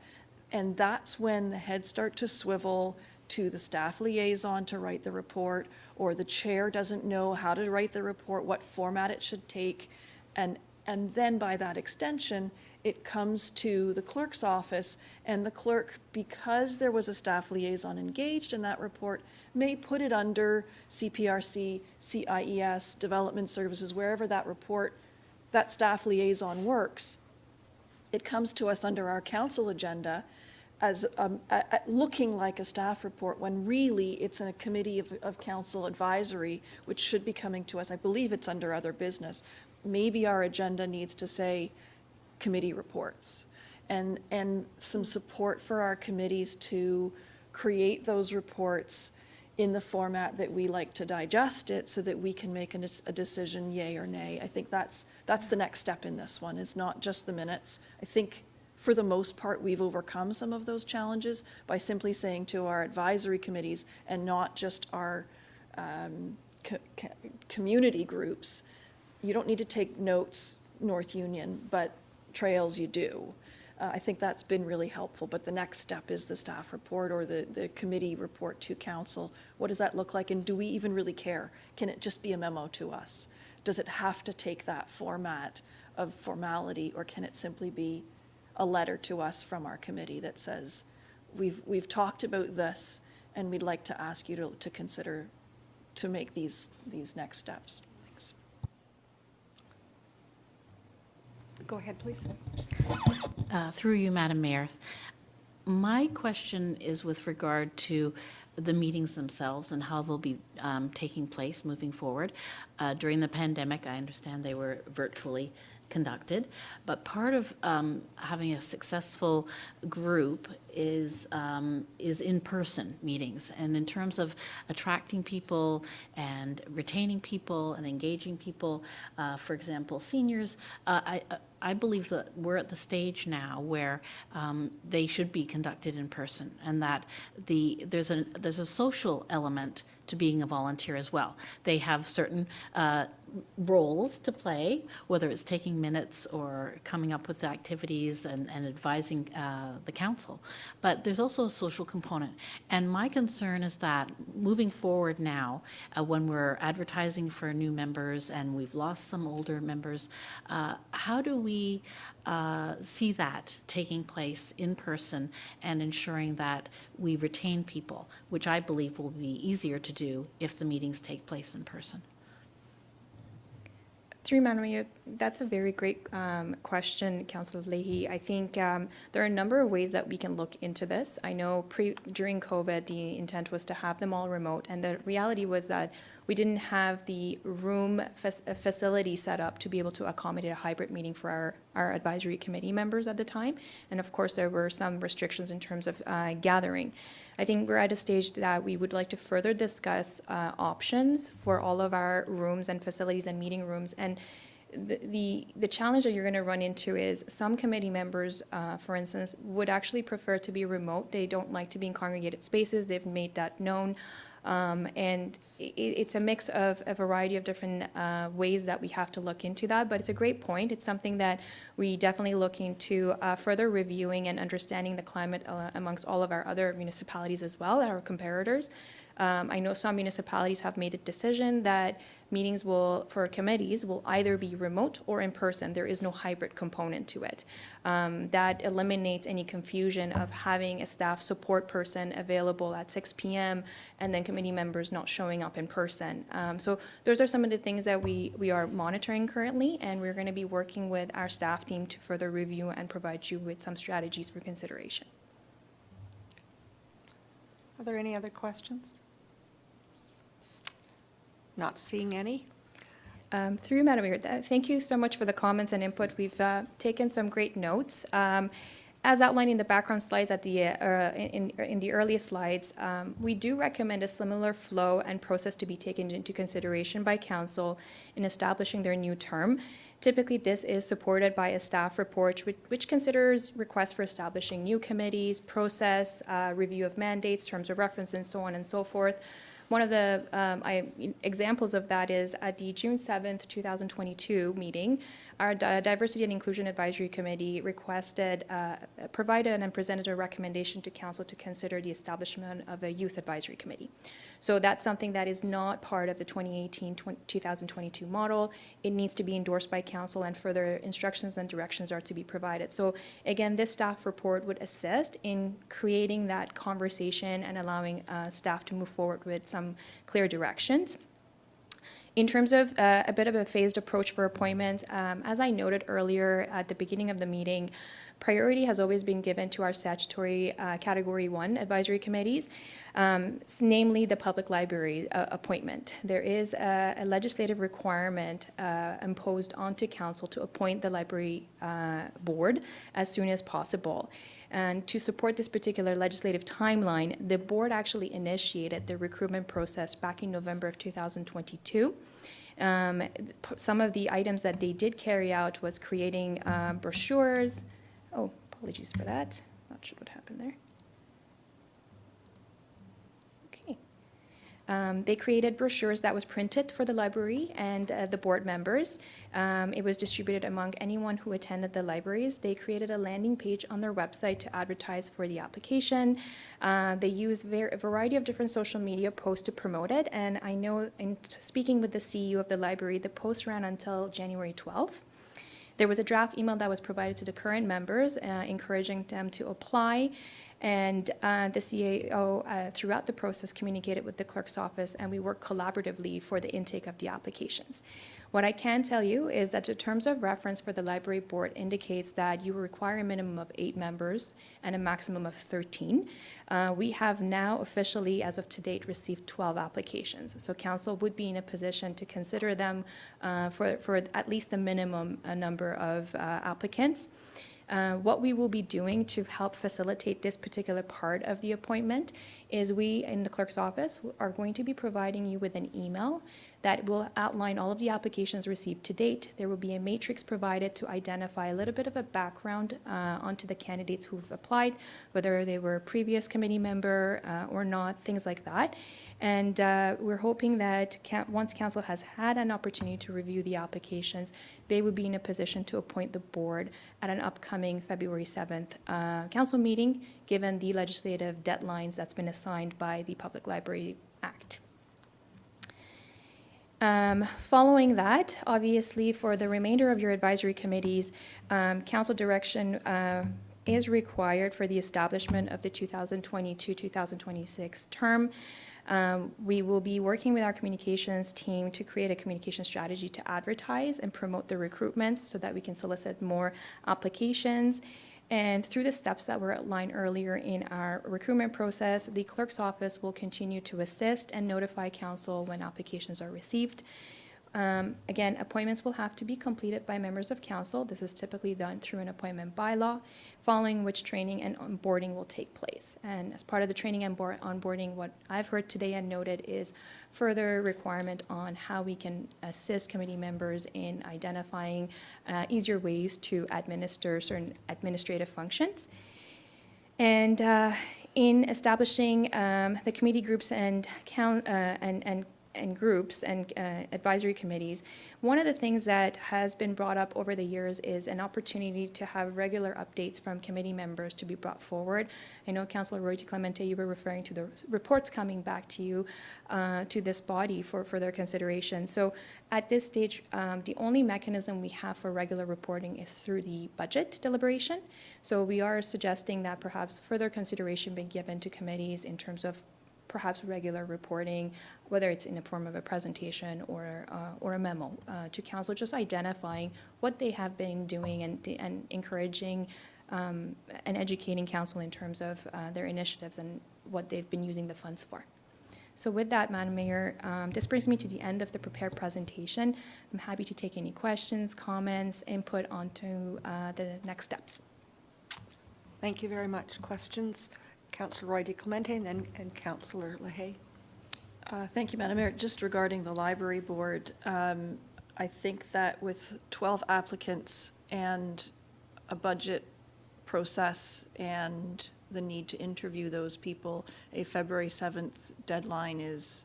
And that's when the heads start to swivel to the staff liaison to write the report, or the chair doesn't know how to write the report, what format it should take. And then by that extension, it comes to the clerk's office, and the clerk, because there was a staff liaison engaged in that report, may put it under CPRC, CIES, Development Services, wherever that report, that staff liaison works. It comes to us under our council agenda as looking like a staff report, when really it's in a committee of council advisory, which should be coming to us. I believe it's under other business. Maybe our agenda needs to say committee reports, and some support for our committees to create those reports in the format that we like to digest it, so that we can make a decision, yay or nay. I think that's the next step in this one, is not just the minutes. I think for the most part, we've overcome some of those challenges by simply saying to our advisory committees, and not just our community groups, you don't need to take notes, North Union, but trails you do. I think that's been really helpful, but the next step is the staff report, or the committee report to council. What does that look like, and do we even really care? Can it just be a memo to us? Does it have to take that format of formality, or can it simply be a letter to us from our committee that says, we've talked about this, and we'd like to ask you to consider to make these next steps? Thanks. Go ahead, please. Through you, Madam Mayor. My question is with regard to the meetings themselves and how they'll be taking place moving forward. During the pandemic, I understand they were virtually conducted, but part of having a successful group is in-person meetings. And in terms of attracting people and retaining people and engaging people, for example, seniors, I believe that we're at the stage now where they should be conducted in person, and that there's a social element to being a volunteer as well. They have certain roles to play, whether it's taking minutes or coming up with activities and advising the council. But there's also a social component. And my concern is that moving forward now, when we're advertising for new members and we've lost some older members, how do we see that taking place in person and ensuring that we retain people, which I believe will be easier to do if the meetings take place in person? Through Madam Mayor, that's a very great question, Councillor Leahy. I think there are a number of ways that we can look into this. I know during COVID, the intent was to have them all remote, and the reality was that we didn't have the room facility set up to be able to accommodate a hybrid meeting for our advisory committee members at the time. And of course, there were some restrictions in terms of gathering. I think we're at a stage that we would like to further discuss options for all of our rooms and facilities and meeting rooms. And the challenge that you're going to run into is some committee members, for instance, would actually prefer to be remote. They don't like to be in congregated spaces. They've made that known. And it's a mix of a variety of different ways that we have to look into that, but it's a great point. It's something that we definitely look into further reviewing and understanding the climate amongst all of our other municipalities as well, our comparators, I know some municipalities have made a decision that meetings for committees will either be remote or in person. There is no hybrid component to it. That eliminates any confusion of having a staff support person available at 6 p.m. and then committee members not showing up in person. So those are some of the things that we are monitoring currently, and we're going to be working with our staff team to further review and provide you with some strategies for consideration. Are there any other questions? Not seeing any. Through you, Madam Mayor, thank you so much for the comments and input. We've taken some great notes. As outlined in the background slides in the earliest slides, we do recommend a similar flow and process to be taken into consideration by council in establishing their new term. Typically, this is supported by a staff report, which considers requests for establishing new committees, process, review of mandates, terms of reference, and so on and so forth. One of the examples of that is at the June 7th, 2022 meeting, our Diversity and Inclusion Advisory Committee provided and presented a recommendation to council to consider the establishment of a youth advisory committee. So that's something that is not part of the 2018-2022 model. It needs to be endorsed by council, and further instructions and directions are to be provided. So again, this staff report would assist in creating that conversation and allowing staff to move forward with some clear directions. In terms of a bit of a phased approach for appointments, as I noted earlier at the beginning of the meeting, priority has always been given to our statutory Category 1 advisory committees, namely the public library appointment. There is a legislative requirement imposed onto council to appoint the library board as soon as possible. And to support this particular legislative timeline, the board actually initiated the recruitment process back in November of 2022. Some of the items that they did carry out was creating brochures. Oh, apologies for that. Not sure what happened there. Okay. They created brochures that was printed for the library and the board members. It was distributed among anyone who attended the libraries. They created a landing page on their website to advertise for the application. They used a variety of different social media posts to promote it. And I know in speaking with the CEO of the library, the post ran until January 12th. There was a draft email that was provided to the current members, encouraging them to apply. And the CAO, throughout the process, communicated with the clerk's office, and we worked collaboratively for the intake of the applications. What I can tell you is that the terms of reference for the library board indicates that you require a minimum of 8 members and a maximum of 13. We have now officially, as of to date, received 12 applications. So council would be in a position to consider them for at least the minimum number of applicants. What we will be doing to help facilitate this particular part of the appointment is we, in the clerk's office, are going to be providing you with an email that will outline all of the applications received to date. There will be a matrix provided to identify a little bit of a background onto the candidates who've applied, whether they were a previous committee member or not, things like that. And we're hoping that once council has had an opportunity to review the applications, they would be in a position to appoint the board at an upcoming February 7th council meeting, given the legislative deadlines that's been assigned by the Public Library Act. Following that, obviously, for the remainder of your advisory committees, council direction is required for the establishment of the 2022-2026 term. We will be working with our communications team to create a communication strategy to advertise and promote the recruitments so that we can solicit more applications. And through the steps that were outlined earlier in our recruitment process, the clerk's office will continue to assist and notify council when applications are received. Again, appointments will have to be completed by members of council. This is typically done through an appointment bylaw, following which training and onboarding will take place. And as part of the training and onboarding, what I've heard today and noted is further requirement on how we can assist committee members in identifying easier ways to administer certain administrative functions. And in establishing the committee groups and and groups and advisory committees, one of the things that has been brought up over the years is an opportunity to have regular updates from committee members to be brought forward. I know Councillor Roy Clemente, you were referring to the reports coming back to you, to this body for further consideration. So at this stage, the only mechanism we have for regular reporting is through the budget deliberation. So we are suggesting that perhaps further consideration be given to committees in terms of perhaps regular reporting, whether it's in the form of a presentation or a memo to council, just identifying what they have been doing and encouraging and educating council in terms of their initiatives and what they've been using the funds for. So with that, Madam Mayor, this brings me to the end of the prepared presentation. I'm happy to take any questions, comments, input onto the next steps. Thank you very much. Questions? Councillor Roy Clemente and Councillor Leahy. Thank you, Madam Mayor. Just regarding the library board, I think that with 12 applicants and a budget process and the need to interview those people, a February 7th deadline is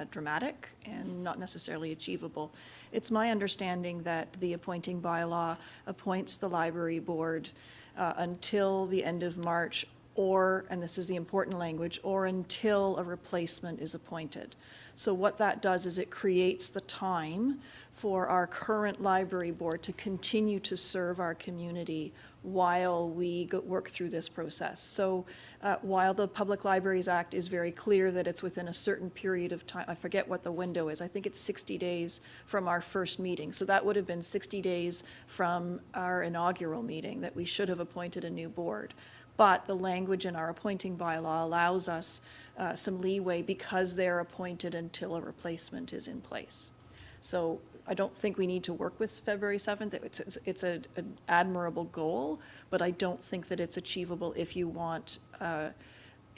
dramatic and not necessarily achievable. It's my understanding that the appointing bylaw appoints the library board until the end of March, or, and this is the important language, or until a replacement is appointed. So what that does is it creates the time for our current library board to continue to serve our community while we work through this process. So while the Public Libraries Act is very clear that it's within a certain period of time, I forget what the window is, I think it's 60 days from our first meeting. So that would have been 60 days from our inaugural meeting that we should have appointed a new board. But the language in our appointing bylaw allows us some leeway because they're appointed until a replacement is in place. So I don't think we need to work with February 7th. It's an admirable goal, but I don't think that it's achievable if you want as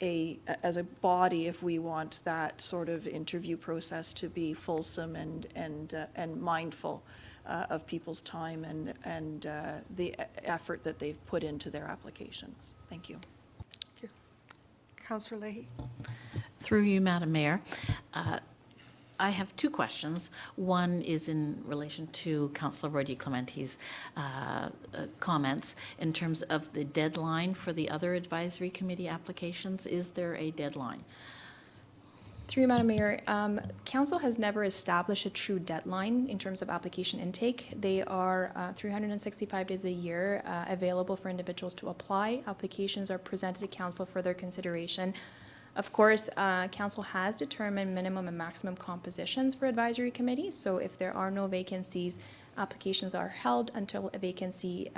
a body, if we want that sort of interview process to be fulsome and mindful of people's time and the effort that they've put into their applications. Thank you. Thank you. Councillor Leahy. Through you, Madam Mayor, I have two questions. One is in relation to Councillor Roy Clemente's comments in terms of the deadline for the other advisory committee applications. Is there a deadline? Through you, Madam Mayor, Council has never established a true deadline in terms of application intake. They are 365 days a year available for individuals to apply. Applications are presented to Council for their consideration. Of course, Council has determined minimum and maximum compositions for advisory committees. So if there are no vacancies, applications are held until a vacancy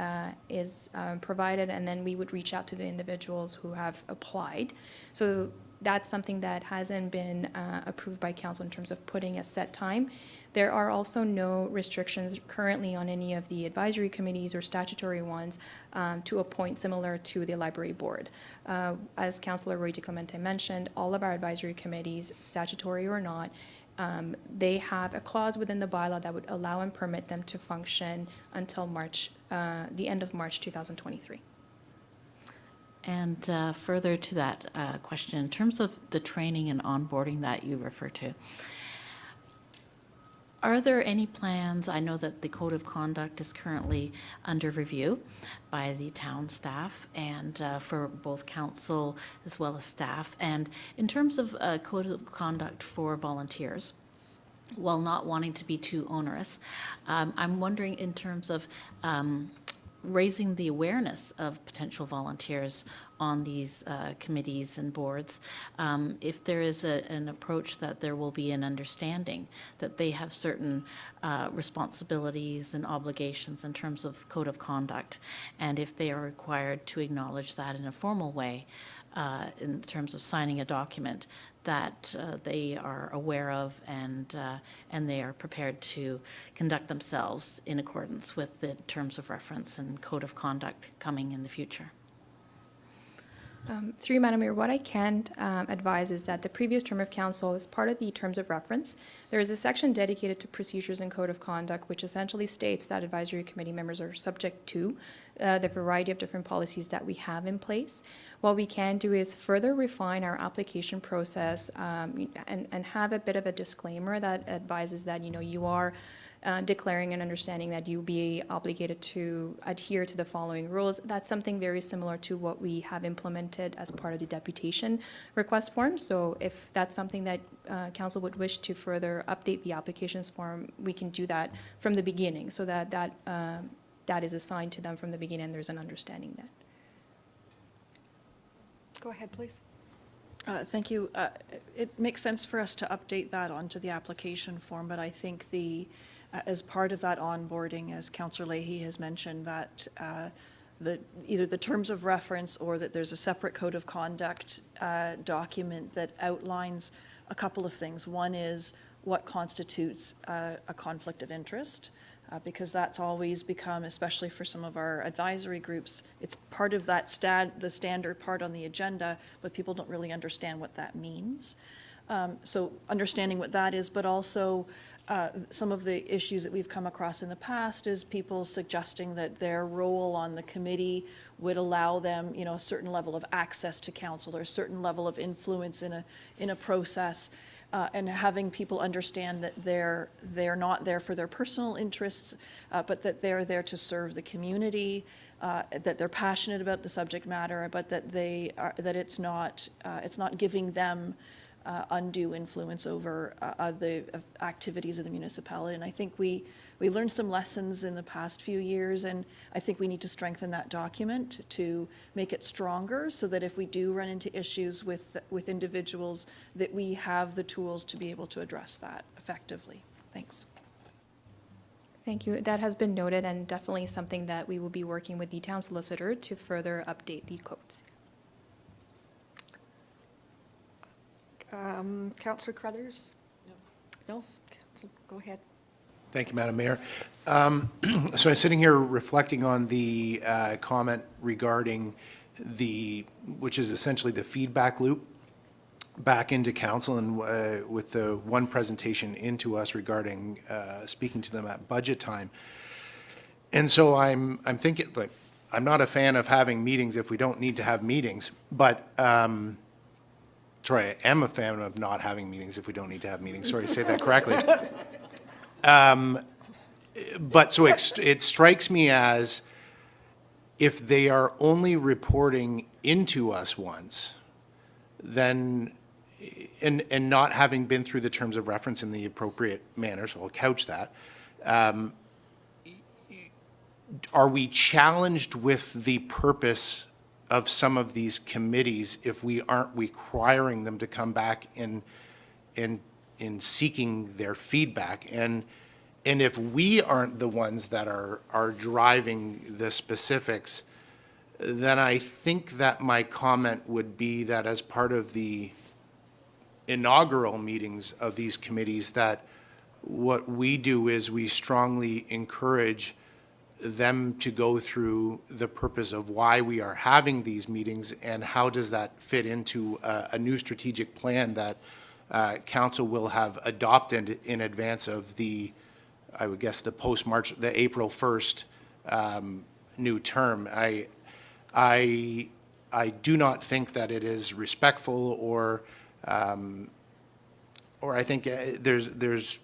is provided, and then we would reach out to the individuals who have applied. So that's something that hasn't been approved by Council in terms of putting a set time. There are also no restrictions currently on any of the advisory committees or statutory ones to appoint similar to the library board. As Councillor Roy Clemente mentioned, all of our advisory committees, statutory or not, they have a clause within the bylaw that would allow and permit them to function until March, the end of March 2023. And further to that question, in terms of the training and onboarding that you refer to, are there any plans? I know that the code of conduct is currently under review by the town staff and for both council as well as staff. And in terms of code of conduct for volunteers, while not wanting to be too onerous, I'm wondering in terms of raising the awareness of potential volunteers on these committees and boards, if there is an approach that there will be an understanding that they have certain responsibilities and obligations in terms of code of conduct, and if they are required to acknowledge that in a formal way in terms of signing a document that they are aware of and they are prepared to conduct themselves in accordance with the terms of reference and code of conduct coming in the future. Through you, Madam Mayor, what I can advise is that the previous term of council, as part of the terms of reference, there is a section dedicated to procedures and code of conduct, which essentially states that advisory committee members are subject to the variety of different policies that we have in place. What we can do is further refine our application process and have a bit of a disclaimer that advises that, you are declaring and understanding that you'll be obligated to adhere to the following rules. That's something very similar to what we have implemented as part of the deputation request form. So if that's something that council would wish to further update the applications form, we can do that from the beginning, so that that is assigned to them from the beginning and there's an understanding that. Go ahead, please. Thank you. It makes sense for us to update that onto the application form, but I think as part of that onboarding, as Councillor Leahy has mentioned, that either the terms of reference or that there's a separate code of conduct document that outlines a couple of things. One is what constitutes a conflict of interest, because that's always become, especially for some of our advisory groups, it's part of that the standard part on the agenda, but people don't really understand what that means. So understanding what that is, but also some of the issues that we've come across in the past is people suggesting that their role on the committee would allow them, a certain level of access to council or a certain level of influence in a process. And having people understand that they're not there for their personal interests, but that they're there to serve the community, that they're passionate about the subject matter, but that it's not giving them undue influence over the activities of the municipality. And I think we learned some lessons in the past few years, and I think we need to strengthen that document to make it stronger, so that if we do run into issues with individuals, that we have the tools to be able to address that effectively. Thanks. Thank you. That has been noted, and definitely something that we will be working with the town solicitor to further update the codes. Councillor Crothers? No? Go ahead. Thank you, Madam Mayor. So I'm sitting here reflecting on the comment regarding which is essentially the feedback loop back into council, and with the one presentation into us regarding speaking to them at budget time. And so I'm thinking, like, I'm not a fan of having meetings if we don't need to have meetings, but sorry, I am a fan of not having meetings if we don't need to have meetings. Sorry to say that correctly. But so it strikes me as if they are only reporting into us once, then, and not having been through the terms of reference in the appropriate manner, so I'll couch that, are we challenged with the purpose of some of these committees if we aren't requiring them to come back in seeking their feedback? And if we aren't the ones that are driving the specifics, then I think that my comment would be that as part of the inaugural meetings of these committees, that what we do is we strongly encourage them to go through the purpose of why we are having these meetings and how does that fit into a new strategic plan that council will have adopted in advance of I would guess the post-March, the April 1st new term. I do not think that it is respectful, or I think there's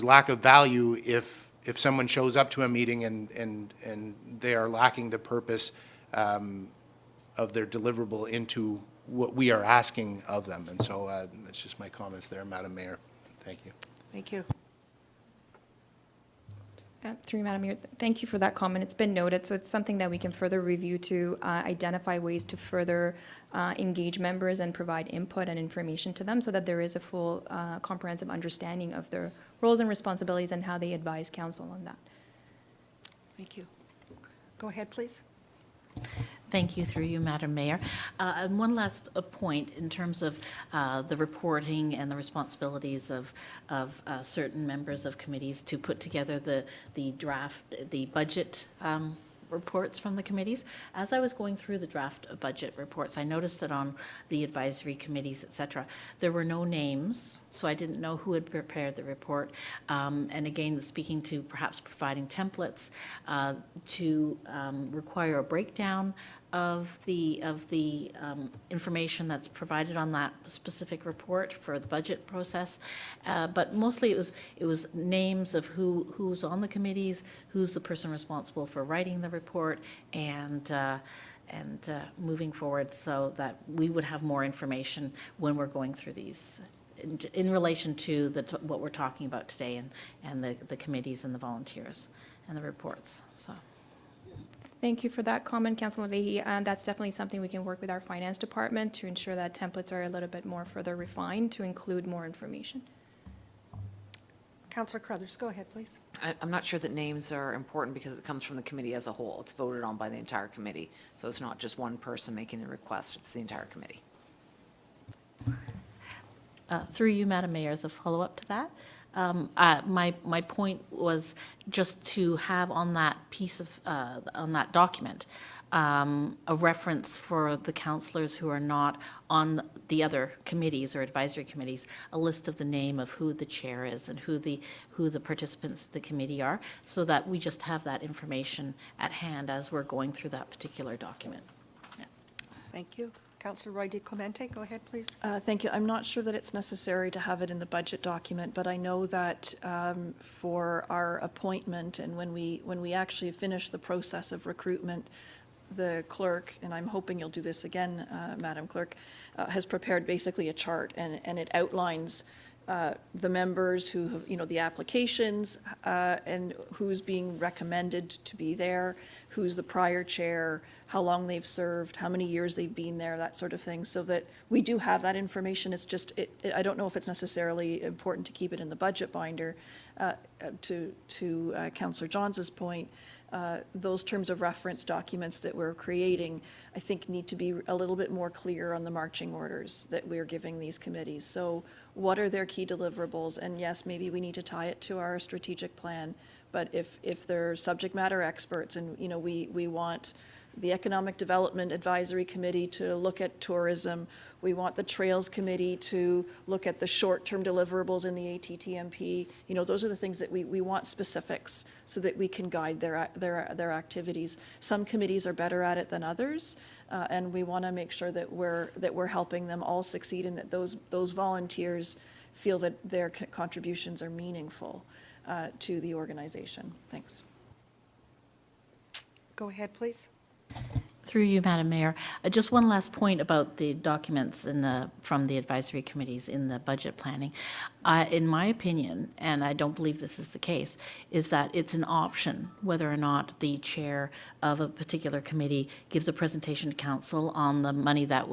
lack of value if someone shows up to a meeting and they are lacking the purpose of their deliverable into what we are asking of them. And so that's just my comments there, Madam Mayor. Thank you. Thank you. Through you, Madam Mayor, thank you for that comment. It's been noted, so it's something that we can further review to identify ways to further engage members and provide input and information to them, so that there is a full comprehensive understanding of their roles and responsibilities and how they advise council on that. Thank you. Go ahead, please. Thank you, through you, Madam Mayor. And one last point in terms of the reporting and the responsibilities of certain members of committees to put together the draft, the budget reports from the committees. As I was going through the draft budget reports, I noticed that on the advisory committees, et cetera, there were no names, so I didn't know who had prepared the report. And again, speaking to perhaps providing templates to require a breakdown of the information that's provided on that specific report for the budget process, but mostly it was names of who's on the committees, who's the person responsible for writing the report, and moving forward, so that we would have more information when we're going through these in relation to what we're talking about today, and the committees and the volunteers and the reports. So. Thank you for that comment, Councilor Leahy. And that's definitely something we can work with our finance department to ensure that templates are a little bit more further refined to include more information. Councillor Crothers, go ahead, please. I'm not sure that names are important because it comes from the committee as a whole. It's voted on by the entire committee. So it's not just one person making the request, it's the entire committee. Through you, Madam Mayor, as a follow-up to that, my point was just to have on that piece of, on that document, a reference for the councillors who are not on the other committees or advisory committees, a list of the name of who the chair is and who the participants of the committee are, so that we just have that information at hand as we're going through that particular document. Yeah. Thank you. Councillor Roy DeClemente, go ahead, please. Thank you. I'm not sure that it's necessary to have it in the budget document, but I know that for our appointment and when we actually finish the process of recruitment, the clerk, and I'm hoping you'll do this again, Madam Clerk, has prepared basically a chart, and it outlines the members who, the applications, and who's being recommended to be there, who's the prior chair, how long they've served, how many years they've been there, that sort of thing, so that we do have that information. It's just, I don't know if it's necessarily important to keep it in the budget binder. To Councillor Johns' point, those terms of reference documents that we're creating, I think, need to be a little bit more clear on the marching orders that we're giving these committees. So what are their key deliverables? And yes, maybe we need to tie it to our strategic plan, but if they're subject matter experts, and, we want the Economic Development Advisory Committee to look at tourism, we want the Trails Committee to look at the short-term deliverables in the ATTMP. Those are the things that we want specifics so that we can guide their activities. Some committees are better at it than others, and we want to make sure that we're helping them all succeed, and that those volunteers feel that their contributions are meaningful to the organization. Thanks. Go ahead, please. Through you, Madam Mayor, just one last point about the documents from the advisory committees in the budget planning. In my opinion, and I don't believe this is the case, is that it's an option whether or not the chair of a particular committee gives a presentation to council on the money that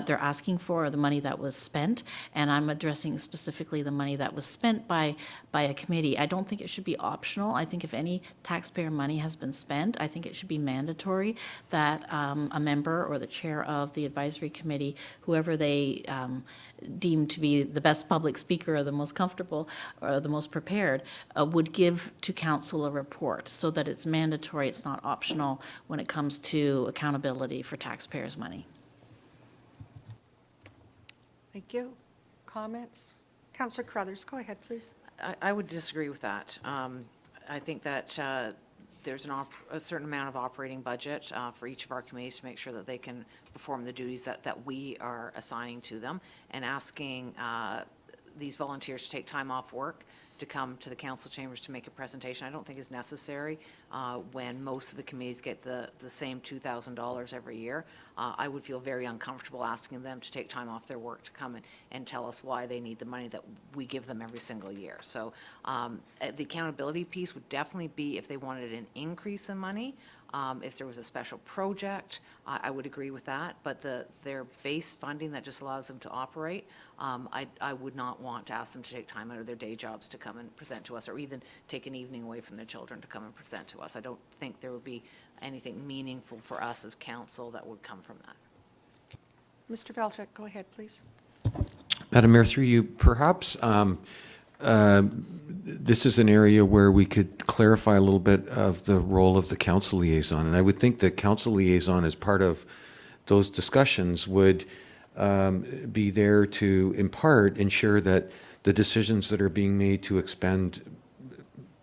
they're asking for, or the money that was spent. And I'm addressing specifically the money that was spent by a committee. I don't think it should be optional. I think if any taxpayer money has been spent, I think it should be mandatory that a member or the chair of the advisory committee, whoever they deem to be the best public speaker or the most comfortable or the most prepared, would give to council a report, so that it's mandatory, it's not optional when it comes to accountability for taxpayers' money. Thank you. Comments? Councillor Crothers, go ahead, please. I would disagree with that. I think that there's a certain amount of operating budget for each of our committees to make sure that they can perform the duties that we are assigning to them, and asking these volunteers to take time off work to come to the council chambers to make a presentation, I don't think is necessary when most of the committees get the same $2,000 every year. I would feel very uncomfortable asking them to take time off their work to come and tell us why they need the money that we give them every single year. So the accountability piece would definitely be if they wanted an increase in money. If there was a special project, I would agree with that, but their base funding that just allows them to operate, I would not want to ask them to take time out of their day jobs to come and present to us, or even take an evening away from their children to come and present to us. I don't think there would be anything meaningful for us as council that would come from that. Mr. Valchek, go ahead, please. Madam Mayor, through you, perhaps this is an area where we could clarify a little bit of the role of the council liaison. And I would think the council liaison, as part of those discussions, would be there to, in part, ensure that the decisions that are being made to expend,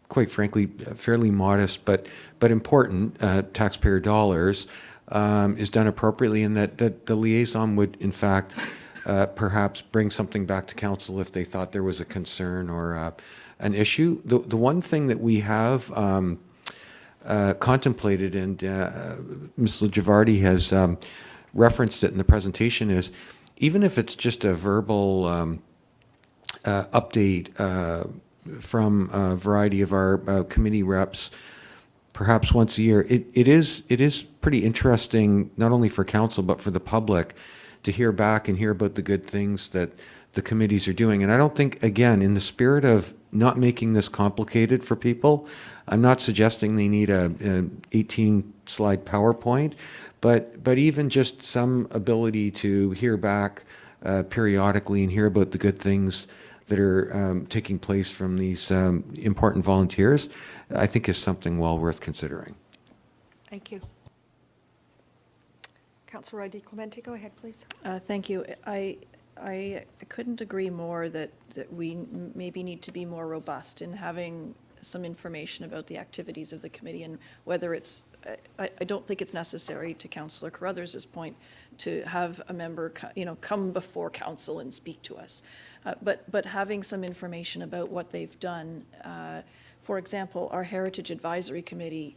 quite frankly, fairly modest but important taxpayer dollars is done appropriately, and that the liaison would, in fact, perhaps bring something back to council if they thought there was a concern or an issue. The one thing that we have contemplated, and Ms. Lajavardi has referenced it in the presentation, is even if it's just a verbal update from a variety of our committee reps, perhaps once a year, it is pretty interesting, not only for council but for the public, to hear back and hear about the good things that the committees are doing. And I don't think, again, in the spirit of not making this complicated for people, I'm not suggesting they need an 18-slide PowerPoint, but even just some ability to hear back periodically and hear about the good things that are taking place from these important volunteers, I think is something well worth considering. Thank you. Councillor Clemente, go ahead, please. Thank you. I couldn't agree more that we maybe need to be more robust in having some information about the activities of the committee, and whether it's, I don't think it's necessary, to Councillor Crothers' point, to have a member come before council and speak to us. But having some information about what they've done. For example, our Heritage Advisory Committee,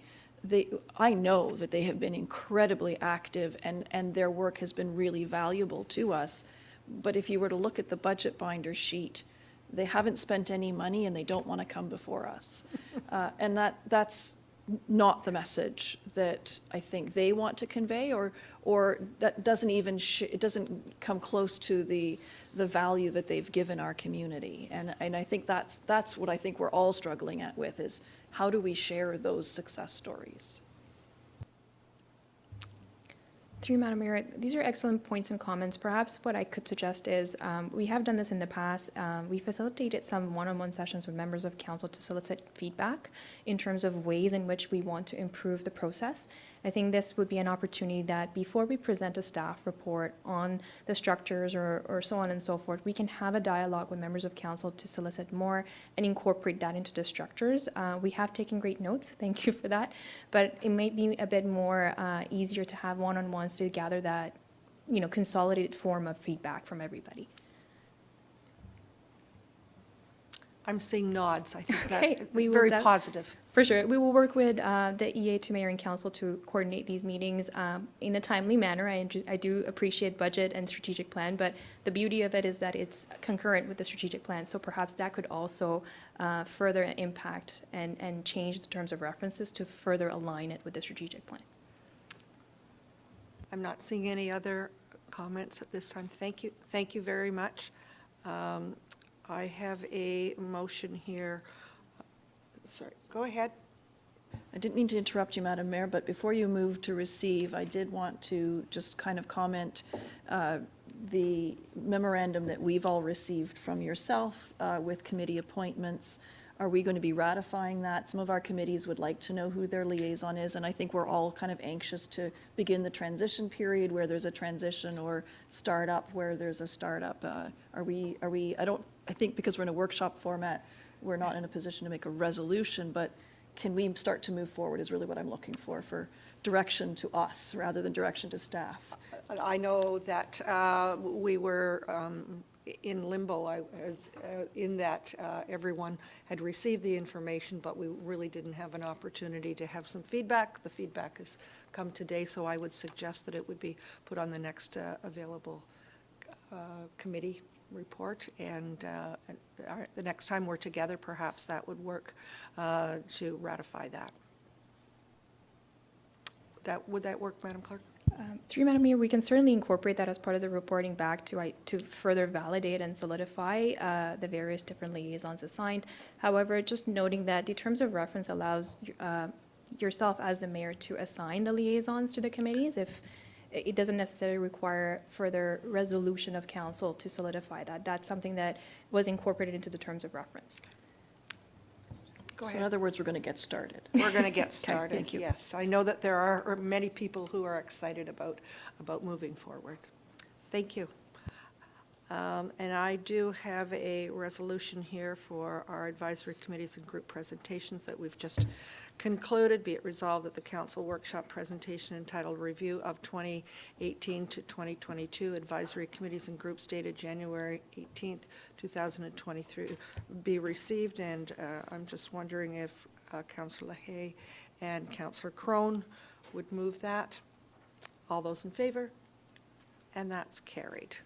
I know that they have been incredibly active, and their work has been really valuable to us. But if you were to look at the budget binder sheet, they haven't spent any money and they don't want to come before us. And that's not the message that I think they want to convey, or that doesn't even, it doesn't come close to the value that they've given our community. And I think that's what I think we're all struggling with, is how do we share those success stories? Through you, Madam Mayor, these are excellent points and comments. Perhaps what I could suggest is, we have done this in the past. We facilitated some one-on-one sessions with members of council to solicit feedback in terms of ways in which we want to improve the process. I think this would be an opportunity that before we present a staff report on the structures or so on and so forth, we can have a dialogue with members of council to solicit more and incorporate that into the structures. We have taken great notes, thank you for that, but it may be a bit more easier to have one-on-ones to gather that, consolidated form of feedback from everybody. I'm seeing nods. I think Okay, that's we will very positive. For sure. We will work with the EA to Mayor and Council to coordinate these meetings in a timely manner. I do appreciate budget and strategic plan, but the beauty of it is that it's concurrent with the strategic plan. So perhaps that could also further impact and change the terms of references to further align it with the strategic plan. I'm not seeing any other comments at this time. Thank you. Thank you very much. I have a motion here. Sorry, go ahead. I didn't mean to interrupt you, Madam Mayor, but before you move to receive, I did want to just kind of comment the memorandum that we've all received from yourself with committee appointments. Are we going to be ratifying that? Some of our committees would like to know who their liaison is, and I think we're all kind of anxious to begin the transition period where there's a transition, or startup where there's a startup. I think because we're in a workshop format, we're not in a position to make a resolution, but can we start to move forward is really what I'm looking for direction to us rather than direction to staff. I know that we were in limbo, in that everyone had received the information, but we really didn't have an opportunity to have some feedback. The feedback has come today, so I would suggest that it would be put on the next available committee report, and the next time we're together, perhaps that would work to ratify that. Would that work, Madam Clerk? Through you, Madam Mayor, we can certainly incorporate that as part of the reporting back to further validate and solidify the various different liaisons assigned. However, just noting that the terms of reference allows yourself as the mayor to assign the liaisons to the committees it doesn't necessarily require further resolution of council to solidify that. That's something that was incorporated into the terms of reference. Go So in ahead. other words, we're going to get started. We're going to get started. thank you. Yes, I know that there are many people who are excited about moving forward. Thank you. And I do have a resolution here for our advisory committees and group presentations that we've just concluded. Be it resolved that the council workshop presentation entitled Review of 2018 to 2022 Advisory Committees and Groups dated January 18th, 2023 be received. And I'm just wondering if Councillor LaHaye and Councillor Crone would move that. All those in favor? And that's carried.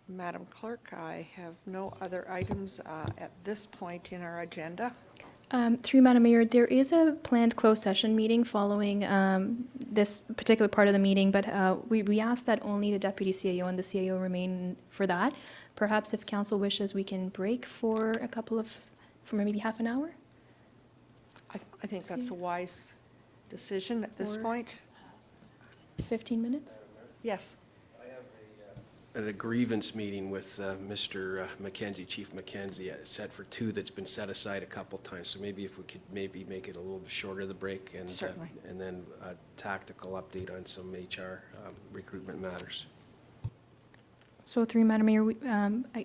Madam Clerk, I have no other items at this point in our agenda. Through Madam Mayor, there is a planned closed session meeting following this particular part of the meeting, but we ask that only the Deputy CAO and the CAO remain for that. Perhaps if council wishes, we can break for for maybe half an hour? I think that's a wise decision at this Or- point. 15 minutes? Yes. At a grievance meeting with Mr. Mackenzie, Chief Mackenzie, set for 2 that's been set aside a couple times. So maybe if we could maybe make it a little bit shorter, the break, and Certainly. And then a tactical update on some HR recruitment matters. So through Madam Mayor,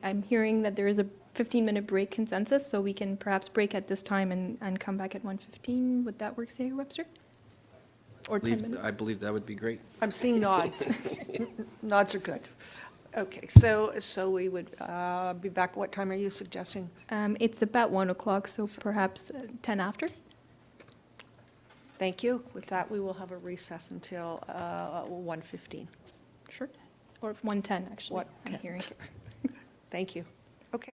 I'm hearing that there is a 15-minute break consensus, so we can perhaps break at this time and come back at 1:15. Would that work, CAO Webster? Or 10 minutes? I believe that would be great. I'm seeing nods. Nods are good. Okay, so we would be back, what time are you suggesting? It's about 1 o'clock, so perhaps 10 after? Thank you. With that, we will have a recess until 1:15. Sure. Or 1:10, actually. What, I'm 10? hearing. Thank you. Okay.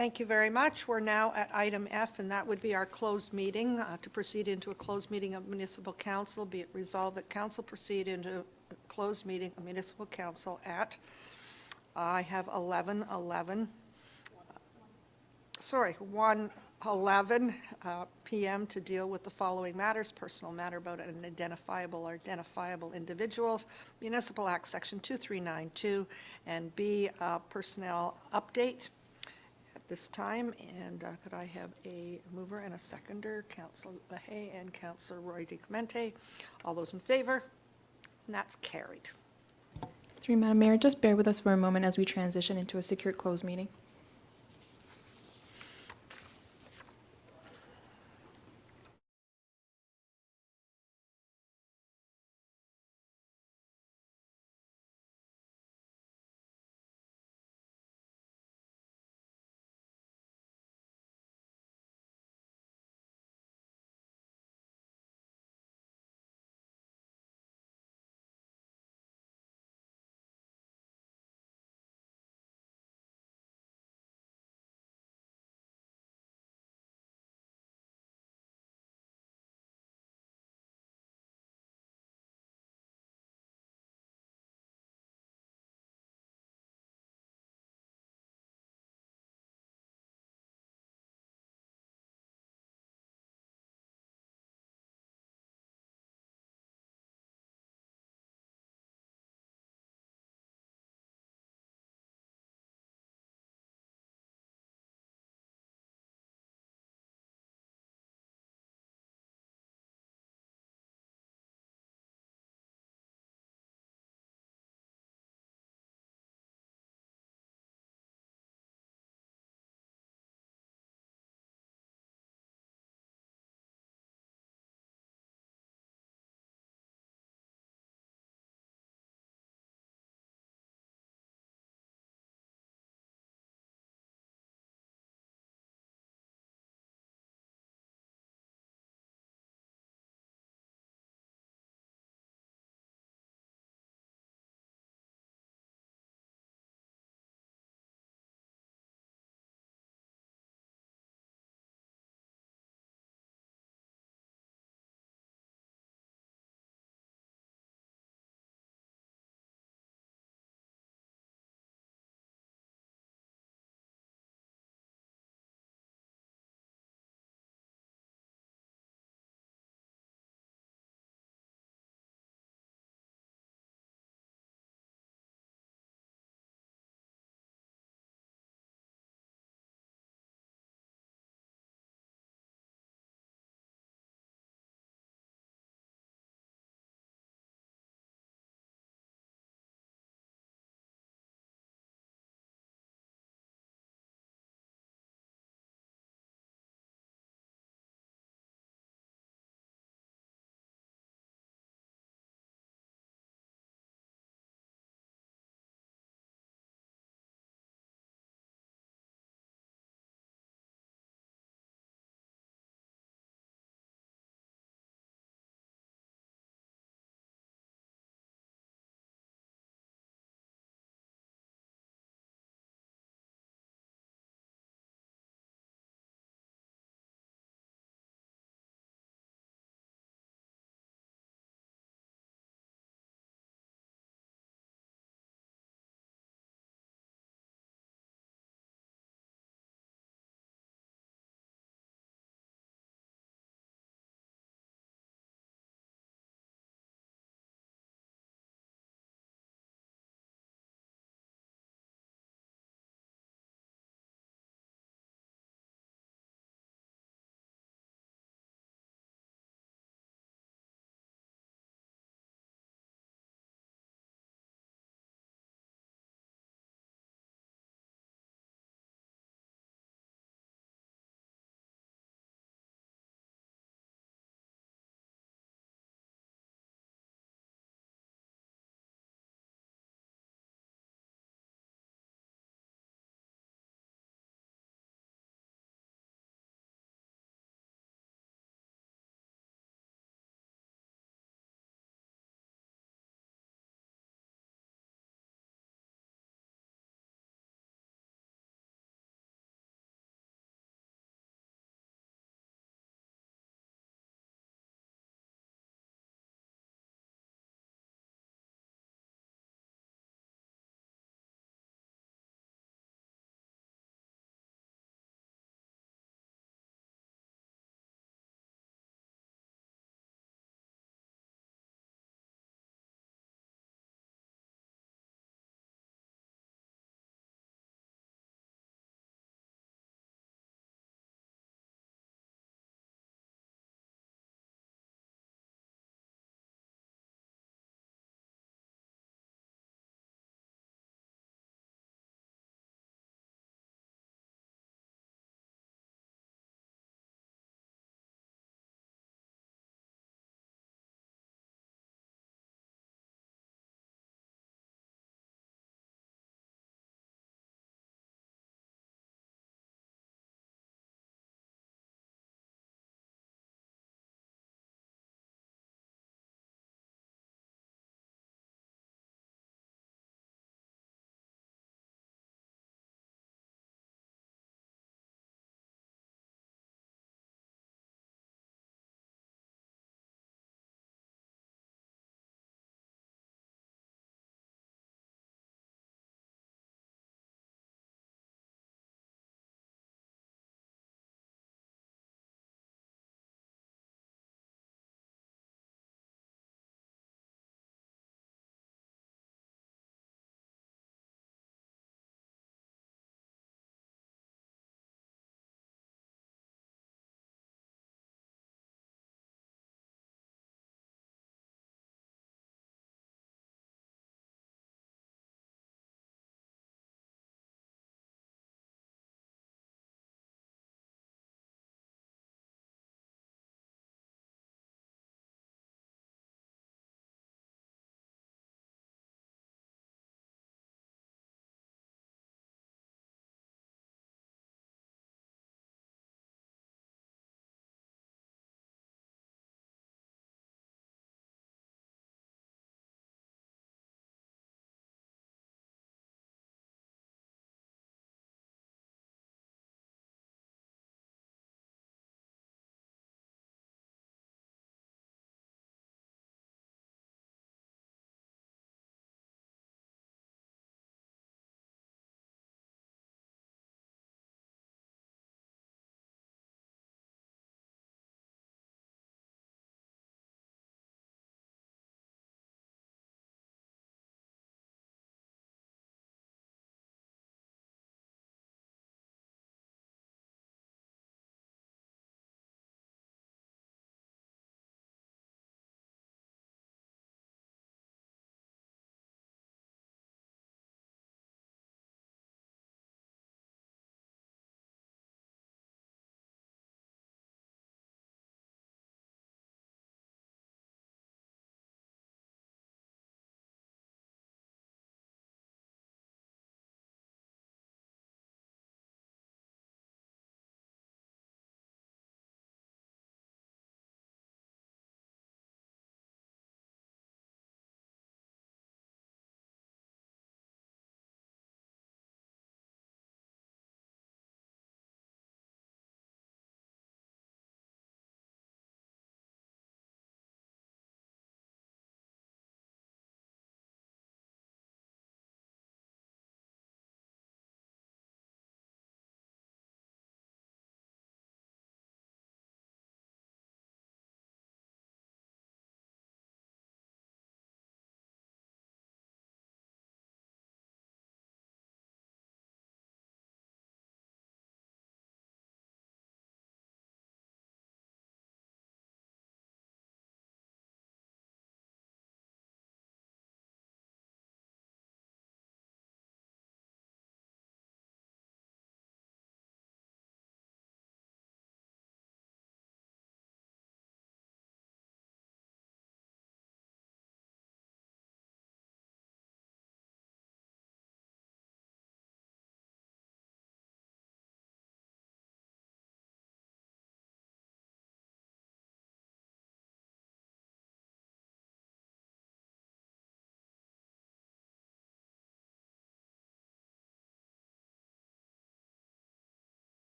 Thank you very much. We're now at item F, and that would be our closed meeting. To proceed into a closed meeting of municipal council, be it resolved that council proceed into a closed meeting of municipal council at, I have 1:11 p.m. to deal with the following matters: personal matter about an identifiable or identifiable individuals, Municipal Act Section 2392, and B, personnel update at this time. And could I have a mover and a seconder? Councillor LaHaye and Councillor Roy DeClemente. All those in favor? And that's carried. Through you, Madam Mayor, just bear with us for a moment as we transition into a secured closed meeting.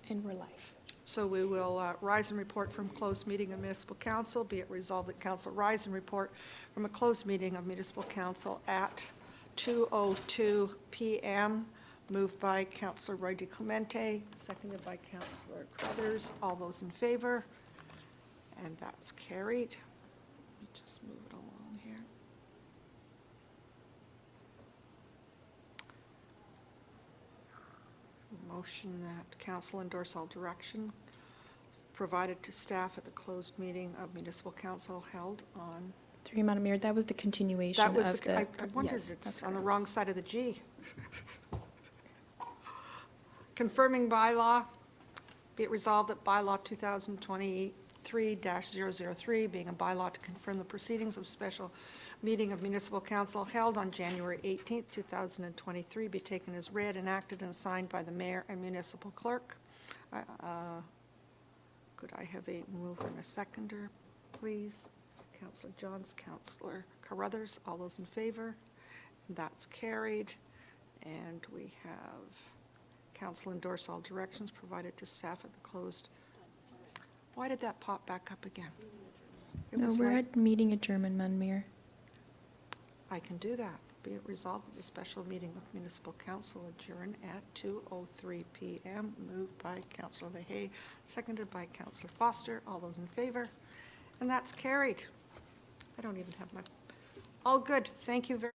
And we're live. So we will rise and report from closed meeting of municipal council. Be it resolved that council rise and report from a closed meeting of municipal council at 2:02 p.m. Moved by Councillor Roy DeClemente, seconded by Councillor Crothers. All those in favor? And that's carried. Let me just move it along here. Motion that council endorse all direction provided to staff at the closed meeting of municipal council held on. Through you, Madam Mayor, that was the continuation That was, of the. I wondered, Yes, it's that's on the correct. wrong side of the G. Confirming bylaw, be it resolved that bylaw 2023-003, being a bylaw to confirm the proceedings of special meeting of municipal council held on January 18th, 2023, be taken as read, enacted, and signed by the mayor and municipal clerk. Could I have a mover and a seconder, please? Councillor Johns, Councillor Carruthers, all those in favor? That's carried. And we have council endorse all directions provided to staff at the closed. Why did that pop back up again? It No, was we're like- at meeting adjournment, Madam Mayor. I can do that. Be it resolved that the special meeting of municipal council adjourn at 2:03 p.m. Moved by Councillor Leahy, seconded by Councillor Foster. All those in favor? And that's carried. I don't even have my, all good. Thank you very